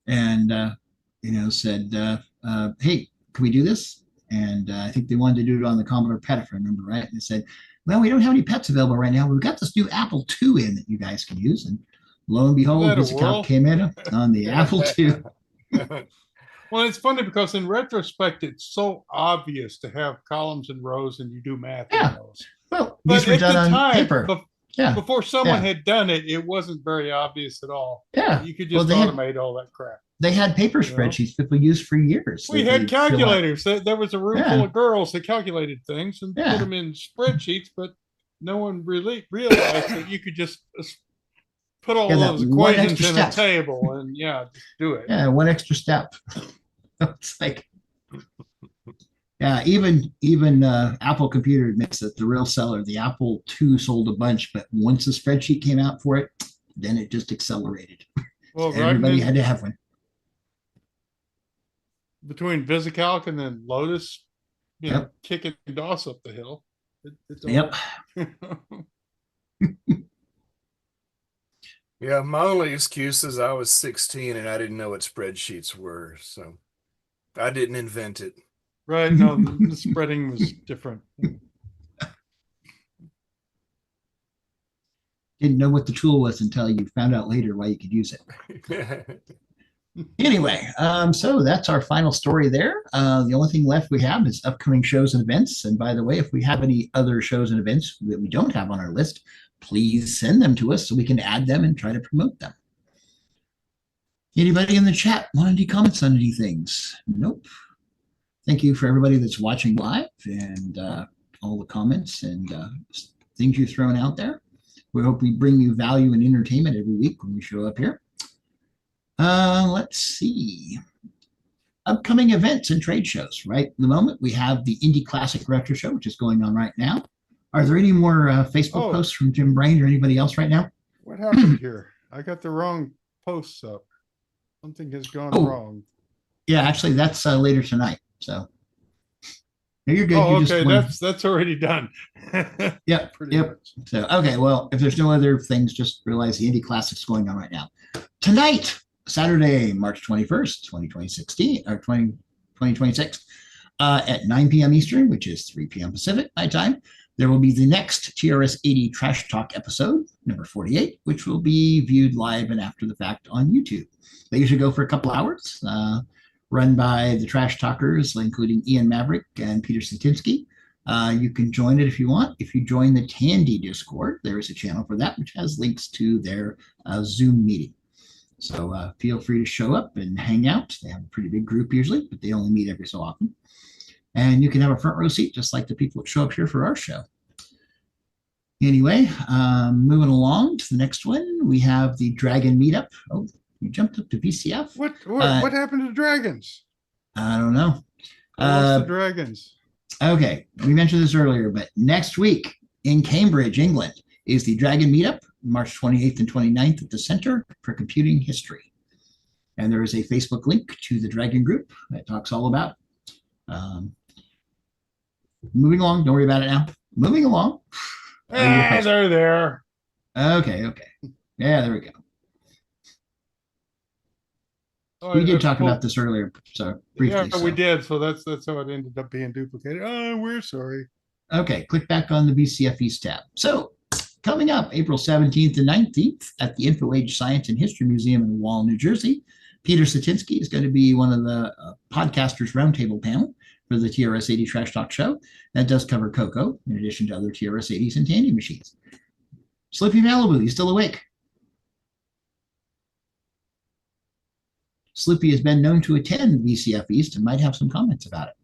and said, hey, can we do this? And I think they wanted to do it on the Commodore PET, if I remember right. And they said, well, we don't have any PETs available right now. We've got this new Apple II in that you guys can use. And lo and behold, VisiCalc came in on the Apple II. Well, it's funny because in retrospect, it's so obvious to have columns and rows and you do math in those. Well, these were done on paper. Before someone had done it, it wasn't very obvious at all. Yeah. You could just automate all that crap. They had paper spreadsheets people used for years. We had calculators. There was a room full of girls that calculated things and put them in spreadsheets, but no one really realized that you could just put all those equations in a table and just do it. Yeah, one extra step. It's like, even Apple Computer admits that the real seller, the Apple II, sold a bunch, but once the spreadsheet came out for it, then it just accelerated. Well, so everybody had to have one. Between VisiCalc and then Lotus, kicking DOS up the hill. Yep. Yeah, my only excuse is I was 16 and I didn't know what spreadsheets were, so I didn't invent it. Right, no, the spreading was different. Didn't know what the tool was until you found out later why you could use it. Anyway, so that's our final story there. The only thing left we have is upcoming shows and events. And by the way, if we have any other shows and events that we don't have on our list, please send them to us so we can add them and try to promote them. Anybody in the chat want any comments on any things? Nope. Thank you for everybody that's watching live and all the comments and things you're throwing out there. We hope we bring you value and entertainment every week when we show up here. Let's see. Upcoming events and trade shows. Right at the moment, we have the Indy Classic Retro Show, which is going on right now. Are there any more Facebook posts from Jim Brain or anybody else right now? What happened here? I got the wrong posts up. Something has gone wrong. Yeah, actually, that's later tonight. So no, you're good. Oh, you okay, that's already done. Yep. Much. So okay, well, if there's no other things, just realize the Indy Classic's going on right now. Tonight, Saturday, March 21st, 2026, at 9 p.m. Eastern, which is 3 p.m. Pacific my time, there will be the next TRS-80 Trash Talk episode, number 48, which will be viewed live and after the fact on YouTube. They usually go for a couple hours, run by the Trash Talkers, including Ian Maverick and Peter Satinsky. You can join it if you want. If you join the Tandy Discord, there is a channel for that, which has links to their Zoom meeting. So feel free to show up and hang out. They have a pretty big group usually, but they only meet every so often. And you can have a front row seat, just like the people that show up here for our show. Anyway, moving along to the next one, we have the Dragon Meetup. Oh, you jumped up to BCF. What happened to dragons? I don't know. I lost the dragons. Okay, we mentioned this earlier, but next week in Cambridge, England, is the Dragon Meetup, March 28th and 29th at the Center for Computing History. And there is a Facebook link to the Dragon group that talks all about it. Moving along, don't worry about it now. Moving along. They're there. Okay. Yeah, there we go. We did talk about this earlier, so briefly. Yeah, we did. So that's how it ended up being duplicated. Oh, we're sorry. Okay, click back on the BCF East tab. So coming up April 17th and 19th at the Info Age Science and History Museum in Wall, New Jersey, Peter Satinsky is going to be one of the podcasters roundtable panel for the TRS-80 Trash Talk show. That does cover Coco, in addition to other TRS-80s and Tandy machines. Sloopy Malibu, you still awake? Sloopy has been known to attend VCF East and might have some comments about it.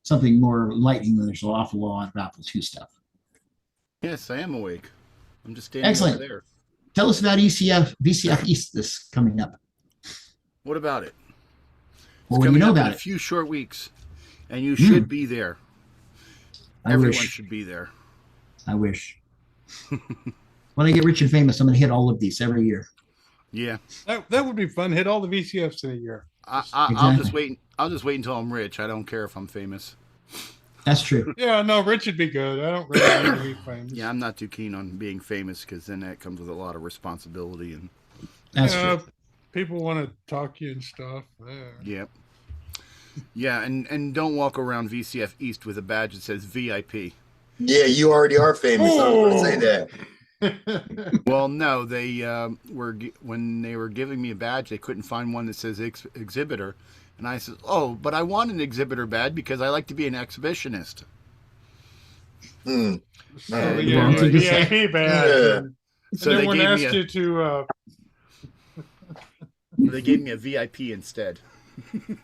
Something more enlightening than there's an awful lot of Apple II stuff. Yes, I am awake. I'm just standing Excellent. over there. Tell us about VCF East this coming up. What about it? Well, what do you know about in it? A few short weeks, and you should be there. Everyone should be there. I wish. When I get rich and famous, I'm going to hit all of these every year. Yeah. That would be fun. Hit all the VCFs in a year. I'll just wait. I'll just wait until I'm rich. I don't care if I'm famous. That's true. Yeah, no, Rich would be good. I don't really need to be famous. Yeah, I'm not too keen on being famous because then that comes with a lot of responsibility and. That's true. People want to talk to you and stuff. Yep. Yeah, and don't walk around VCF East with a badge that says VIP. Yeah, you already are famous. I was going to say that. Well, no, they when they were giving me a badge, they couldn't find one that says exhibitor, and I said, "Oh, but I want an exhibitor badge because I like to be an exhibitionist." Hmm. Oh, yeah, VIP badge. Yeah. And So then they when gave asked me a- you to. They gave me a VIP instead.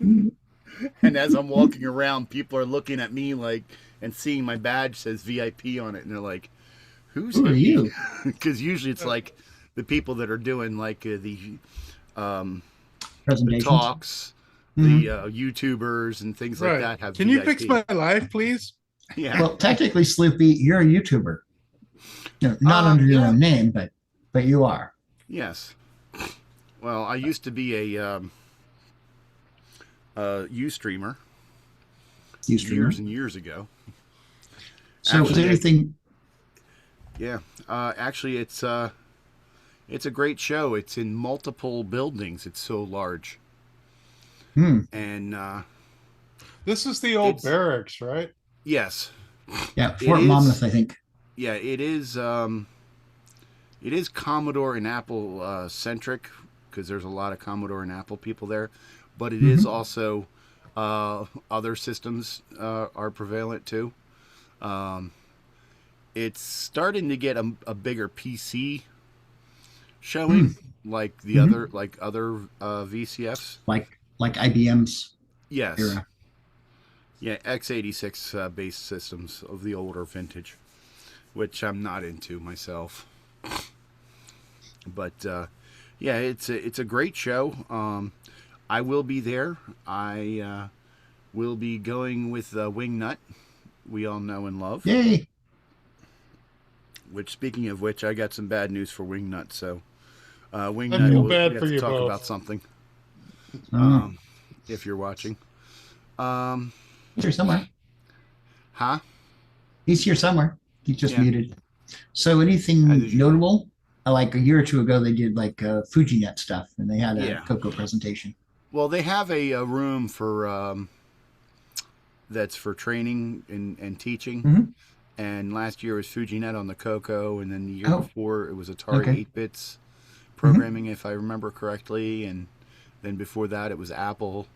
And as I'm walking around, people are looking at me like and seeing my badge says VIP on it, and they're like, "Who are he?" you? Because usually it's like the people that are doing like the Presentations. talks, the YouTubers and things like that have. Can you VIP. fix my life, please? Yeah. Well, technically, Sloopy, you're a YouTuber. No, not under your own name, but you are. Yes. Well, I used to be a Ustreamer. Years and years ago. So is there anything? Yeah. Actually, it's a great show. It's in multiple buildings. It's so large. And this is the old barracks, right? Yes. Yeah, Fort Monmouth, I think. Yeah, it is. It is Commodore and Apple centric because there's a lot of Commodore and Apple people there, but it is also other systems are prevalent too. It's starting to get a bigger PC showing, like the other VCFs, like IBM's. Yes. Era. Yeah, x86 based systems of the older vintage, which I'm not into myself. But yeah, it's a great show. I will be there. I will be going with Wingnut, we all know and love. Yay! Which, speaking of which, I got some bad news for Wingnut. So, I Wingnut, feel we bad have for to you talk both. about something. If you're watching, He's here somewhere. Huh? He's here somewhere. He's just Yeah. muted. So anything notable? Like a year or two ago, they did like FujiNet stuff, and they had a Yeah. Coco presentation. Well, they have a room for that's for training and teaching. And last year was FujiNet on the Coco, and then the year before it was Atari Okay. 8-bits programming, if I remember correctly, and then before that it was Apple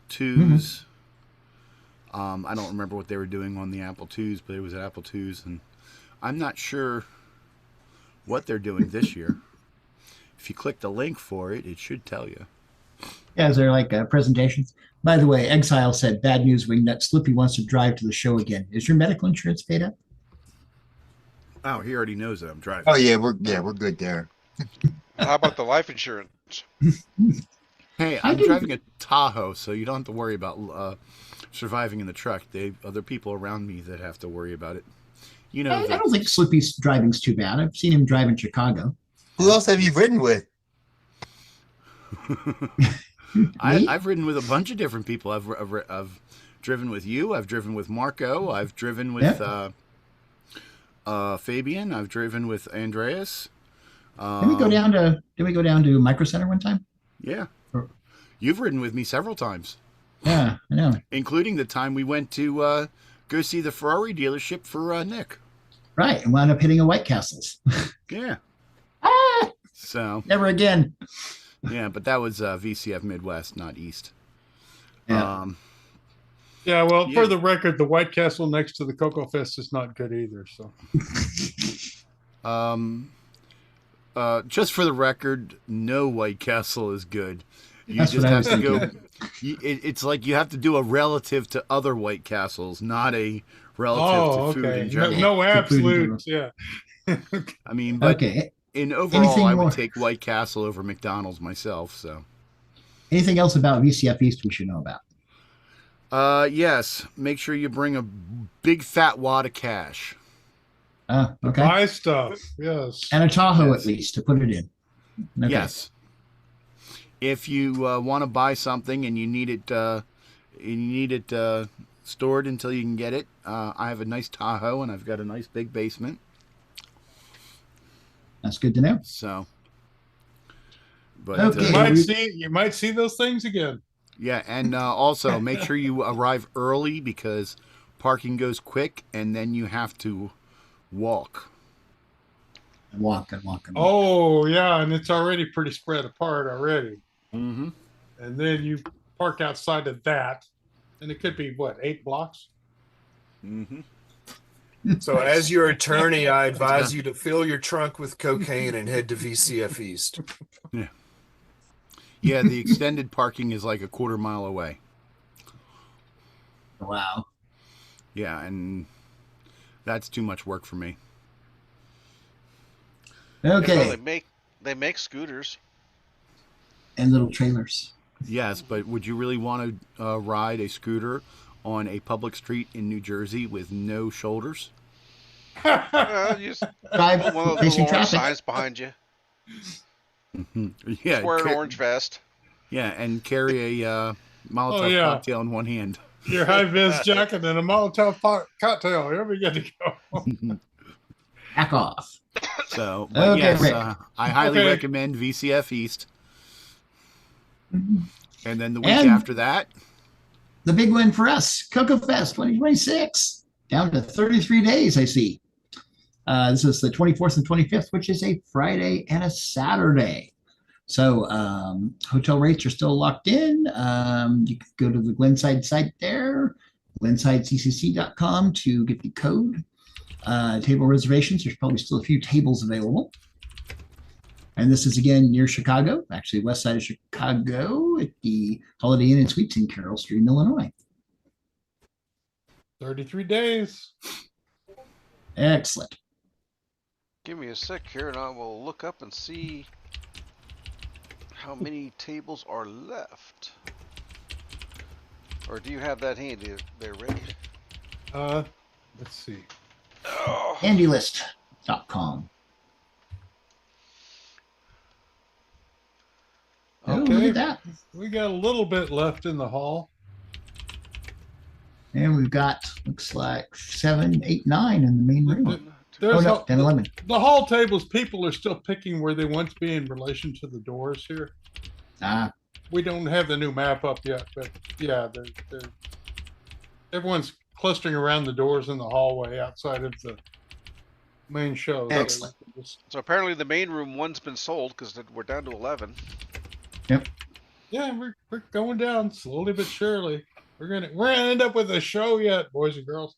IIs. I don't remember what they were doing on the Apple IIs, but it was Apple IIs, and I'm not sure what they're doing this year. If you click the link for it, it should tell you. Yeah, is there like presentations? By the way, Exile said, "Bad news, Wingnut. Sloopy wants to drive to the show again. Is your medical insurance paid up?" Oh, he already knows that I'm driving. Oh yeah, we're good there. How about the life insurance? Hey, I'm driving a Tahoe, so you don't have to worry about surviving in the truck. They other people around me that have to worry about it. You know, I don't think Sloopy's driving's too bad. I've seen him drive in Chicago. Who else have you ridden with? I've ridden with a bunch of different people. I've driven with you. I've driven with Marco. I've driven with Fabian. I've driven with Andreas. Did we go down to Micro Center one time? Yeah. You've ridden with me several times. Yeah, I know. Including the time we went to go see the Ferrari dealership for Nick. Right, and wound up hitting a White Castles. Yeah. So never again. Yeah, but that was VCF Midwest, not East. Yeah. Yeah, well, for the record, the White Castle next to the CoCoFEST is not good either. So, just for the record, no White Castle is good. You That's just what I have was to go. thinking. It's like you have to do a relative to other White Castles, not a relative to food in general. No absolutes. Yeah. I mean, but Okay. in overall, Anything I would more? take White Castle over McDonald's myself. So, Anything else about VCF East we should know about? yes, make sure you bring a big fat wad of cash. Okay. Buy stuff. Yes. And a Tahoe at least to put it in. Okay. Yes. if you want to buy something and you need it stored until you can get it, I have a nice Tahoe and I've got a nice big basement. That's good to know. So, but Okay. You might see those things again. yeah, and also make sure you arrive early because parking goes quick, and then you have to walk. And walk. Oh yeah, and it's already pretty spread apart already. Mm-hmm. And then you park outside of that, and it could be what, 8 blocks? Mm-hmm. So, as your attorney, I advise you to fill your trunk with cocaine and head to VCF East. Yeah. Yeah, the extended parking is like a quarter mile away. Wow. Yeah, and that's too much work for me. Okay. Well, they make scooters and little trailers. Yes, but would you really want to ride a scooter on a public street in New Jersey with no shoulders? You just Drive put one of those facing little orange traffic. signs behind you. Yeah, Wear an orange vest. Yeah, and carry a Molotov cocktail in one hand. Your high-vis jacket and a Molotov cocktail. You'll be good to go. Back off. So, but Okay, yes, Rick. I highly Okay. recommend VCF East. And then the week And- after that, The big win for us, CoCoFEST 2026, down to 33 days, I see. This is the 24th and 25th, which is a Friday and a Saturday. So hotel rates are still locked in. You can go to the Glenside site there, glensideccc.com to get the code. Table reservations, there's probably still a few tables available. And this is again near Chicago, actually west side of Chicago at the Holiday Inn and Suites in Carroll Stream, Illinois. 33 days. Excellent. Give me a sec here and I will look up and see how many tables are left. Or do you have that handy there, Rick? Let's see. Handylist.com. Oh, Okay. look at that. We got a little bit left in the hall. And we've got, looks like 7, 8, 9 in the main room. There's no, 10, 11. The hall tables, people are still picking where they want to be in relation to the doors here. We don't have the new map up yet, but yeah, everyone's clustering around the doors in the hallway outside of the main show. Excellent. So apparently the main room one's been sold because we're down to 11. Yep. Yeah, we're going down slowly but surely. We're gonna end up with a show yet, boys and girls.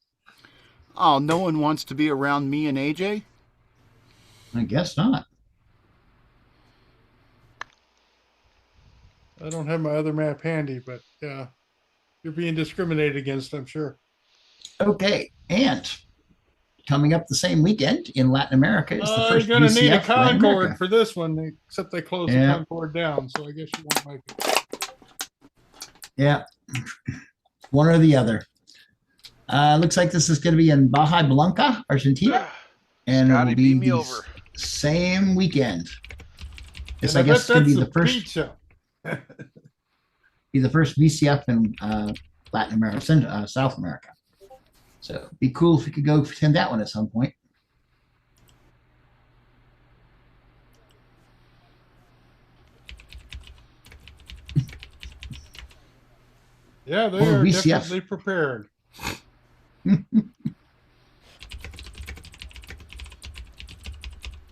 oh, no one wants to be around me and AJ? I guess not. I don't have my other map handy, but yeah, you're being discriminated against, I'm sure. Okay, and coming up the same weekend in Latin America is the first You're going to need a VCF Latin Concord America. for this one, except they closed Yeah. the Concord down, so I guess you won't make it. Yeah, one or the other. Looks like this is going to be in Baja Blanca, Argentina, and Scotty, it'll be beam me the over. same weekend. This, And I guess, is going to be that's the first pizza. be the first VCF in Latin America, South America. So it'd be cool if we could go attend that one at some point. Yeah, they Well, are VCF. definitely prepared.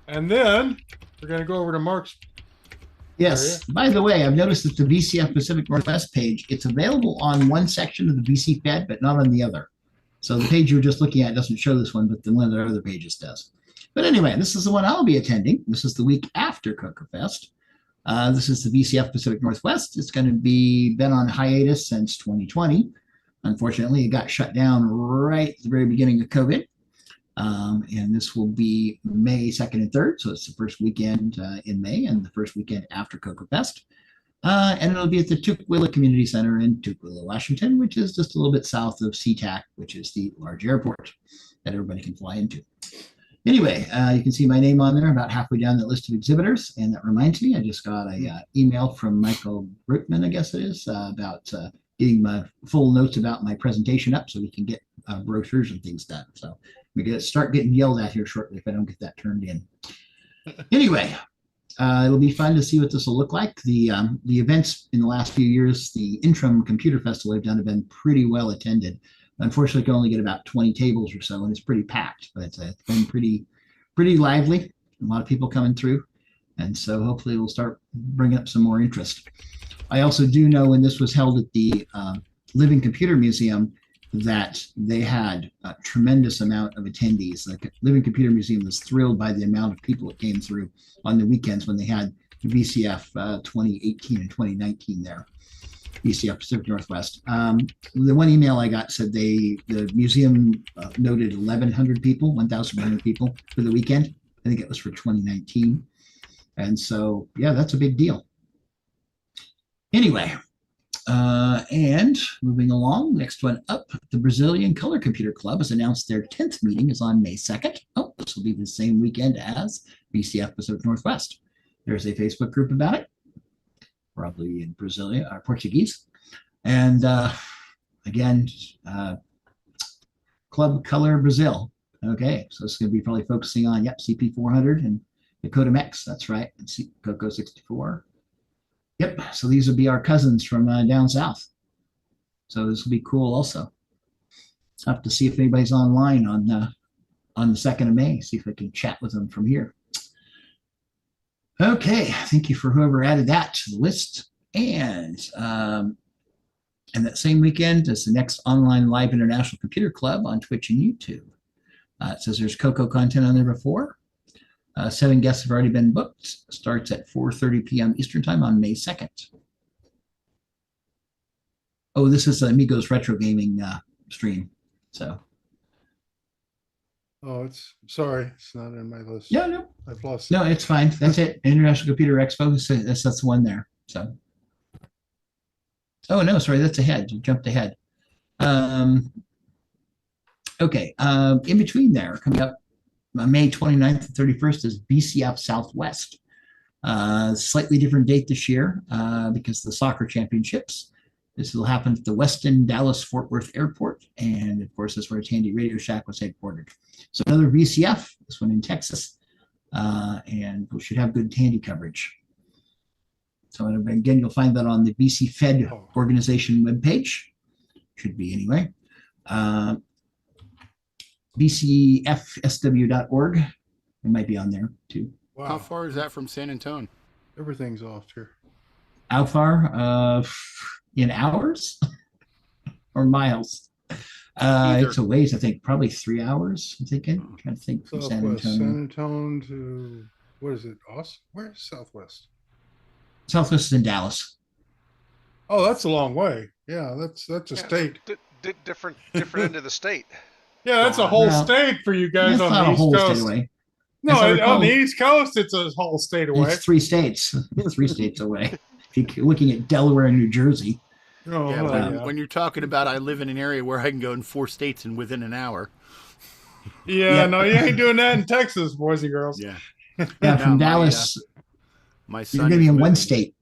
And then we're going to go over to Mark's. Yes. By the way, I've noticed that the VCF Pacific Northwest page, it's available on one section of the VC Fed, but not on the other. So the page you're just looking at doesn't show this one, but the one of the other pages does. But anyway, this is the one I'll be attending. This is the week after CoCoFEST. This is the VCF Pacific Northwest. It's going to be been on hiatus since 2020. Unfortunately, it got shut down right at the very beginning of COVID. And this will be May 2nd and 3rd. So it's the first weekend in May and the first weekend after CoCoFEST. And it'll be at the Tukwila Community Center in Tukwila, Washington, which is just a little bit south of SeaTac, which is the large airport that everybody can fly into. Anyway, you can see my name on there about halfway down the list of exhibitors. And that reminds me, I just got a email from Michael Brickman, I guess it is, about getting my full notes about my presentation up so we can get brochures and things done. So we get start getting yelled at here shortly if I don't get that turned in. Anyway, it'll be fun to see what this will look like. The events in the last few years, the interim computer festival I've done have been pretty well attended. Unfortunately, can only get about 20 tables or so, and it's pretty packed, but it's been pretty lively. A lot of people coming through, and so hopefully we'll start bringing up some more interest. I also do know when this was held at the Living Computer Museum that they had a tremendous amount of attendees. The Living Computer Museum was thrilled by the amount of people that came through on the weekends when they had the VCF 2018 and 2019 there. VCF Pacific Northwest. The one email I got said the museum noted 1,100 people, 1,100 people for the weekend. I think it was for 2019. And so, yeah, that's a big deal. Anyway, and moving along, next one up, the Brazilian Color Computer Club has announced their 10th meeting is on May 2nd. Oh, this will be the same weekend as VCF Pacific Northwest. There's a Facebook group about it, probably in Brazilian or Portuguese. And again, Club Color Brazil. Okay, so it's going to be probably focusing on, yep, CP400 and the Codemex. That's right, and Coco 64. Yep, so these will be our cousins from down south. So this will be cool also. I'll have to see if anybody's online on the 2nd of May, see if I can chat with them from here. Okay, thank you for whoever added that to the list. And that same weekend is the next online live international computer club on Twitch and YouTube. It says there's Coco content on there before. 7 guests have already been booked. Starts at 4:30 p.m. Eastern time on May 2nd. Oh, this is Amigos Retro Gaming stream. So. Oh, sorry, it's not in my list. Yeah, no. I've lost. No, it's fine. That's it. International Computer Expo. That's the one there. So. Oh no, sorry, that's ahead. You jumped ahead. Okay. In between there, coming up May 29th and 31st is BCF Southwest. Slightly different date this year because the soccer championships. This will happen at the Westin Dallas Fort Worth Airport, and of course, that's where Tandy Radio Shack was headquartered. So another VCF, this one in Texas, and we should have good Tandy coverage. So again, you'll find that on the BC Fed organization webpage. Should be anyway. BCFSW.org. It might be on there too. Wow. How far is that from San Antonio? Everything's off here. How far? In hours or miles? It's a ways, I think, probably 3 hours. I'm thinking. I'm trying to think from San Antonio. San Antonio to, what is it? Austin? Where's Southwest? Southwest is in Dallas. Oh, that's a long way. Yeah, that's a state. Different end of the state. Yeah, that's a whole state for you guys on the East Coast. No, on the East Coast, it's a whole state away. It's 3 states. It's 3 states away. If you're looking at Delaware and New Jersey. Oh, yeah, when you're talking about I live in an area where I can go in 4 states and within an hour. Yeah, no, you ain't doing that in Texas, boys and girls. Yeah. Yeah, from Dallas. My son you're going to be in one state.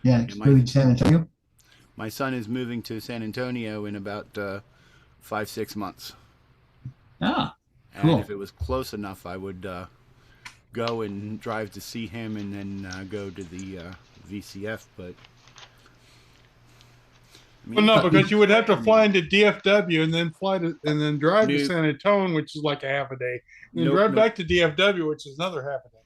Yeah, moving to San Antonio. My son is moving to San Antonio in about 5-6 months. Ah, cool. And if it was close enough, I would go and drive to see him and then go to the VCF. But well, no, because you would have to fly into DFW and then drive to San Antonio, which is like a half a day, and then drive back to DFW, which is another half a day.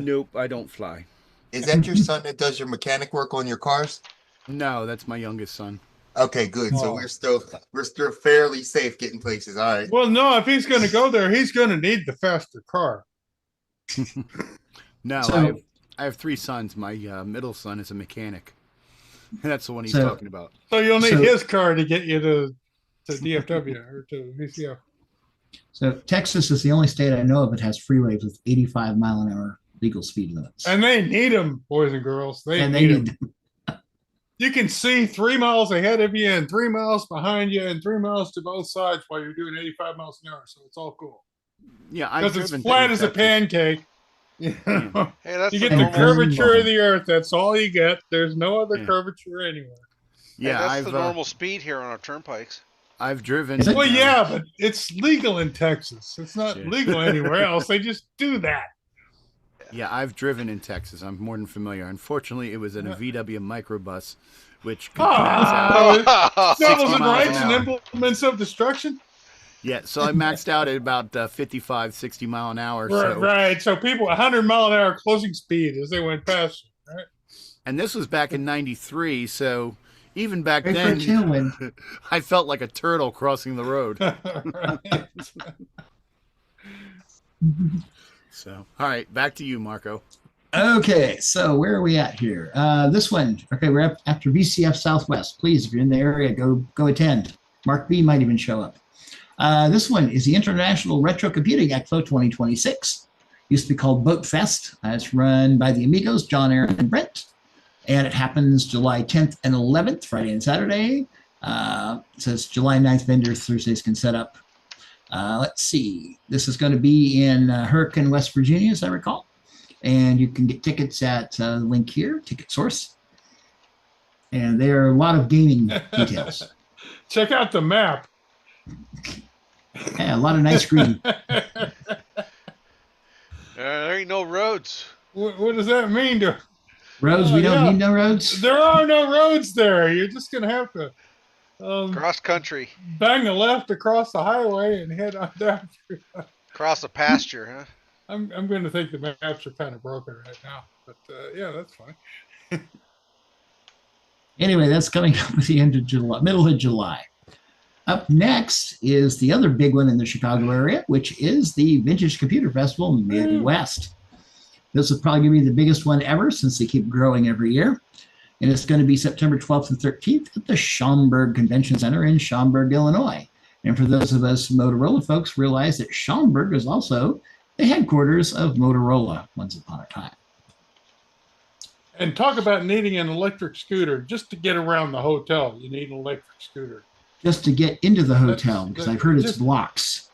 Nope, I don't fly. Is that your son that does your mechanic work on your cars? No, that's my youngest son. Okay, good. So we're still fairly safe getting places. All right. Well, no, if he's going to go there, he's going to need the faster car. No, so, I have 3 sons. My middle son is a mechanic. That's the one he's talking about. So you'll need his car to get you to DFW or to VCF. So Texas is the only state I know of that has freeways with 85-mile-an-hour legal speed limits. And they need them, boys and girls. They need them. You can see 3 miles ahead of you and 3 miles behind you and 3 miles to both sides while you're doing 85 miles an hour. So it's all cool. Yeah, because it's flat as a pancake. You know? Hey, that's you the get the normal- curvature of the Earth. That's all you get. There's no other Yeah. curvature anywhere. Yeah, Yeah, that's I've the normal speed here on our turnpikes. I've driven. Well, yeah, but it's legal in Texas. It's not legal anywhere else. They just do that. Yeah, I've driven in Texas. I'm more than familiar. Unfortunately, it was in a VW microbus, which could max out 60 Devils and miles rights an and hour. implements of destruction. Yeah, so I maxed out at about 55, 60 mile an hour. Right, So, right. So people 100 mile an hour closing speed as they went past. Right. and this was back in '93. So even back Great for a then, tailwind. I felt like a turtle crossing the road. So, all right, back to you, Marco. Okay, so where are we at here? This one. Okay, we're up after VCF Southwest. Please, if you're in the area, go attend. Mark B might even show up. This one is the International Retro Computing Expo 2026. Used to be called Boat Fest. It's run by the Amigos, John, Aaron, and Brent. And it happens July 10th and 11th, Friday and Saturday. It says July 9th, vendors Thursdays can set up. Let's see. This is going to be in Hurricane, West Virginia, as I recall. And you can get tickets at the link here, Ticket Source. And there are a lot of gaming details. Check out the map. Yeah, a lot of nice green. There ain't no roads. What does that mean to roads? We don't need no roads. There are no roads there. You're just gonna have to cross country, bang a left across the highway, and head on down. Cross a pasture, huh? I'm going to think the maps are kind of broken right now, but yeah, that's fine. Anyway, that's coming up at the end of July, middle of July. Up next is the other big one in the Chicago area, which is the Vintage Computer Festival Midwest. This is probably going to be the biggest one ever since they keep growing every year. And it's going to be September 12th and 13th at the Schaumburg Convention Center in Schaumburg, Illinois. And for those of us Motorola folks, realize that Schaumburg is also the headquarters of Motorola once upon a time. And talk about needing an electric scooter just to get around the hotel. You need an electric scooter. Just to get into the hotel, because I've heard it's blocks.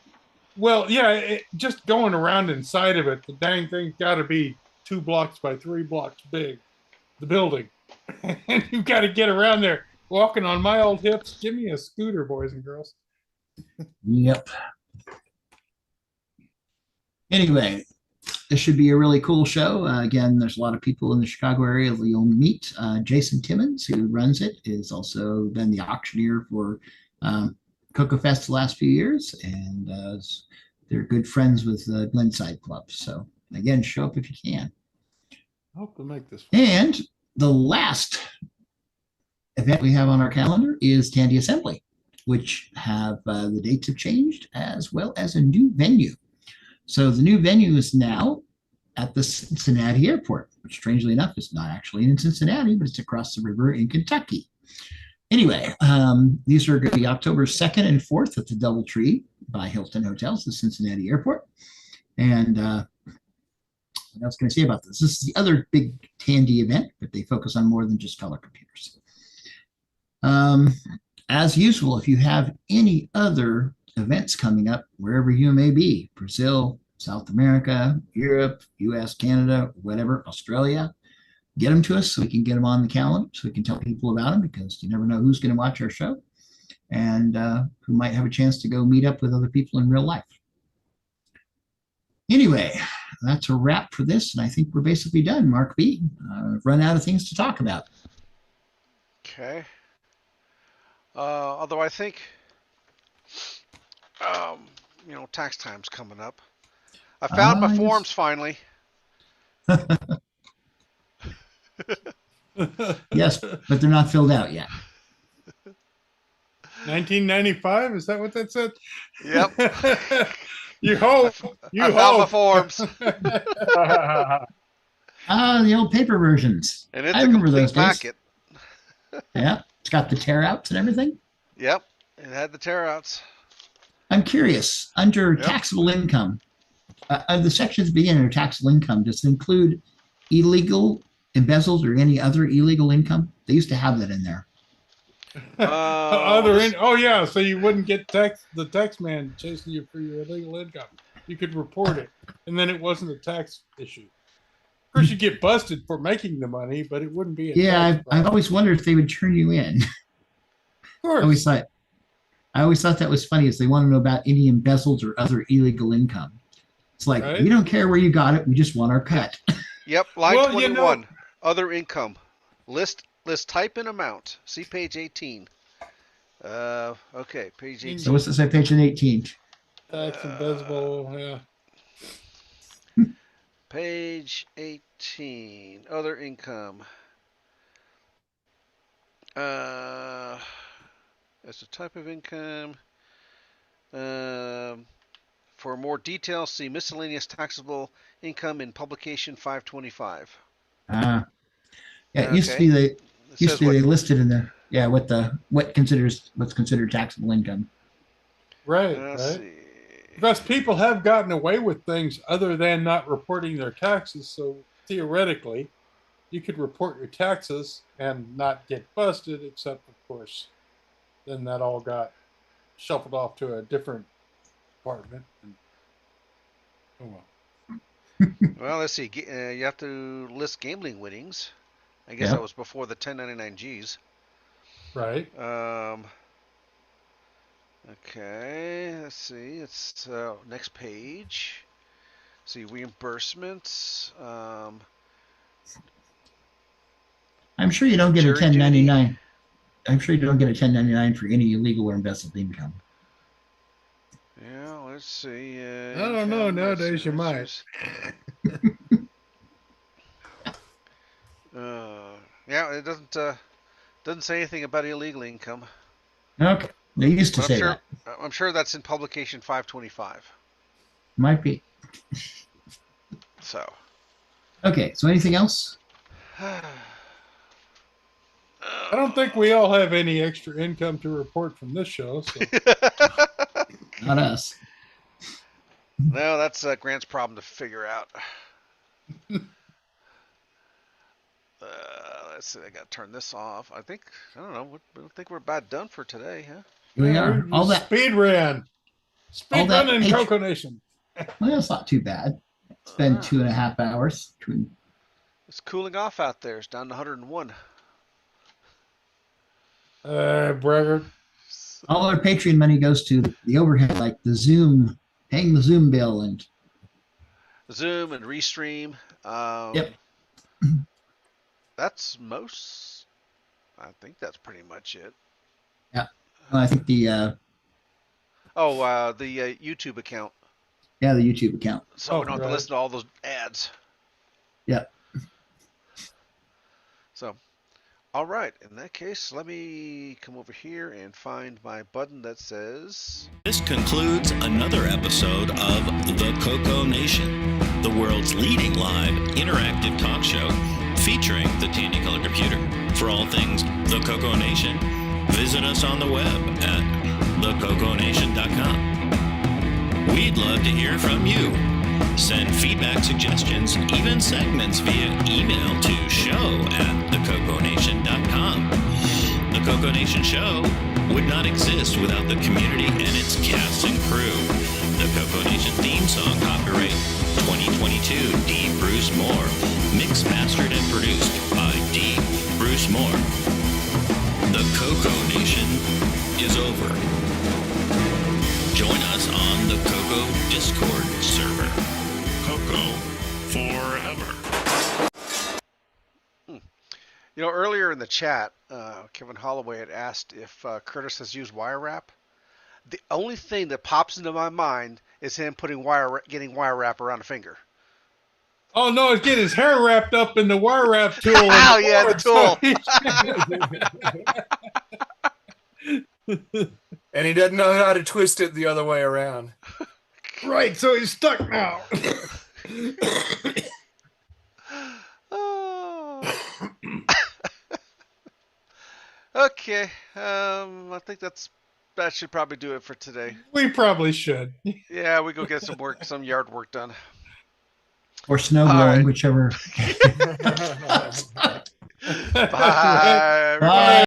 Well, yeah, just going around inside of it, the dang thing's got to be 2 blocks by 3 blocks big, the building. And you've got to get around there. Walking on my old hips, give me a scooter, boys and girls. Yep. Anyway, this should be a really cool show. Again, there's a lot of people in the Chicago area that you'll meet. Jason Timmons, who runs it, is also been the auctioneer for CoCoFEST the last few years, and they're good friends with the Glenside Club. So again, show up if you can. I hope to make this. And the last event we have on our calendar is Tandy Assembly, which have the dates have changed, as well as a new venue. So the new venue is now at the Cincinnati Airport, which strangely enough is not actually in Cincinnati, but it's across the river in Kentucky. Anyway, these are going to be October 2nd and 4th at the DoubleTree by Hilton Hotels, the Cincinnati Airport. And what else can I say about this? This is the other big Tandy event, but they focus on more than just color computers. As usual, if you have any other events coming up, wherever you may be, Brazil, South America, Europe, US, Canada, whatever, Australia, get them to us so we can get them on the calendar, so we can tell people about them, because you never know who's going to watch our show and who might have a chance to go meet up with other people in real life. Anyway, that's a wrap for this, and I think we're basically done. Mark B, I've run out of things to talk about. Okay. Although I think, you know, tax time's coming up. I found my forms finally. Yes, but they're not filled out yet. 1995? Is that what that said? Yep. You hope. You I hope. found my forms. The old paper versions. And it's I a remember complete those days. packet. Yeah, it's got the tear outs and everything. Yep, it had the tear outs. I'm curious, under taxable income, the sections beginning under taxable income, does it include illegal embezzled or any other illegal income? They used to have that in there. Oh yeah, so you wouldn't get the tax man chasing you for your illegal income. You could report it, and then it wasn't a tax issue. Of course, you get busted for making the money, but it wouldn't be a tax I've always wondered if they would turn you in. Of course. I always thought that was funny, is they want to know about any embezzled or other illegal income. It's like, we don't care where you got it, we just want our cut. Yep, line 21, other income. List type and amount. See page 18. Okay, page 18. So what's it say, page 18? Tax embezzle, yeah. Page 18, other income. That's a type of income. For more details, see miscellaneous taxable income in publication 525. Yeah, it used to be they listed in there. Yeah, what's considered taxable income. Right, right. Because people have gotten away with things other than not reporting their taxes, so theoretically, you could report your taxes and not get busted, except, of course, then that all got shuffled off to a different department. Oh well. Well, let's see. You have to list gambling winnings. I guess that was before the 1099 Gs. Right. Okay. Let's see. It's next page. See reimbursements. I'm sure you don't get a 1099. I'm sure you don't get a 1099 for any illegal or embezzled income. Yeah, let's see. I don't know. Nowadays, you might. Yeah, it doesn't say anything about illegal income. Okay, they used to say that. I'm sure that's in publication 525. Might be. So. Okay, so anything else? I don't think we all have any extra income to report from this show. So. Not us. No, that's Grant's problem to figure out. Let's see. I got to turn this off. I don't know. I don't think we're about done for today, huh? We are. All that speed run in CoCoNation. Well, that's not too bad. It's been 2.5 hours. It's cooling off out there. It's down to 101. Bragger. All our Patreon money goes to the overhead, like the Zoom, paying the Zoom bill and Zoom and Restream. Yep. That's most. I think that's pretty much it. Yeah. Well, I think the YouTube account. Yeah, the YouTube account. So we don't have to listen to all those ads. Yep. So, all right. In that case, let me come over here and find my button that says. This concludes another episode of the CoCoNation, the world's leading live interactive talk show featuring the Technicolor computer. For all things the CoCoNation, visit us on the web at thecoconation.com. We'd love to hear from you. Send feedback, suggestions, even segments via email to show@thecoconation.com. The CoCoNation show would not exist without the community and its cast and crew. The CoCoNation theme song, copyright 2022, D. Bruce Moore. Mixed, mastered, and produced by D. Bruce Moore. The CoCoNation is over. Join us on the Coco Discord server. Coco forever. You know, earlier in the chat, Kevin Holloway had asked if Curtis has used wire wrap. The only thing that pops into my mind is him getting wire wrap around a finger. Oh no, he's getting his hair wrapped up in the wire wrap tool. Oh yeah, the tool. And he doesn't know how to twist it the other way around. Right, so he's stuck now. Okay, I think that should probably do it for today. We probably should. Yeah, we go get some yard work done. Or snow blowing, whichever. Bye. Bye.